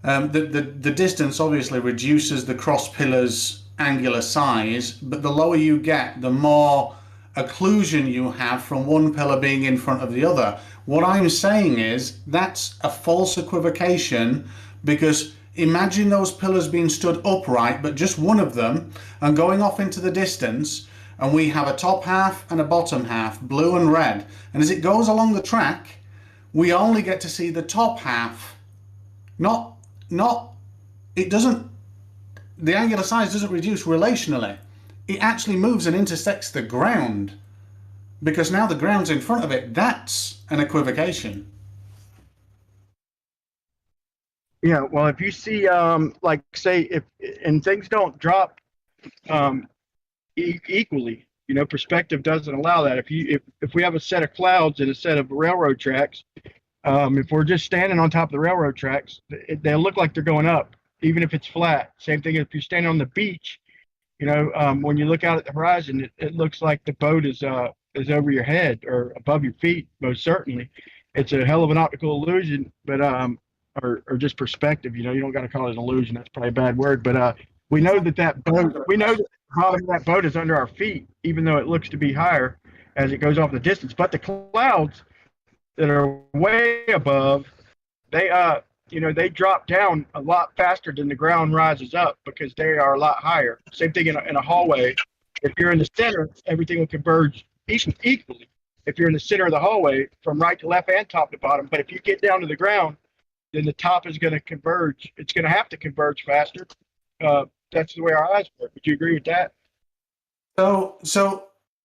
The distance obviously reduces the cross pillar's angular size, but the lower you get, the more occlusion you have from one pillar being in front of the other. What I'm saying is that's a false equivocation, because imagine those pillars being stood upright, but just one of them, and going off into the distance, and we have a top half and a bottom half, blue and red. And as it goes along the track, we only get to see the top half. The angular size doesn't reduce relationally. It actually moves and intersects the ground, because now the ground's in front of it. That's an equivocation. Yeah, well, if you see, like, say, and things don't drop equally, perspective doesn't allow that. If we have a set of clouds and a set of railroad tracks, if we're just standing on top of the railroad tracks, they'll look like they're going up, even if it's flat. Same thing if you're standing on the beach, when you look out at the horizon, it looks like the boat is over your head or above your feet. Most certainly, it's a hell of an optical illusion, but or just perspective. You don't got to call it an illusion. That's probably a bad word, but we know that boat. We know that the bottom of that boat is under our feet, even though it looks to be higher as it goes off the distance. But the clouds that are way above, they drop down a lot faster than the ground rises up because they are a lot higher. Same thing in a hallway. If you're in the center, everything will converge equally. If you're in the center of the hallway, from right to left and top to bottom. But if you get down to the ground, then the top is going to converge. It's going to have to converge faster. That's the way our eyes work. Would you agree with that?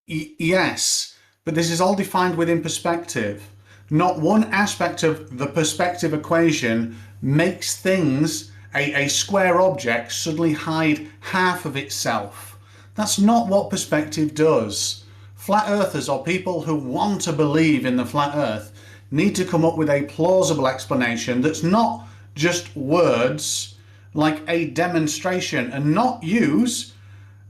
Yes, but this is all defined within perspective. Not one aspect of the perspective equation makes things, a square object, suddenly hide half of itself. That's not what perspective does. Flat earthers, or people who want to believe in the flat earth, need to come up with a plausible explanation that's not just words, like a demonstration, and not use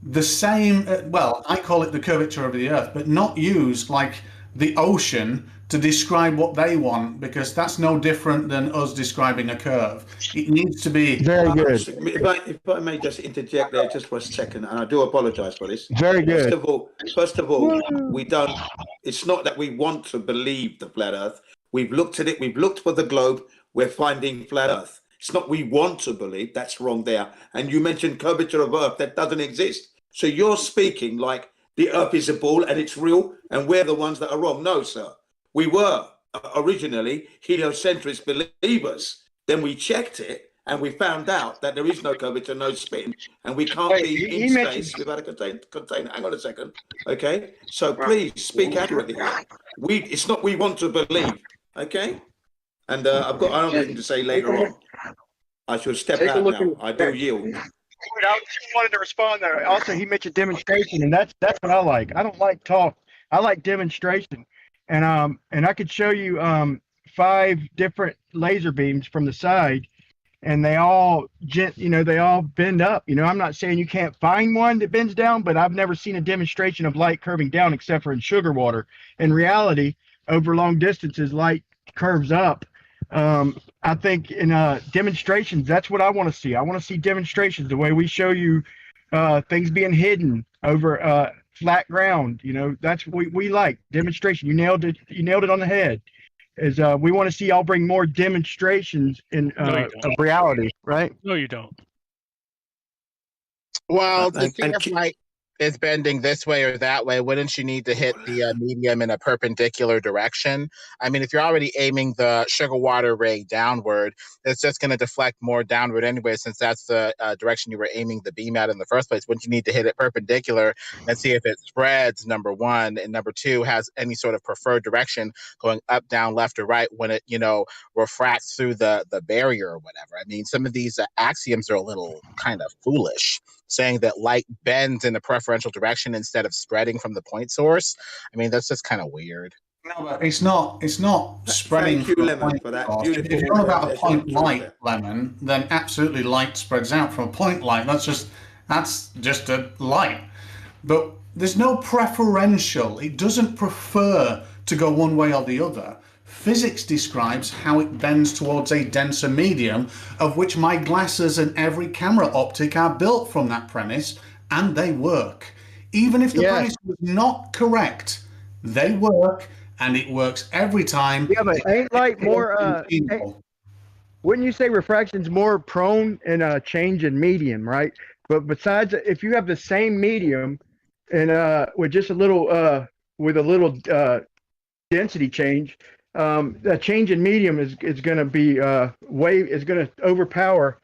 the same, well, I call it the curvature of the earth, but not use like the ocean to describe what they want, because that's no different than us describing a curve. It needs to be very good. If I may just interject there just for a second, and I do apologize for this. Very good. First of all, we don't. It's not that we want to believe the flat Earth. We've looked at it. We've looked for the globe. We're finding flat Earth. It's not we want to believe. That's wrong there. And you mentioned curvature of Earth. That doesn't exist. So you're speaking like the Earth is a ball and it's real, and we're the ones that are wrong. No, sir. We were originally heliocentrist believers. Then we checked it and we found out that there is no curvature, no spin, and we can't be in space without a container. Hang on a second. Okay? So please speak accurately here. It's not we want to believe. Okay? And I've got another thing to say later on. I should step out now. I do yield. I just wanted to respond there. Also, he mentioned demonstration, and that's what I like. I don't like talk. I like demonstration. And I could show you 5 different laser beams from the side, and they all bend up. I'm not saying you can't find one that bends down, but I've never seen a demonstration of light curving down except for in sugar water. In reality, over long distances, light curves up. I think in demonstrations, that's what I want to see. I want to see demonstrations, the way we show you things being hidden over flat ground. That's what we like. Demonstration. You nailed it on the head. We want to see y'all bring more demonstrations of reality, right? No, you don't. Well, to see if light is bending this way or that way, wouldn't you need to hit the medium in a perpendicular direction? I mean, if you're already aiming the sugar water ray downward, it's just going to deflect more downward anyway, since that's the direction you were aiming the beam at in the first place. Wouldn't you need to hit it perpendicular and see if it spreads, number one, and number two, has any sort of preferred direction going up, down, left, or right when it, refracts through the barrier or whatever? I mean, some of these axioms are a little kind of foolish, saying that light bends in a preferential direction instead of spreading from the point source. I mean, that's just kind of weird. No, but it's not spreading. Thank you, Lemon, for that beautiful. If you're on about a point light, Lemon, then absolutely light spreads out from a point light. That's just a light. But there's no preferential. It doesn't prefer to go one way or the other. Physics describes how it bends towards a denser medium, of which my glasses and every camera optic are built from that premise, and they work. Even if the premise was not correct, they work, and it works every time. Yeah, but ain't light more, wouldn't you say refraction's more prone in a change in medium, right? But besides, if you have the same medium and with just a little density change, the change in medium is going to be is going to overpower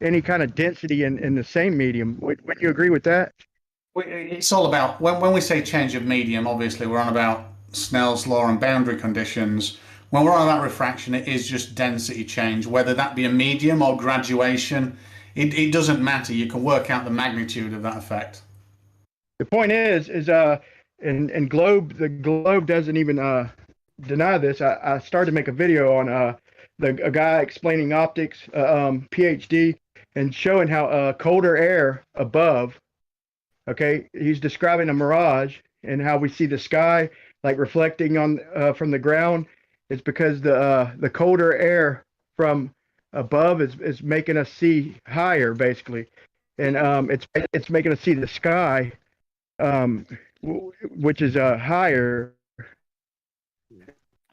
any kind of density in the same medium. Would you agree with that? It's all about, when we say change of medium, obviously we're on about Snell's law and boundary conditions. When we're on about refraction, it is just density change, whether that be a medium or graduation. It doesn't matter. You can work out the magnitude of that effect. The point is the globe doesn't even deny this. I started to make a video on a guy explaining optics, PhD, and showing how colder air above. Okay, he's describing a mirage and how we see the sky like reflecting on from the ground. It's because the colder air from above is making us see higher, basically, and it's making us see the sky, which is higher.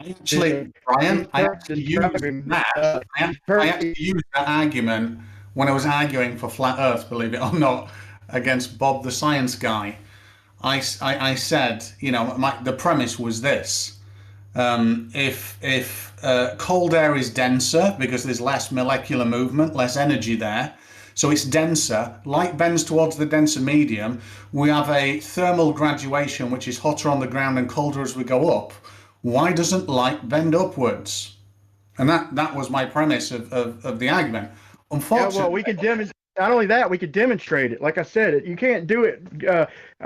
Actually, Brian, I actually used that. I actually used that argument when I was arguing for flat Earth, believe it or not, against Bob the Science Guy. I said, you know, the premise was this: if cold air is denser because there's less molecular movement, less energy there, so it's denser, light bends towards the denser medium. We have a thermal graduation, which is hotter on the ground and colder as we go up. Why doesn't light bend upwards? And that was my premise of the argument. Unfortunately, yeah, well, we could demonstrate. Not only that, we could demonstrate it. Like I said, you can't do it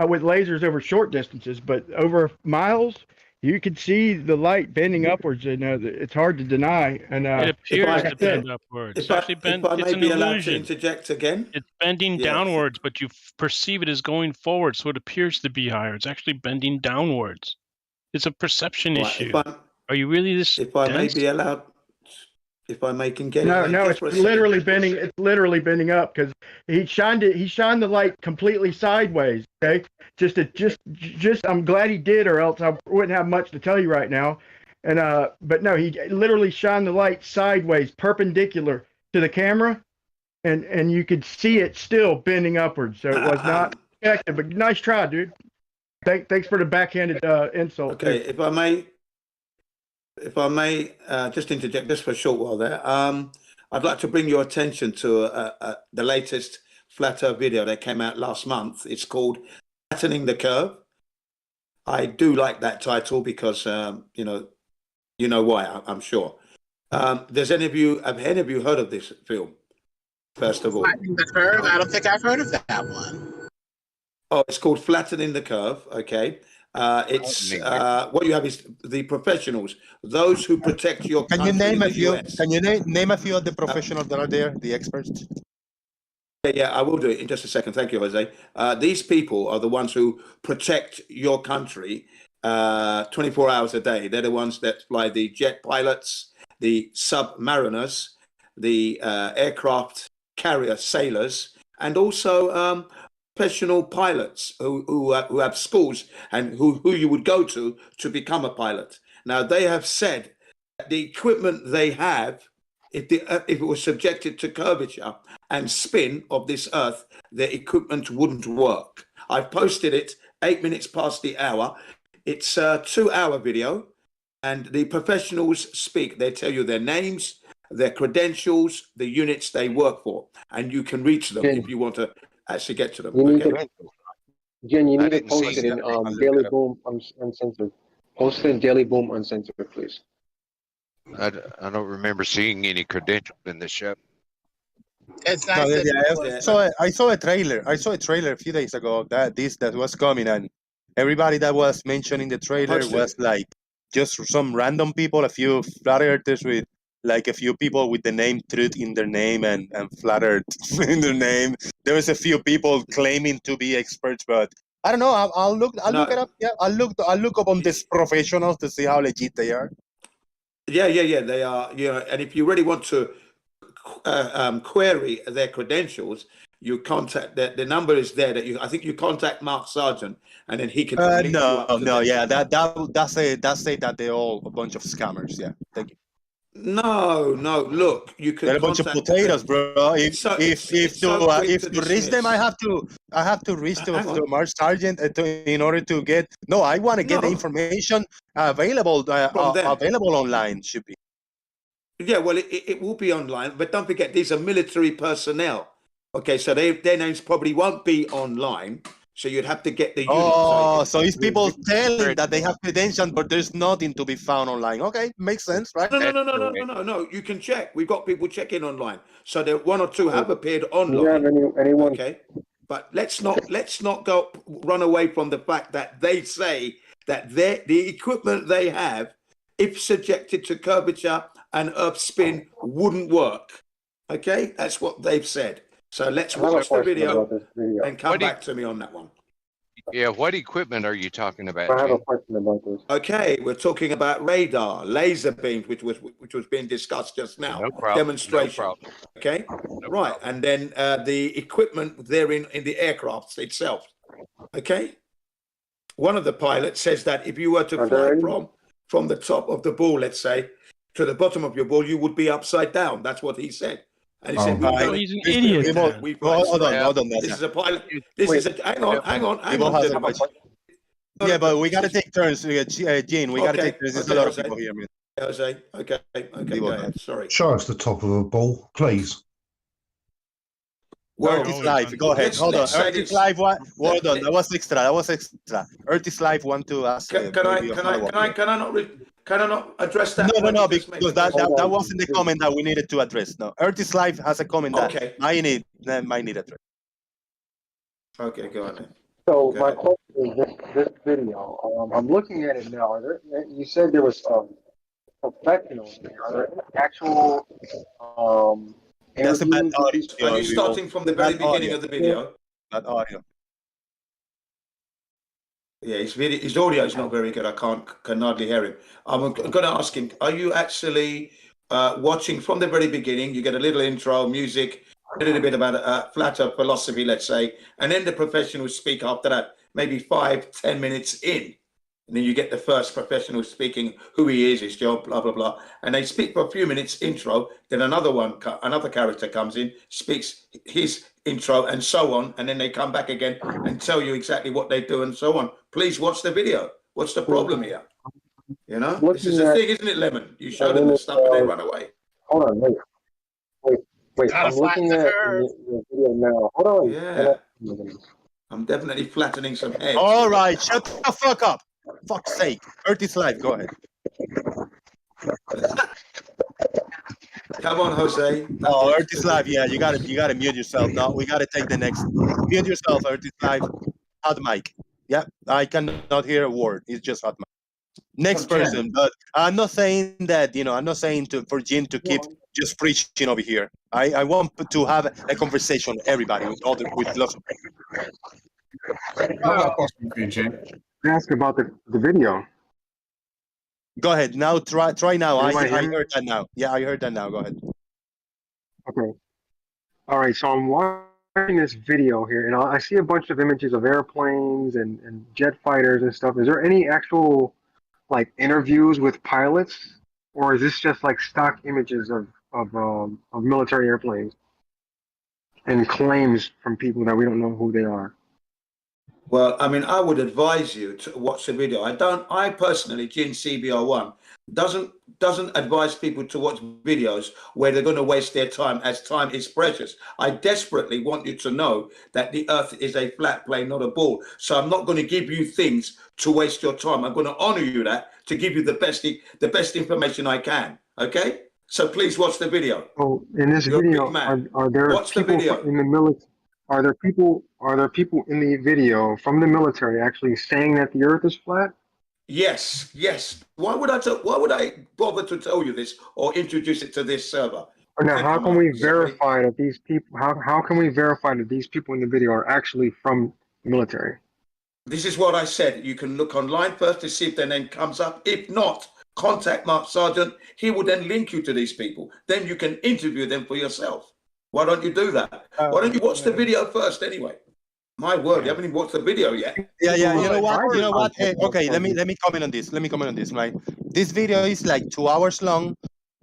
with lasers over short distances, but over miles, you could see the light bending upwards. And it's hard to deny. And it appears like to bend upwards. If I It's may an be allowed to illusion. interject again, It's bending downwards, but you perceive it as going forward, so it appears to be higher. It's actually bending downwards. It's a perception issue. Are you really this if I may dense? be allowed, if I may can get No, it. it's literally bending. It's literally bending up because he shined the light completely sideways. Okay, just. I'm glad he did, or else I wouldn't have much to tell you right now. And but no, he literally shined the light sideways, perpendicular to the camera, and you could see it still bending upwards. So it was not effective. But nice try, dude. Thanks for the backhanded insult. Okay, too. if I may just interject just for a short while there. I'd like to bring your attention to the latest Flat Earth video that came out last month. It's called Flattening the Curve. I do like that title because, you know why, I'm sure. Have any of you heard of this film, first of all? Flattening the Curve? I don't think I've heard of that one. Oh, it's called Flattening the Curve, okay. It's what you have is the professionals, those who protect your Can country you name in a the few? US. Can you name a few of the professionals that are there, the experts? Yeah, I will do it in just a second. Thank you, Jose. These people are the ones who protect your country 24 hours a day. They're the ones that fly the jet pilots, the submariners, the aircraft carrier sailors, and also professional pilots who have schools and who you would go to become a pilot. Now, they have said that the equipment they have, if it was subjected to curvature and spin of this Earth, the equipment wouldn't work. I've posted it 8 minutes past the hour. It's a 2-hour video, and the professionals speak. They tell you their names, their credentials, the units they work for, and you can reach them if you want to actually get to them. You need Okay? Jen, you I need to didn't see post it in that. Daily Boom Uncensored. Post it in Daily Boom Uncensored, please. I don't remember seeing any credentials in this show. It's No, nice I saw a trailer. I saw a trailer a few days ago that was coming, and everybody that was mentioning the trailer was like just some random people, a few flat earthers with like a few people with the name Truth in their name and Flat Earth in their name. There was a few people claiming to be experts, but I don't know. I'll look it up. Yeah, I'll look up on these professionals to see how legit they are. Yeah, they are. You know, and if you really want to query their credentials, you contact the number is there. I think you contact Mark Sargent, and then he can link you up to them. Yeah, that's it. That they're all a bunch of scammers. Yeah, thank you. No. Look, you can. They're a bunch of potatoes, bro. If to reach them, I have to reach to Mark Sargent in order to get. No, I want to get the information available online. Should be. Yeah, well, it will be online, but don't forget these are military personnel. Okay, so their names probably won't be online. So you'd have to get the unit. Oh, so it's people telling that they have credentials, but there's nothing to be found online. Okay, makes sense, right? No. You can check. We've got people checking online. So there one or two have appeared online. Anyone? Okay, but let's not go run away from the fact that they say that the equipment they have, if subjected to curvature and Earth spin, wouldn't work. Okay, that's what they've said. So let's watch the video and come back to me on that one. Yeah, what equipment are you talking about? I have a question about this. Okay, we're talking about radar, laser beams, which was being discussed just now. No problem. Demonstration. No problem. Okay, right, and then the equipment there in the aircraft itself. Okay, one of the pilots says that if you were to fly from the top of the ball, let's say, to the bottom of your ball, you would be upside down. That's what he said. And he said, Oh, he's an idiot. Hold on, this is a pilot. This is a, hang on. People has a question. Yeah, but we got to take turns. Gene, we got to Okay, take turns. There's okay, a lot of Jose. people here, man. Jose, okay, go ahead. Sorry. Show us the top of a ball, please. Well, Earth is live. Go ahead. Hold on. Earth is live. What? Hold on. That was extra. Earth is live. Want to ask? Can I not address that? No, because that wasn't the comment that we needed to address. No, Earth is live has a comment that might need address. Okay, go on then. So my question is this video. I'm looking at it now. You said there was professionals. Are there actual That's a bad audio. Are you starting from the very beginning of the video? Bad audio. Yeah, his audio is not very good. I can hardly hear him. I'm going to ask him, are you actually watching from the very beginning? You get a little intro, music, a little bit about flat earth philosophy, let's say, and then the professionals speak after that, maybe 5-10 minutes in. And then you get the first professional speaking who he is, his job, blah, blah, blah. And they speak for a few minutes intro. Then another character comes in, speaks his intro and so on. And then they come back again and tell you exactly what they do and so on. Please watch the video. What's the problem here? You know, this is the thing, isn't it, Lemon? You show them the stuff and they run away. Hold on, wait. I'm looking at the video now. Hold on. Yeah. I'm definitely flattening some heads. All right, shut the fuck up. Fuck's sake. Earth is live. Go ahead. Come on, Jose. No, Earth is live. Yeah, you gotta mute yourself. No, we gotta take the next. Mute yourself. Earth is live. Hot mic. Yeah, I cannot hear a word. It's just hot mic. Next person. But I'm not saying that. I'm not saying for Gene to keep just preaching over here. I want to have a conversation with everybody with lots of people. Ask about the video. Go ahead. Now try now. I heard that now. Yeah, I heard that now. Go ahead. Okay. All right. So I'm watching this video here, and I see a bunch of images of airplanes and jet fighters and stuff. Is there any actual interviews with pilots, or is this just stock images of military airplanes and claims from people that we don't know who they are? Well, I mean, I would advise you to watch the video. I personally, Gene CBR1, doesn't advise people to watch videos where they're going to waste their time, as time is precious. I desperately want you to know that the earth is a flat plane, not a ball. So I'm not going to give you things to waste your time. I'm going to honor you to give you the best information I can. Okay? So please watch the video. Oh, in this video, are there people in the military? Are there people in the video from the military actually saying that the Earth is flat? Yes. Why would I bother to tell you this or introduce it to this server? Now, how can we verify that these people? How can we verify that these people in the video are actually from the military? This is what I said. You can look online first to see if their name comes up. If not, contact Mark Sargent. He will then link you to these people. Then you can interview them for yourself. Why don't you do that? Why don't you watch the video first anyway? My word, you haven't even watched the video yet. Yeah. You know what? Hey, okay, let me comment on this. Right, this video is like 2 hours long.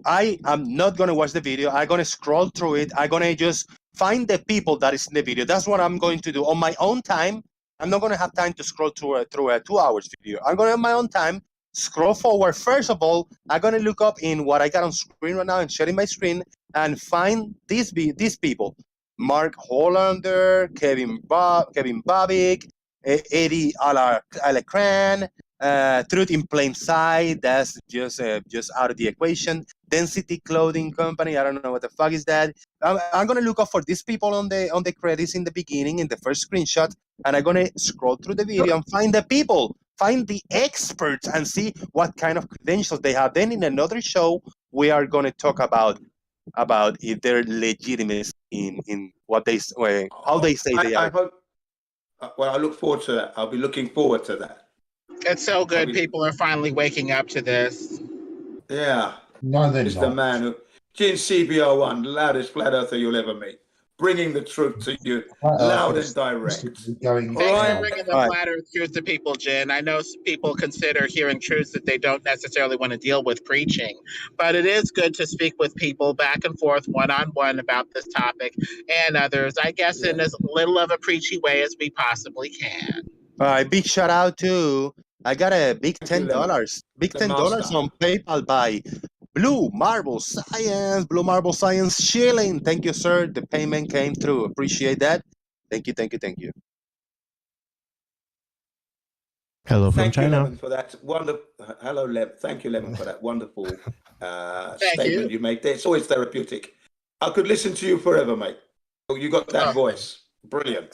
I am not gonna watch the video. I'm gonna scroll through it. I'm gonna just find the people that is in the video. That's what I'm going to do on my own time. I'm not gonna have time to scroll through a 2 hours video. I'm gonna have my own time. Scroll forward. First of all, I'm gonna look up in what I got on screen right now and sharing my screen and find these people: Mark Hollander, Kevin Babick, Eddie Alacran, Truth in Plain Sight. That's just out of the equation. Density Clothing Company. I don't know what the fuck is that. I'm gonna look up for these people on the credits in the beginning, in the first screenshot, and I'm gonna scroll through the video and find the people. Find the experts and see what kind of credentials they have. Then in another show, we are going to talk about if they're legitimate in what they how they say they are. I hope. Well, I look forward to that. I'll be looking forward to that. It's so good. People are finally waking up to this. Yeah. No, they're It's not. the man who, Gene CBR1, the loudest flat earther you'll ever meet. bringing the truth to you loud and direct. Going All Thanks for right. bringing the All right. flat earth truth to people, Jen. I know people consider hearing truths that they don't necessarily want to deal with preaching, but it is good to speak with people back and forth, one-on-one about this topic and others, I guess in as little of a preachy way as we possibly can. All right, big shout out to I got a big Thank you, $10, big The $10 master. on PayPal by Blue Marble Science shilling. Thank you, sir. The payment came through. Appreciate that. Thank you. Hello from Thank you, China. Lemon, for that wonderful. Hello, Lemon. Thank you, Lemon, for that wonderful Thank statement you made there. It's always therapeutic. I could listen to you forever, mate. You got that voice. Brilliant.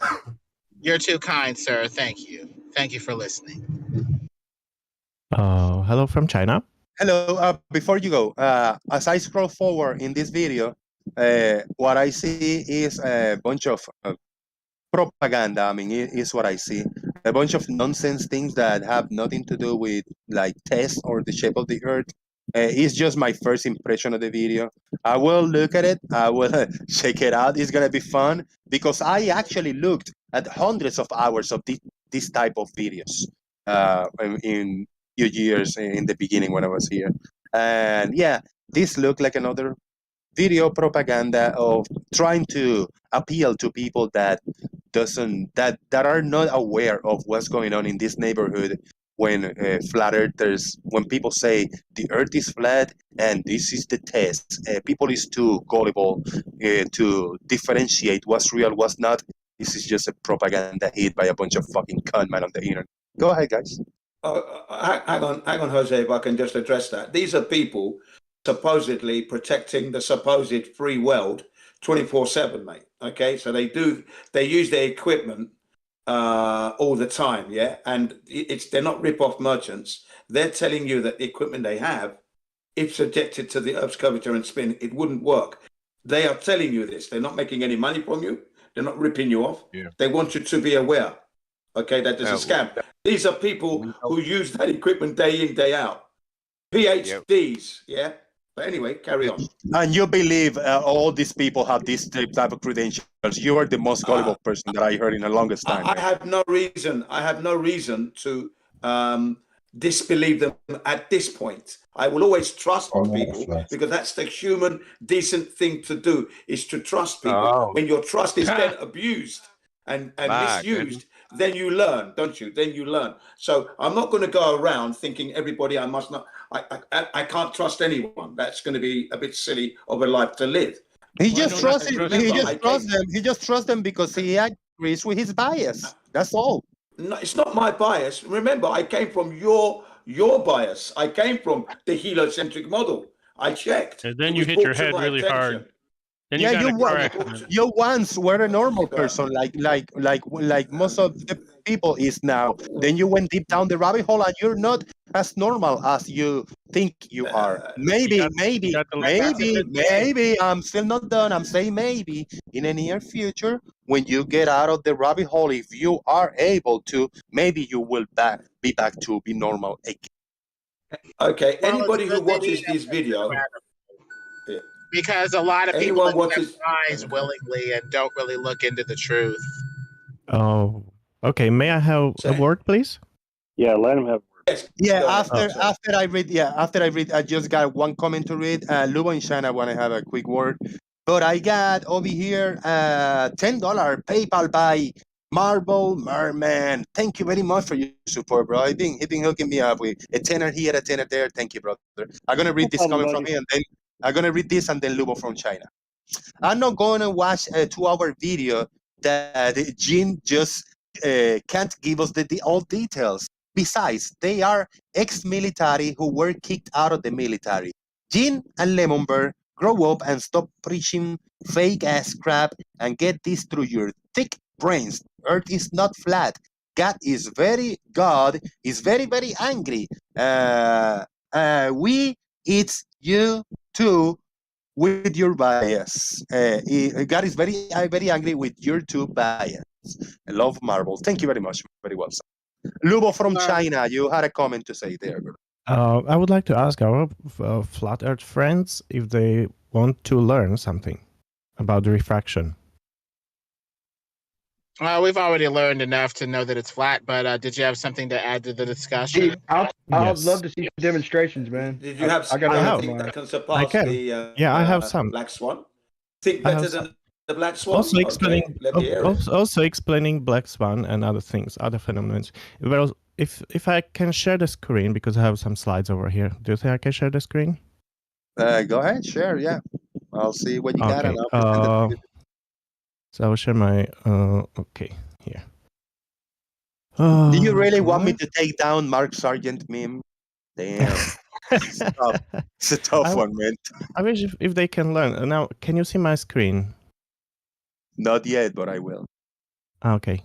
You're too kind, sir. Thank you. Thank you for listening. Hello from China. Hello. Before you go, as I scroll forward in this video, what I see is a bunch of propaganda. I mean, is what I see. A bunch of nonsense things that have nothing to do with like tests or the shape of the earth. It's just my first impression of the video. I will look at it. I will check it out. It's gonna be fun because I actually looked at hundreds of hours of this type of videos in few years in the beginning when I was here. And yeah, this looked like another video propaganda of trying to appeal to people that are not aware of what's going on in this neighborhood when flat earthers, when people say the earth is flat and this is the test, people is too gullible to differentiate what's real, what's not. This is just a propaganda hit by a bunch of fucking conmen on the internet. Go ahead, guys. Hang on, Jose, if I can just address that. These are people supposedly protecting the supposed free world 24/7, mate. Okay, so they use their equipment all the time, yeah, and they're not rip-off merchants. They're telling you that the equipment they have, if subjected to the Earth's curvature and spin, it wouldn't work. They are telling you this. They're not making any money from you. They're not ripping you off. Yeah. They want you to be aware, okay, that there's a scam. These are people who use that equipment day in, day out. PhDs, yeah. But anyway, carry on. And you believe all these people have this type of credentials? You are the most gullible person that I heard in the longest time. I have no reason. I have no reason to disbelieve them at this point. I will always trust people because that's the human, decent thing to do, is to trust people. When your trust is then abused and misused, then you learn, don't you? Then you learn. So I'm not going to go around thinking everybody I must not. I can't trust anyone. That's going to be a bit silly of a life to live. He just trusts them. He just trusts them because he agrees with his bias. That's all. No, it's not my bias. Remember, I came from your bias. I came from the heliocentric model. I checked. And then you hit your head really hard. Then you once were a normal person, like most of the people is now. Then you went deep down the rabbit hole, and you're not as normal as you think you are. Maybe. I'm still not done. I'm saying maybe in the near future, when you get out of the rabbit hole, if you are able to, maybe you will be back to be normal again. Okay. Anybody who watches this video. Because a lot of people accept lies willingly and don't really look into the truth. Oh, okay. May I have a word, please? Yeah, let him have. Yeah, after I read, I just got one comment to read. Lubo and Shana want to have a quick word, but I got over here $10 PayPal by Marble Merman. Thank you very much for your support, bro. He's been hooking me up with a tenner here, a tenner there. Thank you, brother. I'm gonna read this comment from me, and then I'm gonna read this, and then Lubo from China. I'm not gonna watch a 2-hour video that Jin just can't give us all details. Besides, they are ex-military who were kicked out of the military. Jin and Lemonberg, grow up and stop preaching fake-ass crap and get this through your thick brains. Earth is not flat. God is very very angry. It's you too with your bias. God is very angry with your two bias. I love marbles. Thank you very much. Very well. Lubo from China, you had a comment to say there. I would like to ask our flat Earth friends if they want to learn something about the refraction. We've already learned enough to know that it's flat, but did you have something to add to the discussion? I'd Yes. love to see some demonstrations, man. Did you have I got anything another that can I surpass can. the Yeah, I have some. Black Swan? Think I have better some. than the Black Swan? Also Okay, explaining, let me hear it. also explaining Black Swan and other things, other phenomena. Well, if I can share the screen because I have some slides over here. Do you think I can share the screen? Go ahead, share. Yeah, I'll see what you got, Okay. and I'll pretend that. So I will share my. Okay, here. Do you really want me Alright. to take down Mark Sargent meme? Damn, it's tough. It's a tough one, man. I wish if they can learn. Now, can you see my screen? Not yet, but I will. Okay.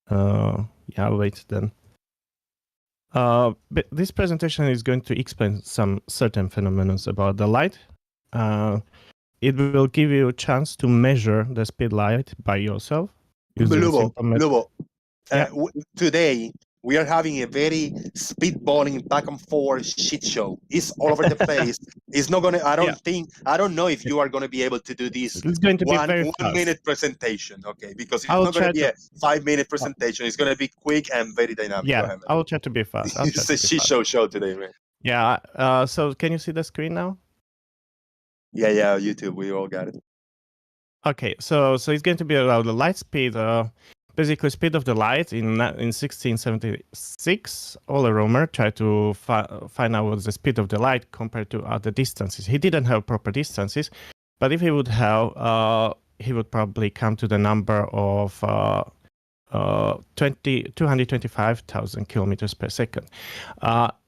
Yeah, I'll wait then. But this presentation is going to explain some certain phenomena about the light. It will give you a chance to measure the speed light by yourself. using Lubo, simple method. Lubo, Yeah. today we are having a very speedballing back and forth shit show. It's all over the place. It's not gonna. I don't know if you are gonna be able to do this. It's going to be very one fast. minute presentation, okay? Because it's I'll not gonna try be to- a 5 minute presentation. It's gonna be quick and very dynamic. Go Yeah, ahead, man. I will try to be fast. I'll try It's to a be shit fast. show today, man. Yeah. So can you see the screen now? Yeah. YouTube, we all got it. Okay, so it's going to be about the light speed. Basically, speed of the light in 1676. Ole Romer tried to find out what's the speed of the light compared to other distances. He didn't have proper distances, but if he would have, he would probably come to the number of 225,000 kilometers per second.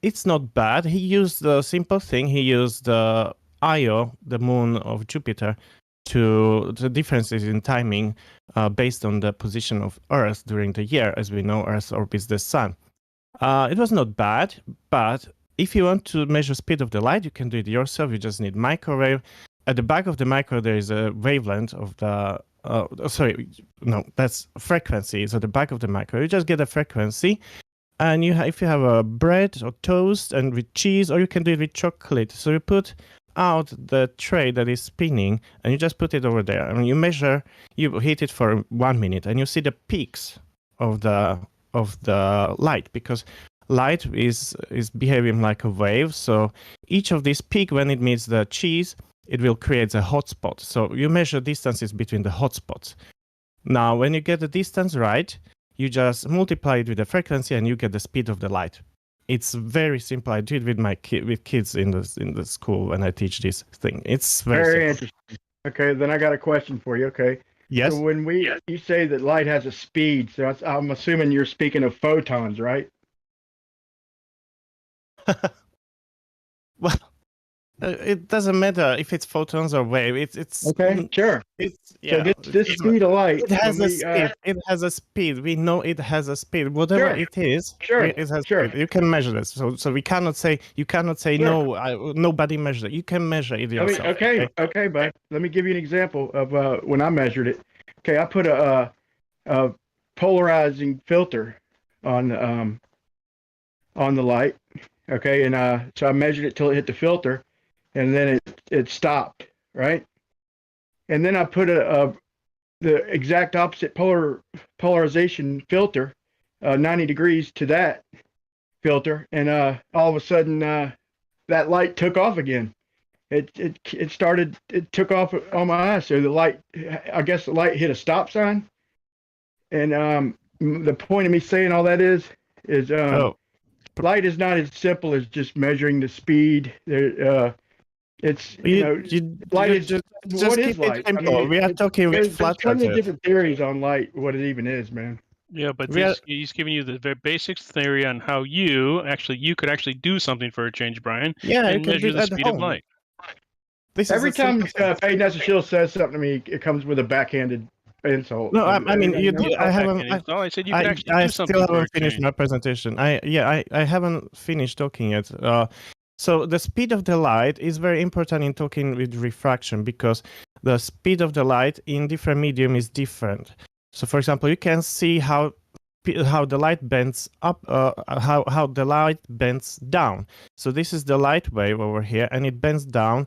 It's not bad. He used the simple thing. He used Io, the moon of Jupiter, to the differences in timing based on the position of Earth during the year. As we know, Earth orbits the sun. It was not bad, but if you want to measure speed of the light, you can do it yourself. You just need microwave. At the back of the microwave, there is a wavelength of the that's frequency. So the back of the microwave, you just get a frequency, and if you have a bread or toast and with cheese, or you can do it with chocolate. So you put out the tray that is spinning, and you just put it over there, and you measure. You heat it for 1 minute, and you see the peaks of the light, because light is behaving like a wave. So each of these peak, when it meets the cheese, it will create a hotspot. So you measure distances between the hotspots. Now, when you get the distance right, you just multiply it with the frequency, and you get the speed of the light. It's very simple. I do it with my kids in the school when I teach this thing. It's very simple. interesting. Okay, then I got a question for you. Okay. Yes. So when you say that light has a speed, so I'm assuming you're speaking of photons, right? Well, it doesn't matter if it's photons or wave. It's okay. Sure. It's So this speed of light. It has a speed. It has a speed. We know it has a speed. Whatever it is, it has speed. You can measure this. So we cannot say no. Nobody measures it. You can measure it yourself. Okay, but let me give you an example of when I measured it. Okay, I put a polarizing filter on the light. Okay, and so I measured it till it hit the filter, and then it stopped, right? And then I put the exact opposite polarization filter, 90 degrees to that filter, and all of a sudden that light took off again. It took off on my eyes. So I guess the light hit a stop sign. And the point of me saying all that is light is not as simple as just measuring the speed. It's light is just what is light? I mean, we are talking with there's so many flat different theories on light. What it even is, man. Yeah, but he's giving you the very basic theory on how you could actually do something for a change, Brian. Yeah, and measure the speed of light. Every time Peyton Shield says something to me, it comes with a backhanded insult. No, I mean, I haven't. I said you could actually I do something. still for haven't a finished change. my presentation. I haven't finished talking yet. So the speed of the light is very important in talking with refraction, because the speed of the light in different medium is different. So, for example, you can see how the light bends up, how the light bends down. So this is the light wave over here, and it bends down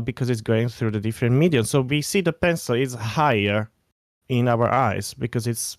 because it's going through the different medium. So we see the pencil is higher in our eyes because it's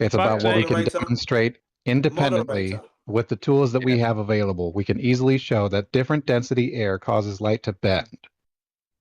It's about what we can Moderator, demonstrate independently moderator. with the tools that we have available. We can easily show that different density air causes light to bend.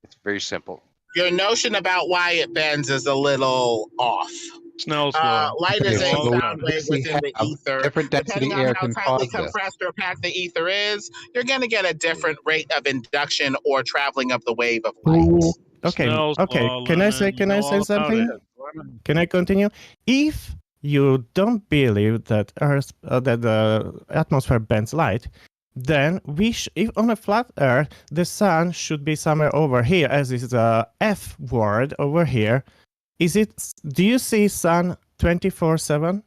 It's very simple. Your notion about why it bends is a little off. Snell's law. Light is Okay, a so sound wave this we within the have ether. different Depending density on air how can tightly cause this. compressed or packed the ether is, you're going to get a different rate of induction or traveling of the wave of light. Okay, Snell's okay. law, Can I Lemon, say? you Can I know say all about something? it. Can I continue? If you don't believe that that the atmosphere bends light, then if on a flat Earth the sun should be somewhere over here, as is the F word over here. Is it? Do you see sun 24/7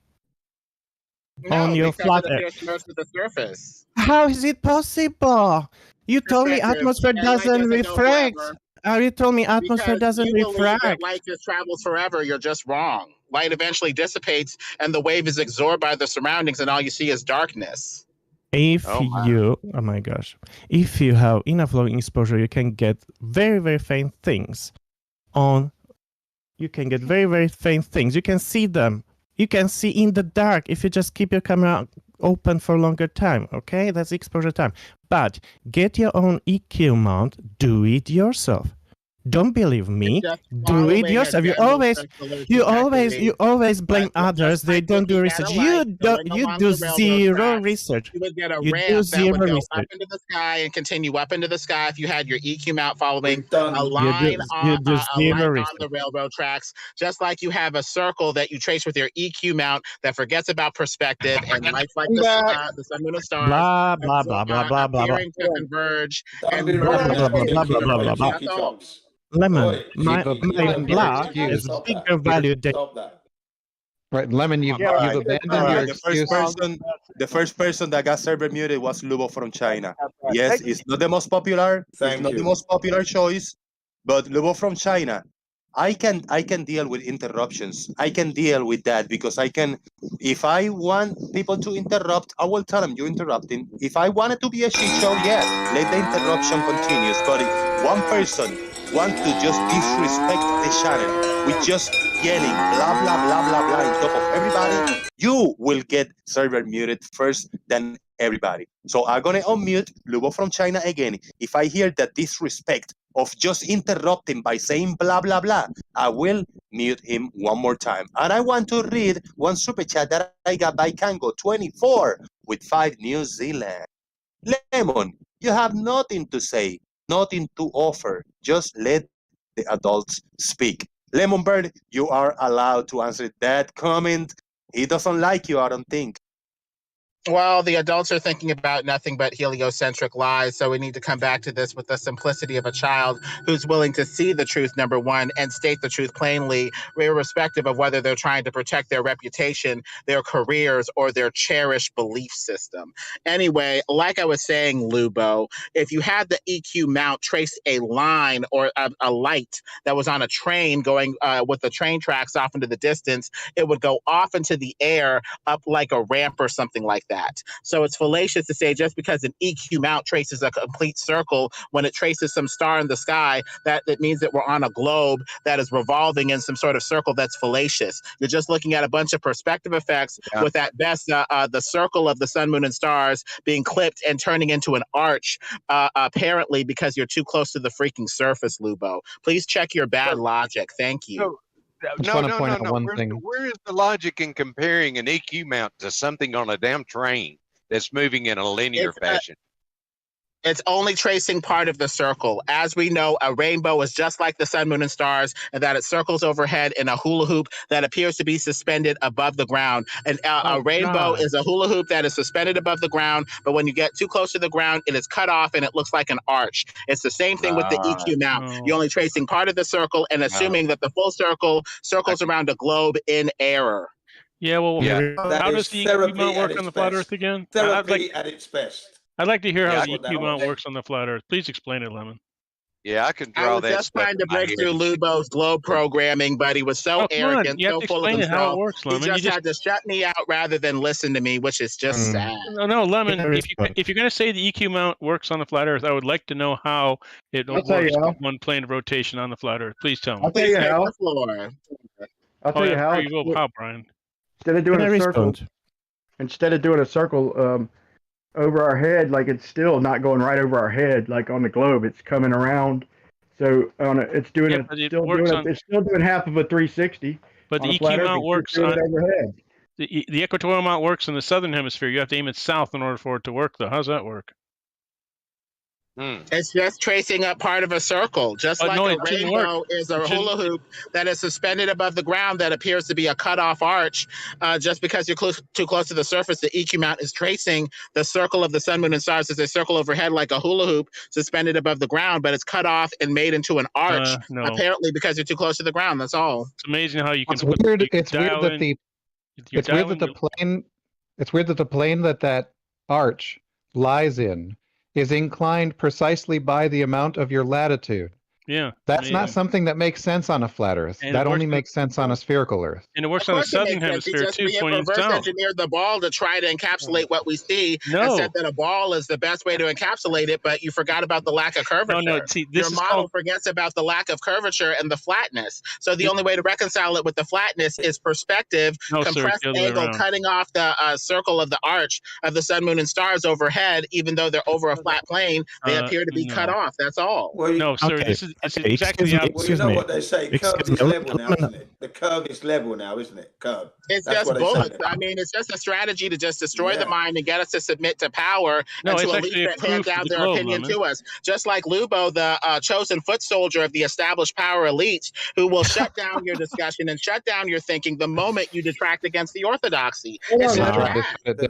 on No, your because flat it Earth? appears to most of the surface. How is it possible? You told me Perspective, atmosphere and light doesn't doesn't go refract. forever. You told me atmosphere Because doesn't you believe that refract. light just travels forever, you're just wrong. Light eventually dissipates, and the wave is absorbed by the surroundings, and all you see is darkness. If oh my gosh, if you have enough low exposure, you can get very, very faint things you can get very, very faint things. You can see them. You can see in the dark if you just keep your camera open for a longer time. Okay, that's exposure time. But get your own EQ mount. Do it yourself. Don't believe me. Do it yourself. You always blame others. They don't do research. You do zero research. You would get a You do ramp that zero would go research. up into the sky and continue up into the sky if you had your EQ mount following a line You do a zero line research. on the railroad tracks, just like you have a circle that you trace with your EQ mount that forgets about perspective and lights like the sun, moon, and stars Blah blah blah blah blah blah blah. appearing to converge and Blah blah blah blah blah blah blah blah. That's all. Lemon, my Lemon, blah you're is excused. bigger value than Right, Lemon, you've abandoned your excuse. The first person that got server muted was Lubo from China. Yes, it's not the most popular. Thank the you. most popular choice, but Lubo from China. I can deal with interruptions. I can deal with that because I can. If I want people to interrupt, I will tell them you're interrupting. If I want it to be a shit show, yes, let the interruption continues. But if one person wants to just disrespect the channel with just yelling blah blah blah blah blah on top of everybody, you will get server muted first than everybody. So I'm gonna unmute Lubo from China again. If I hear that disrespect of just interrupting by saying blah blah blah, I will mute him one more time. And I want to read one super chat that I got by Kango24 with 5 New Zealand. Lemon, you have nothing to say, nothing to offer. Just let the adults speak. Lemon Bird, you are allowed to answer that comment. He doesn't like you, I don't think. Well, the adults are thinking about nothing but heliocentric lies, so we need to come back to this with the simplicity of a child who's willing to see the truth, number one, and state the truth plainly, irrespective of whether they're trying to protect their reputation, their careers, or their cherished belief system. Anyway, like I was saying, Lubo, if you had the EQ mount trace a line or a light that was on a train going with the train tracks off into the distance, it would go off into the air up like a ramp or something like that. So it's fallacious to say just because an EQ mount traces a complete circle when it traces some star in the sky, that it means that we're on a globe that is revolving in some sort of circle. That's fallacious. You're just looking at a bunch of perspective effects with at best the circle of the sun, moon, and stars being clipped and turning into an arch, apparently because you're too close to the freaking surface, Lubo. Please check your bad logic. Thank you. No. Where is the logic in comparing an EQ mount to something on a damn train that's moving in a linear fashion? It's only tracing part of the circle. As we know, a rainbow is just like the sun, moon, and stars, and that it circles overhead in a hula hoop that appears to be suspended above the ground. And a rainbow is a hula hoop that is suspended above the ground, but when you get too close to the ground, it is cut off and it looks like an arch. It's the same thing with the EQ mount. You're only tracing part of the circle and assuming that the full circle circles around a globe in error. Yeah, well, how does the EQ mount work on the flat Earth again? Therapy at its best. I'd like to hear how That's the what that EQ mount was. works on the flat Earth. Please explain it, Lemon. Yeah, I can I draw was that just stuff trying to in my break head. through Lubo's globe programming, but he was so Oh, come on. arrogant, You have so to full of explain it how it himself. works, He Lemon. just had to shut me out rather than listen to me, which is just sad. No, Lemon. If you're going to say the EQ mount works on the flat Earth, I would like to know how it I'll tell works you how. with one plane of rotation on the flat Earth. Please tell me. I'll tell you how. The floor. I'll tell you how. How, Brian? Instead of doing Can I a circle, respond? over our head, like it's still not going right over our head, like on the globe, it's coming around. So it's doing Yeah, but it's still doing half of a 360. But on the a flat EQ Earth, mount it's works doing on it overhead. the equatorial mount works in the southern hemisphere. You have to aim it south in order for it to work, though. How's that work? It's just tracing up part of a circle, just like no, a it shouldn't work. rainbow is a It shouldn't- hula hoop that is suspended above the ground that appears to be a cut-off arch. Just because you're too close to the surface, the EQ mount is tracing the circle of the sun, moon, and stars as a circle overhead like a hula hoop suspended above the ground, but it's cut off and made into an arch, No. apparently because you're too close to the ground. That's all. It's amazing how you can. It's weird. You can It's weird dial that in- the. you It's weird dial that in the plane. It's weird that the plane that arch lies in is inclined precisely by the amount of your latitude. Yeah. That's not amazing. something that makes sense on a flat Earth. And That it only works makes sense on a spherical Earth. And it works Of on the course it southern makes sense. He hemisphere just too, pointing reverse south. engineered the ball to try to encapsulate what we see, and No. said that a ball is the best way to encapsulate it, but you forgot about the lack of curvature. No. See, this Your is model called. forgets about the lack of curvature and the flatness. So the only way to reconcile it with the flatness is perspective, No, sir, it's compressed the other way angle, around. cutting off the circle of the arch of the sun, moon, and stars overhead. Even though they're over a flat plane, they appear to be cut no. off. That's all. No, sir. Okay, This is it's okay, exactly excuse the me, opposite. Well, you know what they say, curve Excuse is me, level now, isn't it? The curve is level now, isn't it? Curve. It's That's just what they say. bullets. I mean, it's just a strategy to just destroy the Yeah. mind and get us to submit to power No, and to it's elite actually a that hand proof of down the their globe, opinion Lemon. to us. Just like Lubo, the chosen foot soldier of the established power elites, who will shut down your discussion and shut down your thinking the moment you detract against the orthodoxy. It's just Lemon. trash.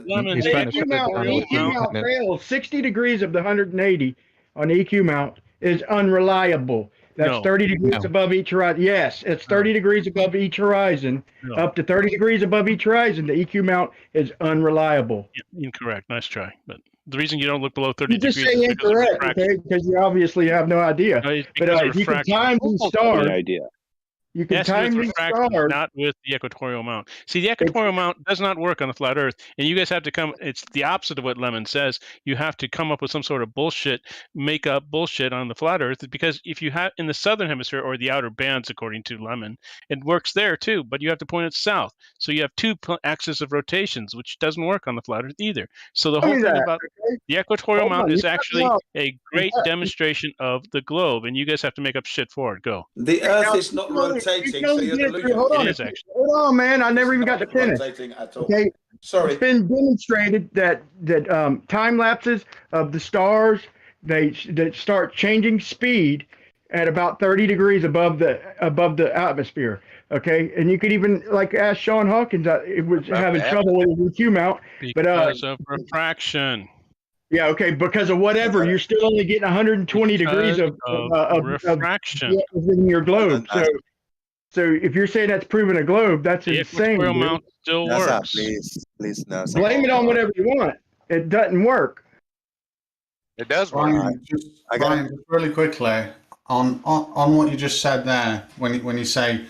Lemon, He's the trying to shut it EQ down. mount, with EQ mount planet. fails 60 degrees of the 180 on EQ mount is unreliable. That's No. 30 degrees No. above each horizon. Yes, it's 30 degrees above each horizon. No. Up to 30 degrees above each horizon, the EQ mount is unreliable. Incorrect. Nice try. But the reason you don't look below 30 You just degrees say is because of incorrect, refraction. okay? Because you obviously have no idea. No, it's But because of if you can refraction. time these stars, idea. you It can has to do time with these refraction, stars. not with the equatorial mount. See, the equatorial mount does not work on the flat Earth, and you guys have to come. It's the opposite of what Lemon says. You have to come up with some sort of bullshit, make up bullshit on the flat Earth, because if you have in the southern hemisphere or the outer bands, according to Lemon, it works there too. But you have to point it south, so you have two axes of rotations, which doesn't work on the flat Earth either. So the Tell whole me thing that, about okay? the equatorial Hold mount on, is you cut me actually off. a great demonstration of the globe, and you guys have to make up shit for it. Go. The Earth Now, is not rotating, you so can you're only get it through. delusional. Hold on, It is actually. hold on, man. I never It's even got to not finish. rotating at all. Okay, Sorry. it's been demonstrated that time lapses of the stars they start changing speed at about 30 degrees above the atmosphere. Okay, and you could even like ask Sean Hawkins. It was About having that. trouble with his EQ mount, but Because of refraction. yeah, okay, because of whatever, you're still only getting 120 degrees Because of refraction. within your globe. So if you're saying that's proving a globe, that's The insane. equatorial Dude. mount still NASA, works. please, NASA. Blame it on whatever you want. It doesn't work. It does work. Brian, just really quickly on what you just said there, when you say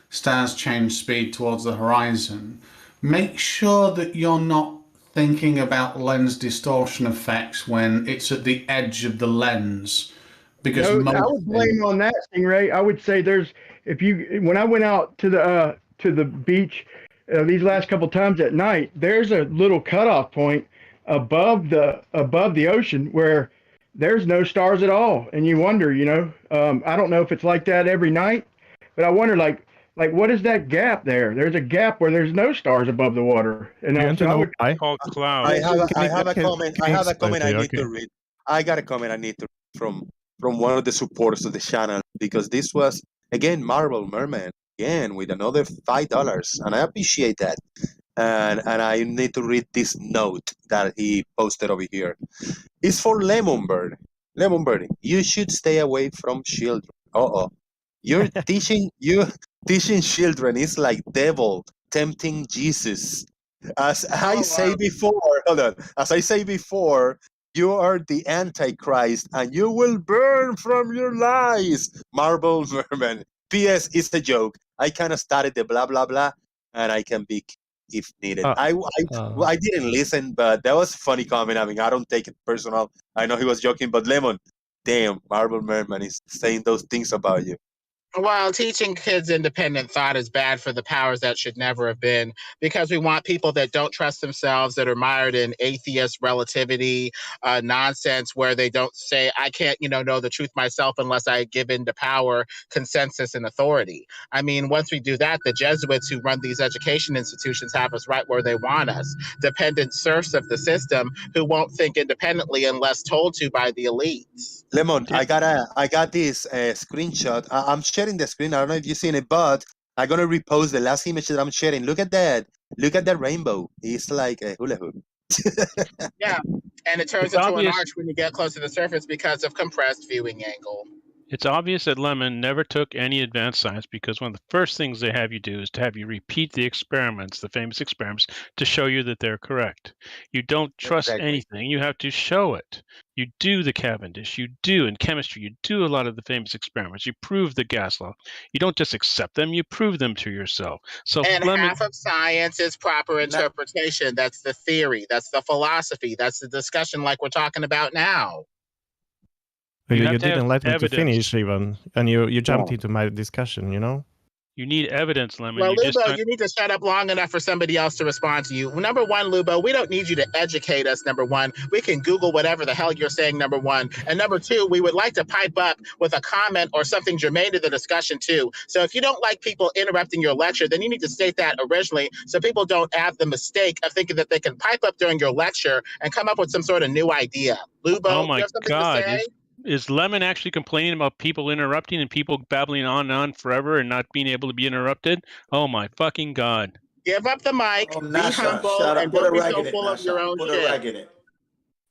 stars change speed towards the horizon, make sure that you're not thinking about lens distortion effects when it's at the edge of the lens, because No, I would blame on that, Stingray. I would say when I went out to the beach these last couple times at night, there's a little cutoff point above the ocean where there's no stars at all, and you wonder, I don't know if it's like that every night, but I wonder, like what is that gap there? There's a gap where there's no stars above the water, and so I would called cloud. I have a comment. I have a comment I need to read. I got a comment I need to read from one of the supporters of the channel, because this was again Marble Merman again with another $5, and I appreciate that. And I need to read this note that he posted over here. It's for Lemonbird. Lemonbird, you should stay away from children. You're teaching children is like devil tempting Jesus. As I say before, you are the Antichrist, and you will burn from your lies, Marble Merman. P.S. It's a joke. I kind of started the blah blah blah, and I can be if needed. I didn't listen, but that was a funny comment. I mean, I don't take it personal. I know he was joking, but Lemon, damn, Marble Merman is saying those things about you. Well, teaching kids independent thought is bad for the powers that should never have been, because we want people that don't trust themselves, that are mired in atheist relativity nonsense, where they don't say, I can't, know the truth myself unless I give in to power, consensus, and authority. I mean, once we do that, the Jesuits who run these education institutions have us right where they want us, dependent serfs of the system who won't think independently unless told to by the elites. Lemon, I got this screenshot. I'm sharing the screen. I don't know if you've seen it, but I'm gonna repost the last image that I'm sharing. Look at that. Look at that rainbow. It's like a hula hoop. Yeah, and it turns It's into obvious. an arch when you get close to the surface because of compressed viewing angle. It's obvious that Lemon never took any advanced science, because one of the first things they have you do is to have you repeat the experiments, the famous experiments, to show you that they're correct. You don't trust anything. You have to show it. You do the Cavendish. You do in chemistry. You do a lot of the famous experiments. You prove the gas law. You don't just accept them. You prove them to yourself. So And Lemon, half of science is proper interpretation. That's the theory. That's the philosophy. That's the discussion like we're talking about now. You have You to have didn't let me to evidence. finish even, and you jumped into my discussion. You need evidence, Lemon. Well, You just Lubo, don't... you need to shut up long enough for somebody else to respond to you. Number one, Lubo, we don't need you to educate us, number one. We can Google whatever the hell you're saying, number one. And number two, we would like to pipe up with a comment or something germane to the discussion, too. So if you don't like people interrupting your lecture, then you need to state that originally so people don't have the mistake of thinking that they can pipe up during your lecture and come up with some sort of new idea. Lubo, Oh you my have something God! to say? Is Lemon actually complaining about people interrupting and people babbling on and on forever and not being able to be interrupted? Oh my fucking God! Give up the mic, be NASA, humble, shut up. and Put don't a be rag so in it, full of your NASA. own Put a shit. rag in it.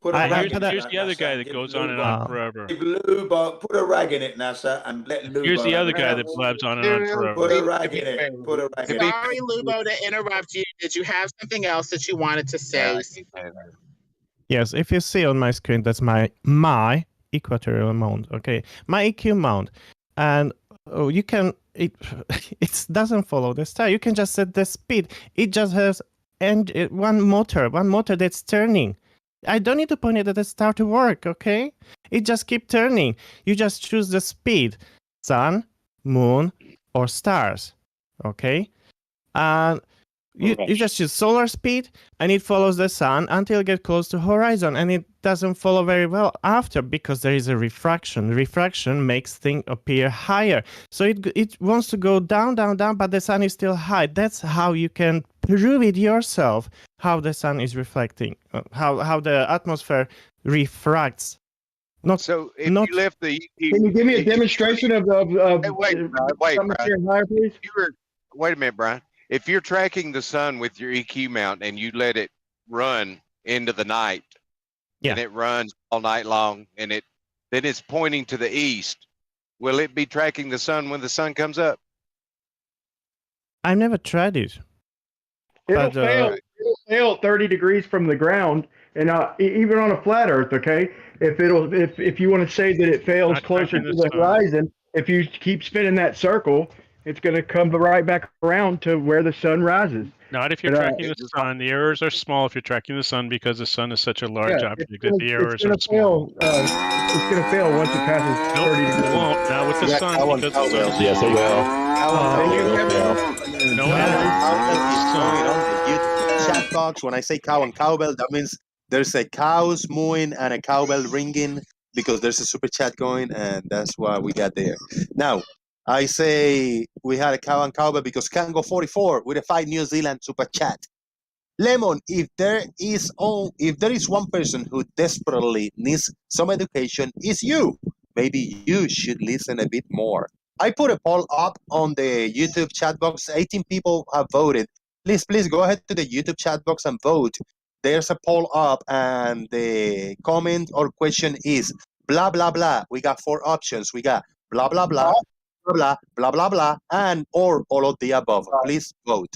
Put a rag Here's, in it, here's the other guy that Give goes on and on forever. Give Lubo, put a rag in it, NASA, and let Lubo. Here's the have other it. guy that blabs on and on forever. Put a rag in it. Put a rag in it. Sorry, Lubo, to interrupt you. Did you have something else that you wanted to say? Yes, if you see on my screen, that's my equatorial mount. Okay, my EQ mount, and you can it doesn't follow the star. You can just set the speed. It just has one motor that's turning. I don't need to point it at the star to work. Okay, it just keep turning. You just choose the speed, sun, moon, or stars. Okay, and you just choose solar speed, and it follows the sun until it gets close to horizon, and it doesn't follow very well after because there is a refraction. Refraction makes things appear higher, so it wants to go down, but the sun is still high. That's how you can prove it yourself, how the sun is reflecting, how the atmosphere refracts. So if you left the Can you give me a demonstration of wait, Brian, higher, please? Wait a minute, Brian. If you're tracking the sun with your EQ mount and you let it run into the night, and it runs all night long, and then it's pointing to the east, will it be tracking the sun when the sun comes up? I've never tried it. It'll fail 30 degrees from the ground, and even on a flat Earth. Okay, if you want to say that it fails closer to the horizon, if you keep spinning that circle, it's going to come right back around to where the sun rises. Not if you're tracking the sun. The errors are small if you're tracking the sun because the sun is such a large object that the errors are small. It's going to fail once it passes 30 degrees. It won't. Not with the sun because the sun is Yes, it will. No, chat box. When I say cow and cowbell, that means there's a cows mooing and a cowbell ringing because there's a super chat going, and that's why we got there. Now, I say we had a cow and cowbell because Kango 44 with a 5 New Zealand super chat. Lemon, if there is one person who desperately needs some education, it's you. Maybe you should listen a bit more. I put a poll up on the YouTube chat box. 18 people have voted. Please go ahead to the YouTube chat box and vote. There's a poll up, and the comment or question is blah blah blah. We got 4 options. We got blah blah blah, blah blah blah blah, and or all of the above. Please vote.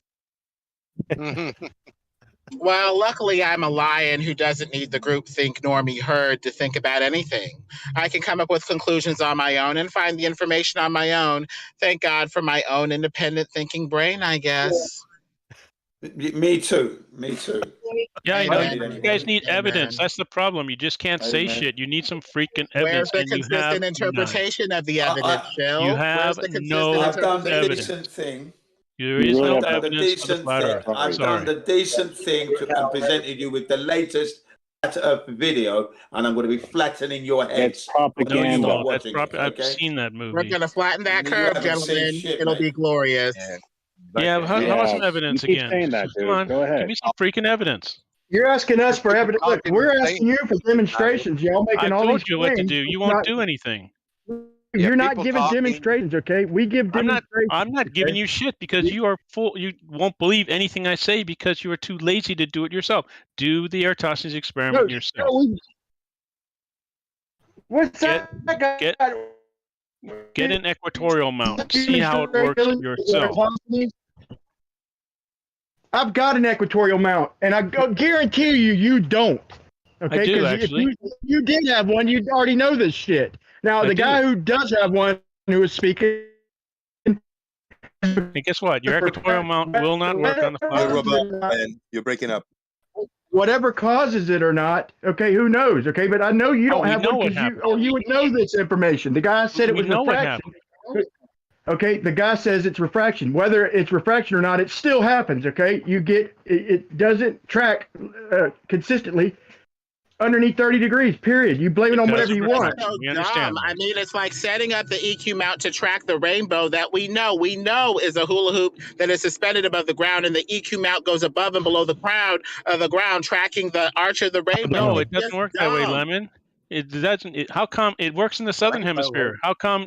Well, luckily I'm a lion who doesn't need the groupthink normie herd to think about anything. I can come up with conclusions on my own and find the information on my own. Thank God for my own independent thinking brain, I guess. Me too. Me too. Yeah, I know. Amen. You guys need evidence. Amen. That's the problem. You just can't say Amen. shit. You need some freaking Where's evidence, the and you have consistent none. interpretation of the evidence, You Phil? Where's have the consistent no I've done the evidence. decent thing. There is I've no done the evidence of the decent flat thing. Earth. I've done Sorry. the decent thing and presented you with the latest flat Earth video, and I'm going to be flattening your heads. No, you Stop won't. That's watching it, I've okay? seen that We're movie. gonna flatten that You curve, haven't seen gentlemen. shit, It'll mate. be glorious. Yeah, how about some evidence you keep again? saying that, Come dude. on, Go ahead. give me some freaking evidence. You're asking us for evidence. Look, talking we're and asking you for demonstrations. Y'all making I all told these you what to claims. do. You It's won't not- do anything. Yeah, You're not people giving talking. demonstrations, okay? We give I'm demonstrations. not giving okay? you shit because you are full. You won't believe anything I say because you are too lazy to do it yourself. Do the Eratosthenes experiment yourself. What's Get that? get an equatorial mount. See how it works yourself. I've got an equatorial mount, and I guarantee you don't. Okay, I do, because if actually. you did have one, you'd already know this shit. Now, I the do. guy who does have one, who is speaking, And guess what? Your equatorial mount will not work on the flat Earth. And you're breaking up. whatever causes it or not, okay, who knows? Okay, but I know you don't we have know one what because happened. you would know this information. The guy said it We was know what refraction. Okay, the guy says it's refraction. Whether it's refraction or not, it still happens. Okay, you get it doesn't track consistently underneath 30 degrees. Period. You blame it on whatever you want. So dumb. I mean, it's like setting up the EQ mount to track the rainbow that we know is a hula hoop that is suspended above the ground, and the EQ mount goes above and below the ground, tracking the arch of the rainbow. No, It's it doesn't just work that way, dumb. Lemon. It doesn't. How come it works in the southern hemisphere? How come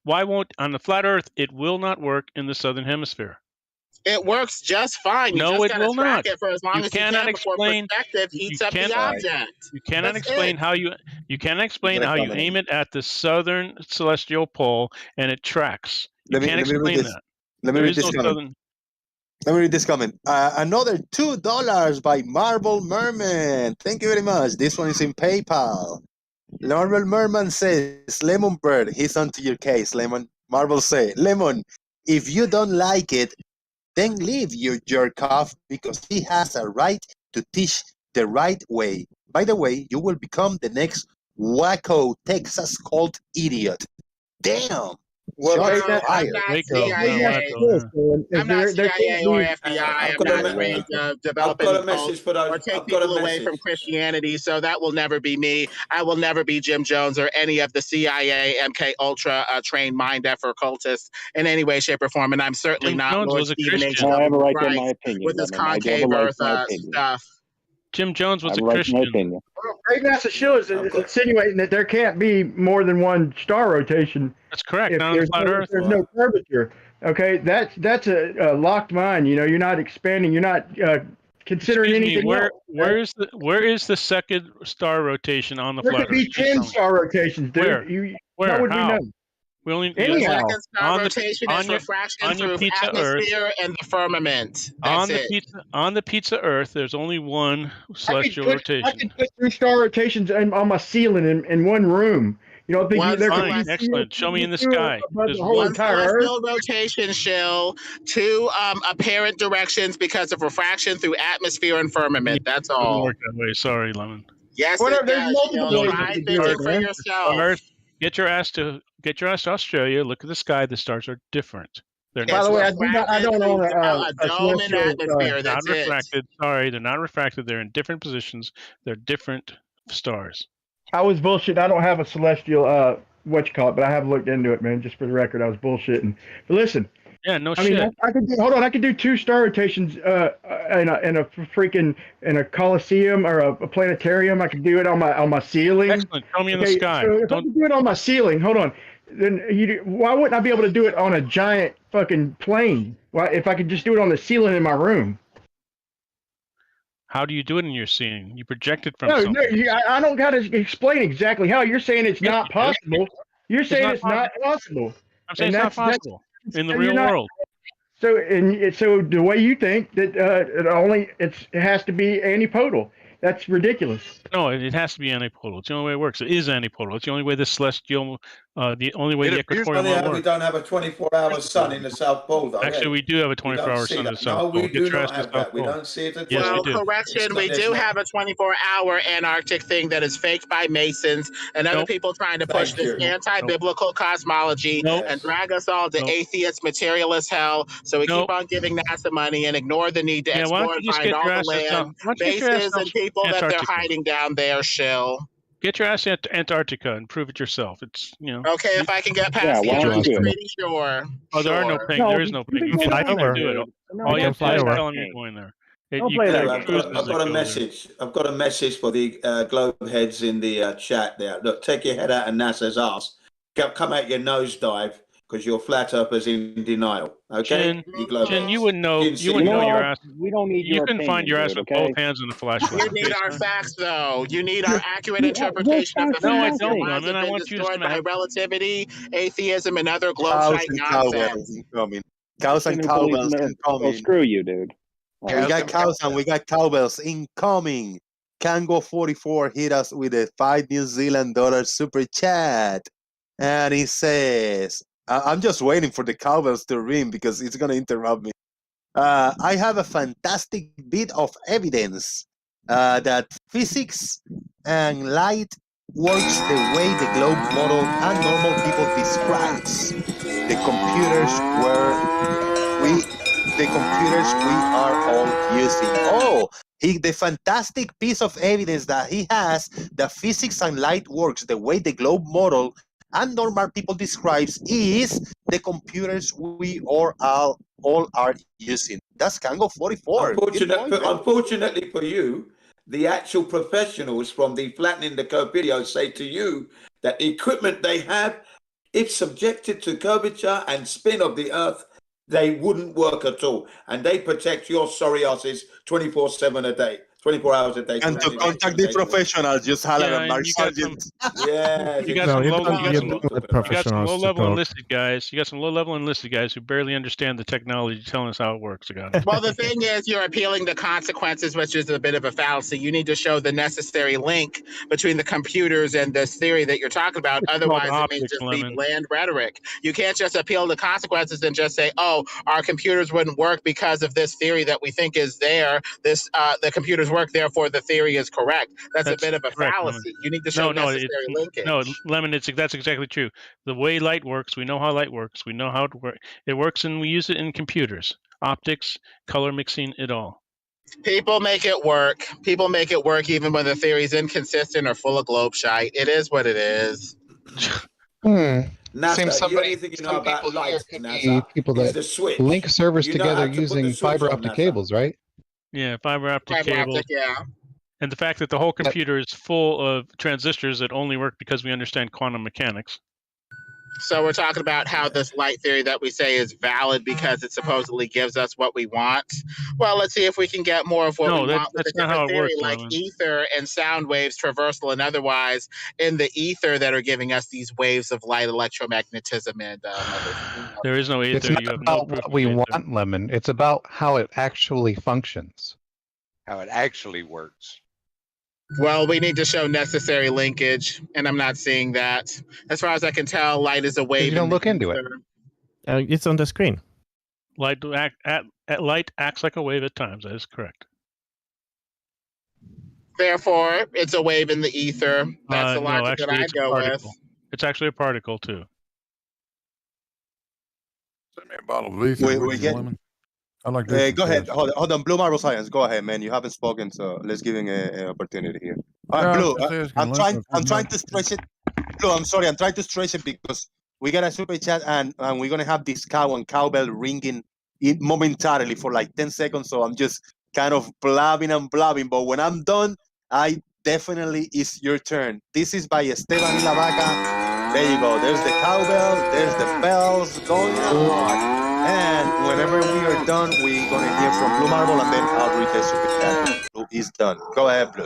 why won't on the flat Earth it will not work in the southern hemisphere? It works just fine. You No, just it gotta will track not. it for as long You as you cannot can before explain. perspective eats up the object. You cannot That's explain it. how you cannot explain how you comment. aim it at the southern celestial pole and it tracks. You Let me can't read explain this. that. Let me There read is this no comment. southern. Let me read this comment. Another $2 by Marble Merman. Thank you very much. This one is in PayPal. Marble Merman says, Lemon Bird, he's onto your case, Lemon. Marble say, Lemon, if you don't like it, then leave your jerk off because he has a right to teach the right way. By the way, you will become the next wacko Texas cult idiot. Damn. Well, Shots I'm fired. not Waco, CIA. I'm not CIA or FBI. I'm not trained to develop any cults or take people away from Christianity. So that will never be me. I will never be Jim Jones or any of the CIA, MK Ultra trained mind F or cultists in any way, shape, or form. And I'm certainly Jim not Jones Lord was a Stephen H. Christian. I have a right to Christ my opinion, with his Lemon. I do have a concave right Earth to my opinion. stuff. Jim Jones was I a have a right to my Christian. opinion. Great Master Shill is insinuating that there can't be more than one star rotation. That's correct. If Not on the flat Earth. there's no curvature. Okay, that's a locked mind. You know, you're not expanding. You're not considering Excuse me, anything else. where is the second star rotation on the There flat could be Earth? Just 10 tell me. star rotations, dude. Where? Where? How would How? we know? We only Anyhow, The second star rotation is on refraction your through pizza Earth. atmosphere and the firmament. That's on the pizza Earth, there's only one celestial I rotation. could put 3 star rotations on my ceiling in one room. You don't think there could Fine, be excellent. Show me in the sky. above There's the whole one entire Earth? celestial rotation shell, 2 apparent directions because of refraction through atmosphere and firmament. That's It doesn't all. work that way. Sorry, Lemon. Yes, Whatever, it there's does. multiple Shell. ways Try to do it, fishing for man. yourself. Stars, get your ass to Australia. Look at the sky. The stars are different. They're By the way, I don't own a a dome and celestial. atmosphere. not That's it. refracted. Sorry, they're not refracted. They're in different positions. They're different stars. I was bullshit. I don't have a celestial but I have looked into it, man. Just for the record, I was bullshitting. But listen. Yeah, no I mean, shit. I could do. Hold on, I could do 2 star rotations in a coliseum or a planetarium. I could do it on my ceiling. Excellent. Tell me in the sky. So if I could do it on my ceiling, hold on. Then why wouldn't I be able to do it on a giant fucking plane? Why, if I could just do it on the ceiling in my room? How do you do it in your scene? You project it from No, something. I don't got to explain exactly how. You're saying it's not possible. You're saying it's not possible. I'm saying it's not possible in the real world. So the way you think that it has to be antipodal. That's ridiculous. No, it has to be antipodal. It's the only way it works. It is antipodal. It's the only way the celestial The only way the equatorial Funny one how we works. don't have a 24-hour sun in the South Pole, though. Actually, eh? we do have a We 24-hour don't see sun in that. the South No, Pole. we Get do your ass not to the have South that. We Pole. don't see it at Yes, all. we Well, do. correction, we There's do not. have a 24-hour Antarctic thing that is faked by Masons and other Nope. people trying to push Thank this you. anti-biblical cosmology Nope. and drag us all to Nope. atheist materialist hell. So we keep Nope. on giving NASA money and ignore the need to Yeah, why don't explore you and just find get all your the asses down? land, Why don't you get your ass bases, down and people that they're Antarctica? hiding down there, shill. Get your ass to Antarctica and prove it yourself. It's Okay, if I can get Yeah, past the why don't you Antarctic do it? Treaty, sure. Oh, there are no Sure. penguins. No, There is no you can penguins. go You down don't there, even do it. dude. No, All you don't have to play do is that tell them you're game. going there. Don't You play got that Anyway, game. cruises I've that got a go there. message. I've got a message for the globe heads in the chat there. Look, take your head out of NASA's ass. Come out your nosedive because your flat earthers in denial. Okay, Chin, you globe Chin, heads. you wouldn't know. You Sincere. wouldn't You know know your what? ass. We don't need You your can find opinion, your ass dude. with Okay. both hands in a flashlight. You need Okay, our sir? facts, though. You need our accurate What interpretation of the facts are No, I facts. Your don't, nothing? lives Lemon. have I been want you to destroyed by have. relativity, atheism, and other Cows globeshite and cowbells nonsense. incoming. Cows Person and who believes in cowbells the oh, incoming. screw you, dude. We Cows got and cows and we got cowbells incoming. Kango 44 hit us with a $5 New Zealand super chat. And he says, I'm just waiting for the cowbells to ring because it's going to interrupt me. I have a fantastic bit of evidence that physics and light works the way the globe model and normal people describes. The computers we are all using. Oh, the fantastic piece of evidence that he has that physics and light works the way the globe model and normal people describes is the computers we all are using. That's Kango 44. Unfortunately for you, the actual professionals from the Flattening the Curve video say to you that the equipment they have, if subjected to curvature and spin of the Earth, they wouldn't work at all. And they protect your sorry asses 24/7 a day. 24 hours a day. And to contact the professionals, just holler Yeah, at Mark and you got some. Sargent. Yes, You got No, some you low. don't You got give some. the You got some professionals to low-level talk. enlisted guys. You got some low-level enlisted guys who barely understand the technology, telling us how it works. Well, the thing is, you're appealing to consequences, which is a bit of a fallacy. You need to show the necessary link between the computers and this theory that you're talking about. It's called Otherwise, it may optics, just be Lemon. bland rhetoric. You can't just appeal to consequences and just say, "Oh, our computers wouldn't work because of this theory that we think is there. The computers work, therefore the theory is correct." That's a bit of a correct, Lemon. fallacy. You need to show necessary linkage. No, Lemon. That's exactly true. The way light works, we know how light works. We know how it works. It works, and we use it in computers, optics, color mixing, it all. People make it work. People make it work even when the theory is inconsistent or full of globe shite. It is what it is. NASA, Seems the somebody, only thing you know some about people here lights, could be NASA, people is that the switch. link servers You know how together to put the using switch fiber on, optic NASA. cables, right? Yeah, fiber optic Fiber cables. optic, yeah. And the fact that the whole computer is full of transistors that only work because we understand quantum mechanics. So we're talking about how this light theory that we say is valid because it supposedly gives us what we want. Well, let's see if we can get more of what we want with a that's not different how it theory, works, like Lemon. ether and sound waves, traversal and otherwise, in the ether that are giving us these waves of light, electromagnetism, and There is no It's ether. not You have no about proof what of we ether. want, Lemon. It's about how it actually functions. How it actually works. Well, we need to show necessary linkage, and I'm not seeing that. As far as I can tell, light is a wave. You don't look into it. It's on the screen. Light acts like a wave at times. That is correct. Therefore, it's a wave in the ether. That's the No, logic that actually, I'd it's a go particle. with. It's actually a particle too. Send me a bottle of ether, We would you, get. Lemon? I'd like to. Go ahead. Hold on. Blue Marble Science. Go ahead, man. You haven't spoken, so let's give him an opportunity here. All right, Yeah, I Blue. was just asking I'm Lemon if trying he'd to like- stretch it. Blue, I'm sorry. I'm trying to stretch it because we got a super chat and we're gonna have this cow and cowbell ringing momentarily for like 10 seconds. So I'm just kind of blabbing and blabbing. But when I'm done, I definitely it's your turn. This is by Esteban y la Vaca. There you go. There's the cowbell. There's the bells going on. And whenever we are done, we're going to hear from Blue Marble, and then I'll read the super chat. Blue is done. Go ahead, Blue.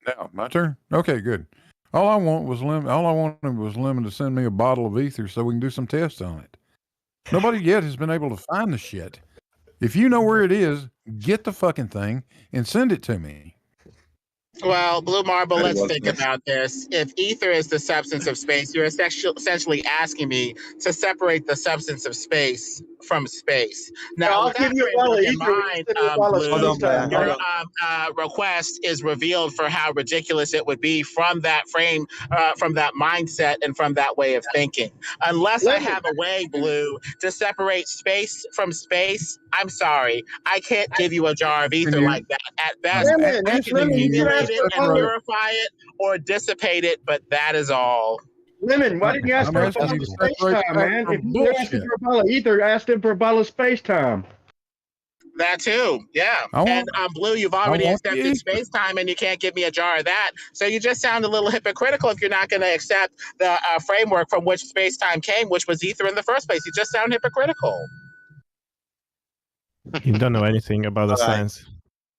Now, my turn? Okay, good. All I wanted was Lemon to send me a bottle of ether so we can do some tests on it. Nobody yet has been able to find the shit. If you know where it is, get the fucking thing and send it to me. Well, Blue Marble, Very let's well think said. about this. If ether is the substance of space, you're essentially asking me to separate the substance of space from space. Now, I'll with that give you a ball of framework in ether when you mind, send me a ball of Hold Blue, space on, Brian. time, Hold your man. on. request is revealed for how ridiculous it would be from that from that mindset, and from that way of thinking. Unless I Lemon, have a way, Blue, to separate space from space, I'm sorry, I can't give you a jar of Can ether you? like that. At best, Lemon, I just can Lemon, you can accumulate ask it for a and ball. purify it or dissipate it, but that is all. Lemon, why didn't you ask I'm for a asking bottle you of to space separate time, fact man? If from you're asking bullshit. for a bottle of ether, ask them for a bottle of space time. That too, yeah. I And want, Blue, you've I already want the accepted ether. space time, and you can't give me a jar of that. So you just sound a little hypocritical if you're not going to accept the framework from which space time came, which was ether in the first place. You just sound hypocritical. You don't know anything about the All right. science.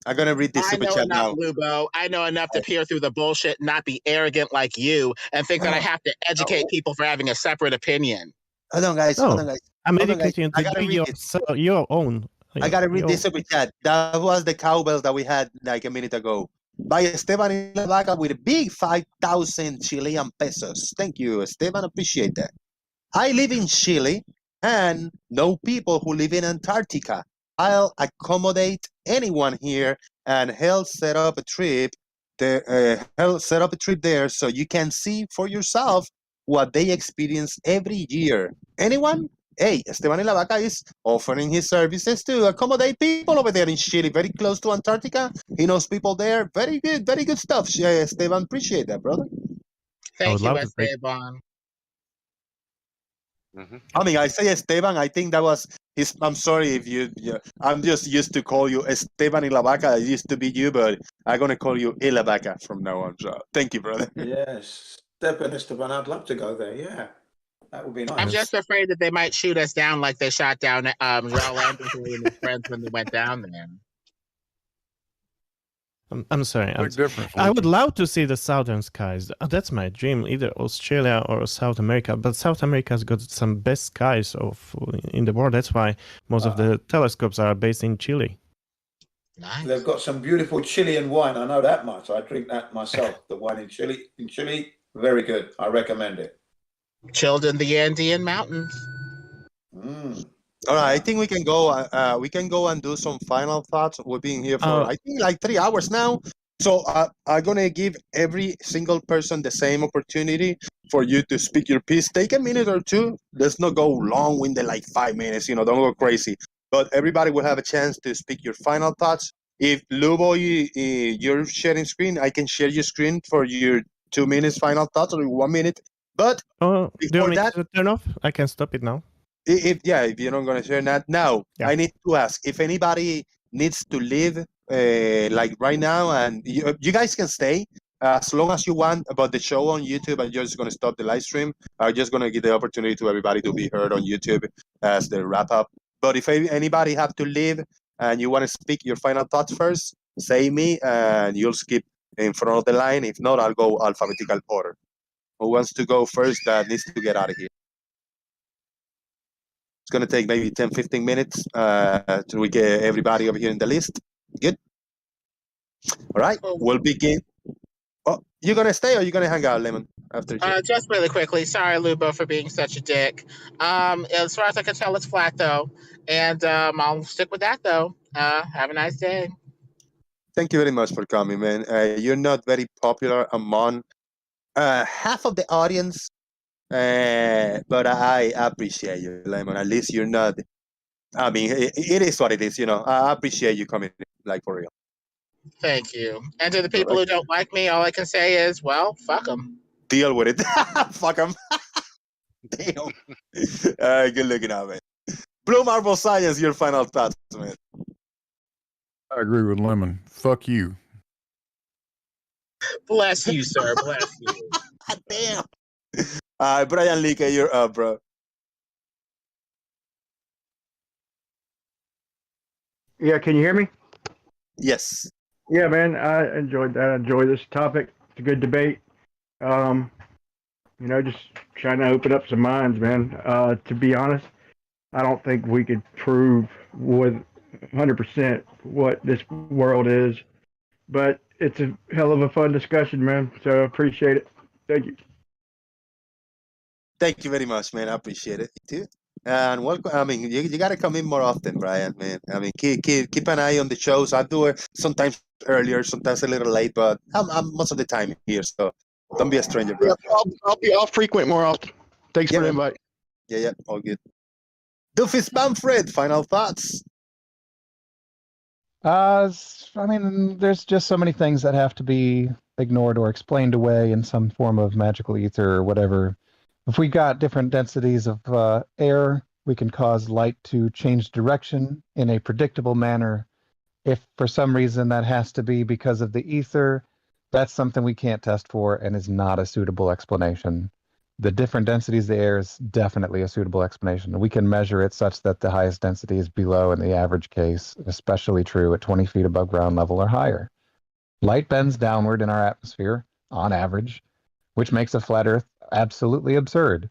I'm gonna read this I super know chat enough, now. Lubo. I know enough to peer through the bullshit, and not be arrogant like you, and think that I have to educate people for having a separate opinion. Hold on, guys. Hold on, No, guys. I'm Hold on, guys. educating you I to gotta do read this. your own. I gotta read Your, this super chat. That was the cowbell that we had like a minute ago. By Esteban Lavaca with a big 5,000 Chilean pesos. Thank you, Esteban. Appreciate that. I live in Chile and know people who live in Antarctica. I'll accommodate anyone here and help set up a trip there so you can see for yourself what they experience every year. Anyone? Hey, Esteban y la Vaca is offering his services to accommodate people over there in Chile, very close to Antarctica. He knows people there. Very good stuff. Esteban, appreciate that, brother. I would Thank you, love to take. Esteban. I mean, I say Esteban. I think that was his. I'm sorry if I'm just used to call you Esteban y la Vaca. It used to be you, but I'm gonna call you y la Vaca from now on. So thank you, brother. Yes. Stephen Esteban, I'd love to go there. Yeah. That would be nice. I'm just afraid that they might shoot us down like they shot down Joel Anderson and his friends when they went down there. I'm sorry. I would love to see the southern skies. That's my dream, either Australia or South America. But South America's got some best skies in the world. That's why most of the telescopes are based in Chile. Nice. They've got some beautiful Chilean wine. I know that much. I drink that myself. The wine in Chile. Very good. I recommend it. Chilled in the Andean mountains. All right, I think we can go. We can go and do some final thoughts. We've been here for I think like 3 hours now. So I'm gonna give every single person the same opportunity for you to speak your piece. Take a minute or two. Let's not go long-winded, like 5 minutes. Don't go crazy. But everybody will have a chance to speak your final thoughts. If Lubo, you're sharing screen, I can share your screen for your 2 minutes final thoughts or 1 minute. But do you want before me that, to turn off? I can stop it now. if you're not gonna share that now, I need to ask if anybody needs to leave like right now, and you guys can stay as long as you want. About the show on YouTube, I'm just gonna stop the live stream. I'm just gonna give the opportunity to everybody to be heard on YouTube as the wrap up. But if anybody have to leave and you want to speak your final thoughts first, say me, and you'll skip in front of the line. If not, I'll go alphabetical order. Who wants to go first? That needs to get out of here. It's going to take maybe 10, 15 minutes till we get everybody over here in the list. Good. All right. We'll begin. Oh, you going to stay or you going to hang out, Lemon, after Just really quickly. Sorry, Lubo, for being such a dick. As far as I can tell, it's flat, though. And I'll stick with that, though. Have a nice day. Thank you very much for coming, man. You're not very popular among half of the audience, but I appreciate you, Lemon. At least you're not. I mean, it is what it is, I appreciate you coming, like, for real. Thank you. And to the people who don't like me, all I can say is, well, fuck them. Deal with it. Fuck them. Damn. Good looking out, man. Blue Marble Science, your final thoughts, man. I agree with Lemon. Fuck you. Bless you, sir. Bless you. Damn. Brian Leake, you're up, bro. Yeah, can you hear me? Yes. Yeah, man, I enjoyed that. I enjoy this topic. It's a good debate. Just trying to open up some minds, man. To be honest, I don't think we could prove with 100% what this world is. But it's a hell of a fun discussion, man. So I appreciate it. Thank you. Thank you very much, man. I appreciate it too. And welcome. I mean, you got to come in more often, Brian, man. I mean, keep an eye on the shows. I do it sometimes earlier, sometimes a little late, but I'm most of the time here. So don't be a stranger, bro. Yep, I'll frequent more often. Thanks for the invite. Yeah, all good. Doofus Bamfred, final thoughts. I mean, there's just so many things that have to be ignored or explained away in some form of magical ether or whatever. If we got different densities of air, we can cause light to change direction in a predictable manner. If for some reason that has to be because of the ether, that's something we can't test for and is not a suitable explanation. The different densities of the air is definitely a suitable explanation. We can measure it such that the highest density is below in the average case, especially true at 20 feet above ground level or higher. Light bends downward in our atmosphere, on average, which makes a flat Earth absolutely absurd.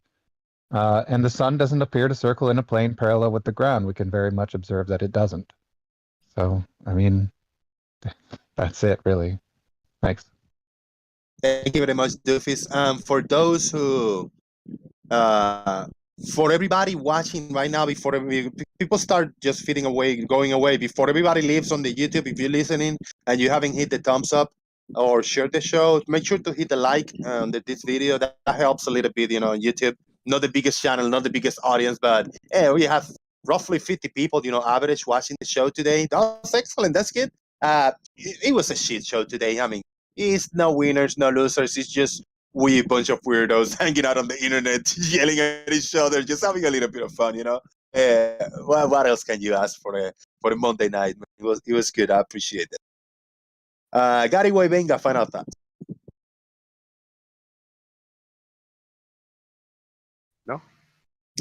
And the sun doesn't appear to circle in a plane parallel with the ground. We can very much observe that it doesn't. So, I mean, that's it, really. Thanks. Thank you very much, Doofus. For those who, for everybody watching right now, before people start just fading away, going away, before everybody leaves on the YouTube, if you're listening and you haven't hit the thumbs up or share the show, make sure to hit the like on this video. That helps a little bit, on YouTube. Not the biggest channel, not the biggest audience, but hey, we have roughly 50 people, average watching the show today. That's excellent. That's good. It was a shit show today. I mean, it's no winners, no losers. It's just we bunch of weirdos hanging out on the internet, yelling at each other, just having a little bit of fun, what else can you ask for a Monday night? It was good. I appreciate it. Gary Venga, final thoughts. No.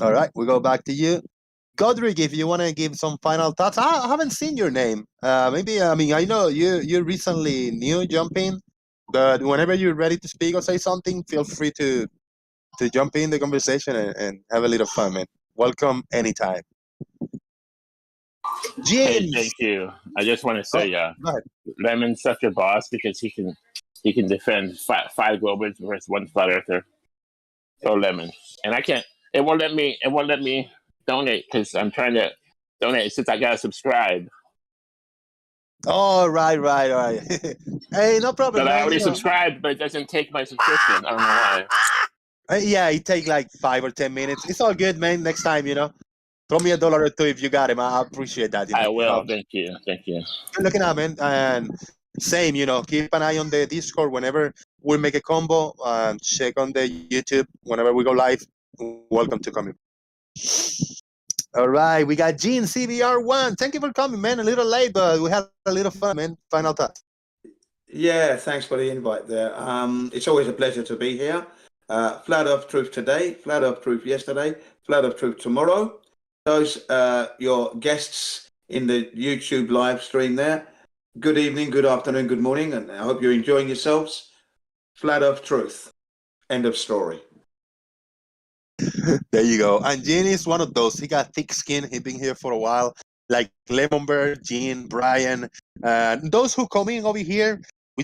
All right, we go back to you. Godric, if you want to give some final thoughts. I haven't seen your name. Maybe, I know you're recently new jumping, but whenever you're ready to speak or say something, feel free to jump in the conversation and have a little fun, man. Welcome anytime. Hey, James. thank you. I just want to say, Lemon's such a boss because he can defend five globals versus one flat earther. So Lemon, and I can't. It won't let me donate because I'm trying to donate since I gotta subscribe. Oh, right. Hey, no problem, But I man. already subscribed, but it doesn't take my subscription. I don't know why. Yeah, it takes like 5 or 10 minutes. It's all good, man. Next time, throw me $1 or $2 if you got him. I appreciate that. I will. Thank you. Good looking out, man. And same, keep an eye on the Discord whenever we make a combo. Check on the YouTube whenever we go live. Welcome to coming. All right, we got Gene CBR1. Thank you for coming, man. A little late, but we had a little fun, man. Final thoughts. Yeah, thanks for the invite there. It's always a pleasure to be here. Flat Earth Truth today, Flat Earth Truth yesterday, Flat Earth Truth tomorrow. Those your guests in the YouTube live stream there. Good evening, good afternoon, good morning, and I hope you're enjoying yourselves. Flat Earth Truth. End of story. There you go. And Gene is one of those. He got thick skin. He's been here for a while. Like Lemonbird, Gene, Brian. Those who come in over here,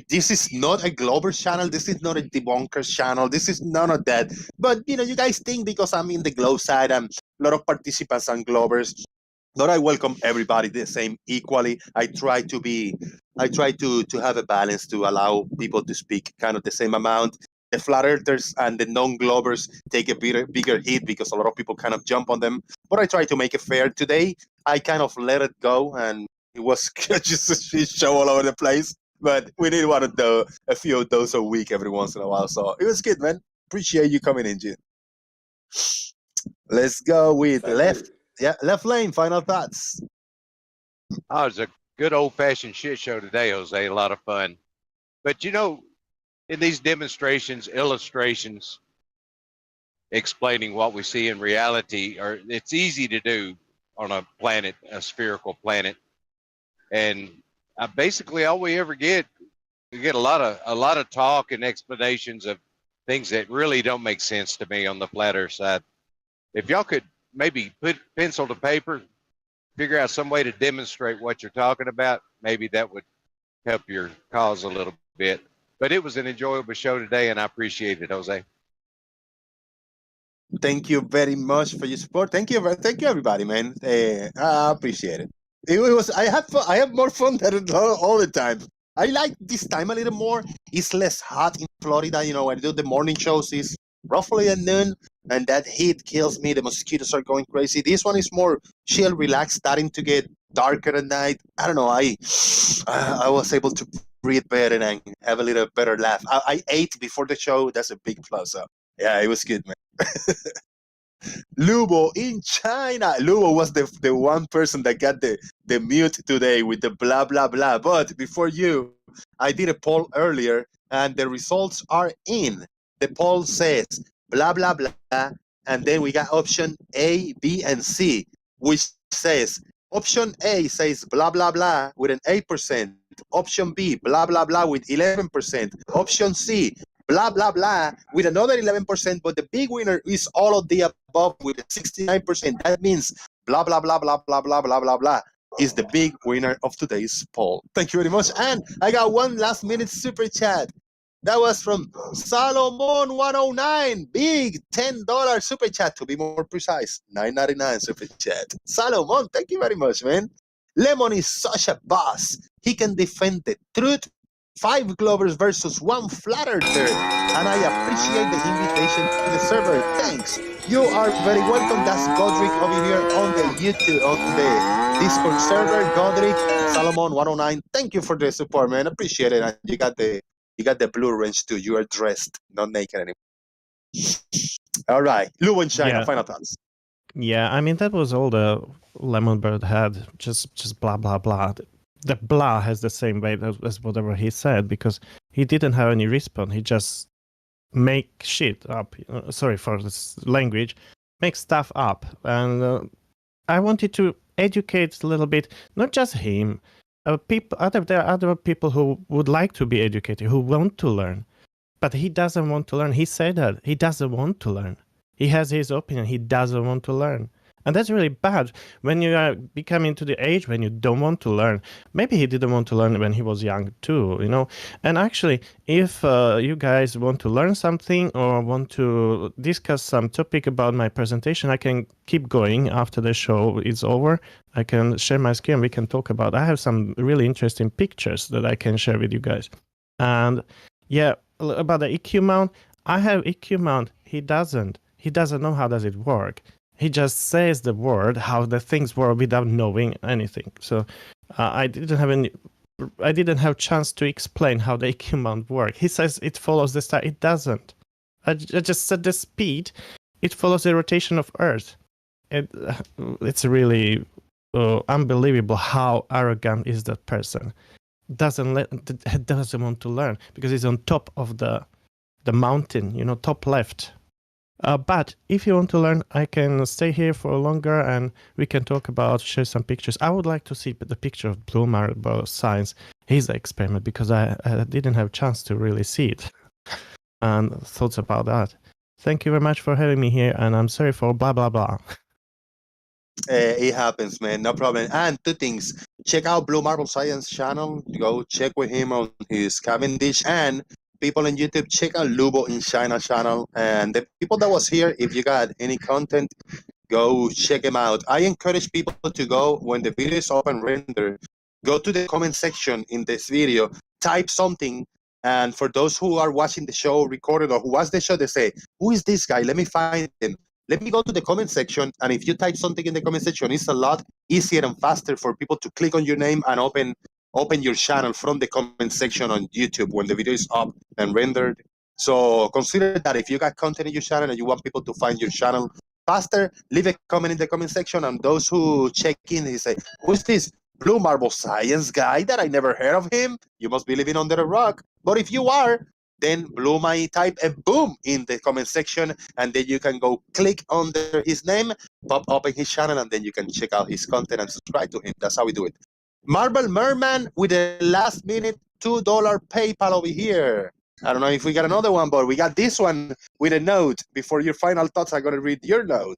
this is not a Glober's channel. This is not a Debunker's channel. This is none of that. But, you guys think because I'm in the Globe side and a lot of participants and Globers, but I welcome everybody the same equally. I try to have a balance to allow people to speak kind of the same amount. The flat earthers and the non-Globers take a bigger hit because a lot of people kind of jump on them. But I try to make it fair. Today, I kind of let it go, and it was just a shit show all over the place. But we need a few of those a week every once in a while. So it was good, man. Appreciate you coming in, Jim. Let's go with left. Yeah, left lane. Final thoughts. Oh, it was a good old-fashioned shit show today, Jose. A lot of fun. But in these demonstrations, illustrations, explaining what we see in reality, it's easy to do on a planet, a spherical planet. And basically all we ever get, we get a lot of talk and explanations of things that really don't make sense to me on the flat earth side. If y'all could maybe put pencil to paper, figure out some way to demonstrate what you're talking about, maybe that would help your cause a little bit. But it was an enjoyable show today, and I appreciate it, Jose. Thank you very much for your support. Thank you, everybody, man. I appreciate it. It was. I have fun. I have more fun than all the time. I like this time a little more. It's less hot in Florida. You know, I do the morning shows. It's roughly at noon, and that heat kills me. The mosquitoes are going crazy. This one is more chill, relaxed, starting to get darker at night. I don't know. I was able to breathe better and have a little better laugh. I ate before the show. That's a big plus. So yeah, it was good, man. Lubo in China. Lubo was the one person that got the mute today with the blah blah blah. But before you, I did a poll earlier, and the results are in. The poll says blah blah blah, and then we got option A, B, and C, which says option A says blah blah blah with an 8%. Option B, blah blah blah with 11%. Option C, blah blah blah with another 11%, but the big winner is all of the above with 69%. That means blah blah blah blah blah blah blah blah blah is the big winner of today's poll. Thank you very much. And I got one last minute super chat. That was from Salomon109. Big $10 super chat, to be more precise. $9.99 super chat. Salomon, thank you very much, man. Lemon is such a boss. He can defend the truth. 5 Glovers versus 1 Flat Earther, and I appreciate the invitation to the server. Thanks. You are very welcome. That's Godric over here on the YouTube, on the Discord server. Godric, Salomon 109. Thank you for the support, man. Appreciate it. And you got the blue range too. You are dressed, not naked anymore. All right, Lu and China. Yeah. Final thoughts. Yeah, I mean that was all the Lemon Bird had. Just blah blah blah. The blah has the same weight as whatever he said because he didn't have any response. He just make shit up. Sorry for this language. Make stuff up. And I wanted to educate a little bit, not just him. There are other people who would like to be educated, who want to learn. But he doesn't want to learn. He said that. He doesn't want to learn. He has his opinion. He doesn't want to learn. And that's really bad when you are becoming to the age when you don't want to learn. Maybe he didn't want to learn when he was young too, you know. And actually, if you guys want to learn something or want to discuss some topic about my presentation, I can keep going after the show is over. I can share my screen. We can talk about. I have some really interesting pictures that I can share with you guys. And yeah, about the EQ mount, I have EQ mount. He doesn't. He doesn't know how does it work. He just says the word, how the things work without knowing anything. So I didn't have chance to explain how the EQ mount works. He says it follows the star. It doesn't. I just said the speed. It follows the rotation of Earth. It's really unbelievable how arrogant is that person. Doesn't want to learn because he's on top of the mountain, you know, top left. But if you want to learn, I can stay here for longer and we can talk about, share some pictures. I would like to see the picture of Blue Marble Science, his experiment, because I didn't have a chance to really see it. And thoughts about that. Thank you very much for having me here, and I'm sorry for blah, blah, blah. It happens, man. No problem. And 2 things. Check out Blue Marble Science channel. Go check with him on his Cavendish. And people on YouTube, check out Lubo in China channel. And the people that was here, if you got any content, go check them out. I encourage people to go when the video is open render. Go to the comment section in this video. Type something. And for those who are watching the show recorded or who watch the show, they say, who is this guy? Let me find him. Let me go to the comment section, and if you type something in the comment section, it's a lot easier and faster for people to click on your name and open your channel from the comment section on YouTube when the video is up and rendered. So consider that if you got content in your channel and you want people to find your channel faster, leave a comment in the comment section, and those who check in, they say, who's this Blue Marble Science guy that I never heard of him? You must be living under a rock. But if you are, then Blue might type a boom in the comment section, and then you can go click under his name, pop up in his channel, and then you can check out his content and subscribe to him. That's how we do it. Marble Merman with a last minute $2 PayPal over here. I don't know if we got another one, but we got this one with a note. Before your final thoughts, I'm going to read your note.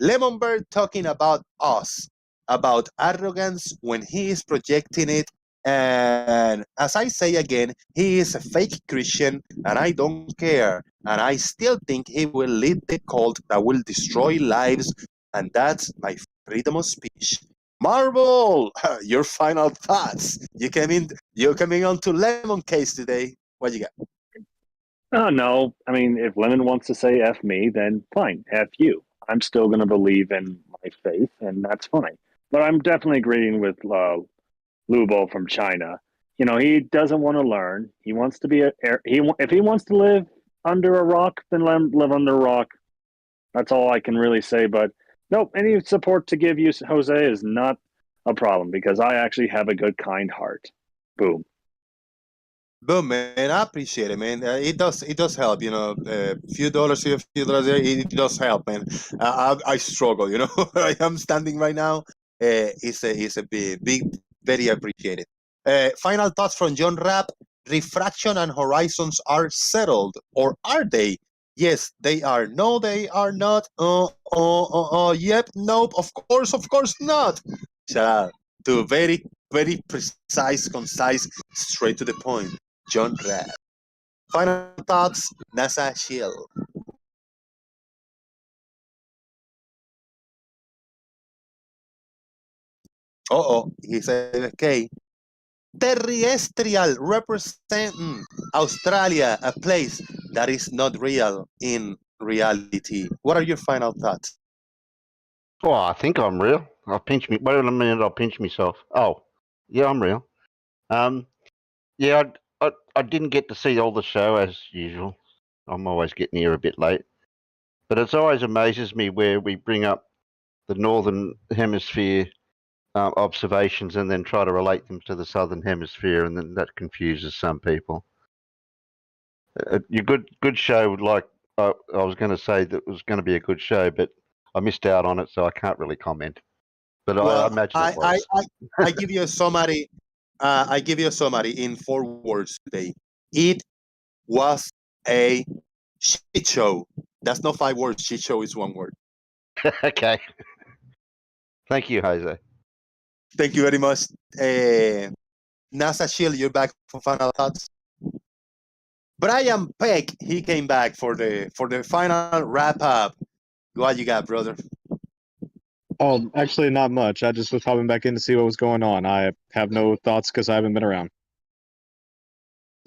Lemonbird talking about us, about arrogance when he is projecting it And as I say again, he is a fake Christian, and I don't care. And I still think he will lead the cult that will destroy lives, and that's my freedom of speech. Marvel, your final thoughts. You're coming on to Lemon Case today. What you got? Oh, no. I mean, if Lemon wants to say F me, then fine, F you. I'm still going to believe in my faith, and that's fine. But I'm definitely agreeing with Lubo from China. You know, he doesn't want to learn. He wants to be if he wants to live under a rock, then let him live under a rock. That's all I can really say. But nope, any support to give you, Jose, is not a problem because I actually have a good, kind heart. Boom. Boom, man! I appreciate it, man. It does help, you know. A few dollars here, a few dollars there. It does help, man. I struggle, you know. I am standing right now. It's a big, very appreciated. Final thoughts from John Rapp. Refraction and horizons are settled, or are they? Yes, they are. No, they are not. Yep, nope. Of course not. Shout out to very, very precise, concise, straight to the point. John Rapp. Final thoughts, NASA Shield. He said, okay. Terrestrial representing Australia, a place that is not real in reality. What are your final thoughts? Oh, I think I'm real. I'll pinch me. Wait a minute, I'll pinch myself. Oh, yeah, I'm real. Yeah, I didn't get to see all the show as usual. I'm always getting here a bit late. But it always amazes me where we bring up the Northern Hemisphere observations and then try to relate them to the Southern Hemisphere, and then that confuses some people. Your good show, like I was going to say that it was going to be a good show, but I missed out on it, so I can't really comment. But I imagine it was. I give you a summary. I give you a summary in 4 words today. It was a shit show. That's not 5 words. Shit show is 1 word. Okay. Thank you, Jose. Thank you very much. NASA Shield, you're back for final thoughts. Brian Peck, he came back for the final wrap up. What you got, brother? Oh, actually, not much. I just was popping back in to see what was going on. I have no thoughts because I haven't been around.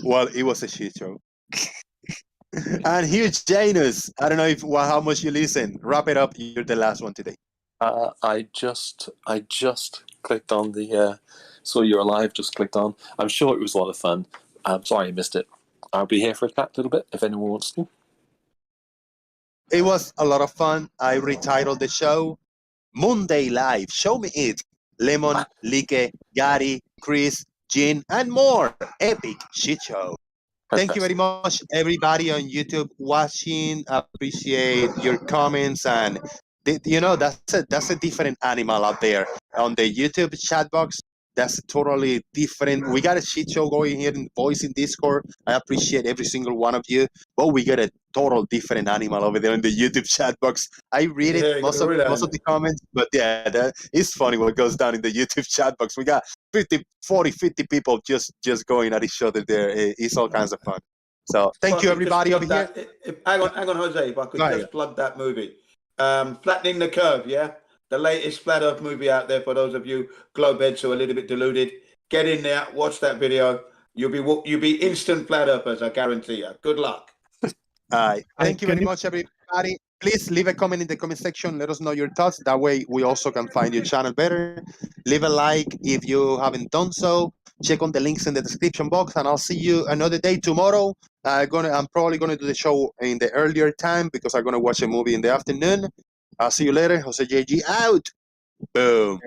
Well, it was a shit show. And here's Janus. I don't know how much you listen. Wrap it up. You're the last one today. I just clicked on the saw you're alive. Just clicked on. I'm sure it was a lot of fun. I'm sorry I missed it. I'll be here for a chat a little bit if anyone wants to. It was a lot of fun. I retitled the show MoonDay Live. Show me it. Lemon, Leake, Gary, Chris, Jean, and more. Epic shit show. Thank you very much, everybody on YouTube watching. Appreciate your comments, and that's a different animal out there on the YouTube chat box. That's totally different. We got a shit show going here in Voice in Discord. I appreciate every single one of you, but we got a total different animal over there in the YouTube chat box. I read it most of the comments, but yeah, it's funny what goes down in the YouTube chat box. We got 50 people just going at each other there. It's all kinds of fun. So thank you, everybody over here. Hang on, Jose. If I could just plug that movie, Flattening the Curve. Yeah, the latest Flat Earth movie out there for those of you globeheads who are a little bit deluded. Get in there, watch that video. You'll be instant Flat Earthers. I guarantee you. Good luck. Thank you very much, everybody. Please leave a comment in the comment section. Let us know your thoughts. That way, we also can find your channel better. Leave a like if you haven't done so. Check on the links in the description box, and I'll see you another day tomorrow. I'm probably gonna do the show in the earlier time because I'm gonna watch a movie in the afternoon. I'll see you later. Jose JG out. Boom.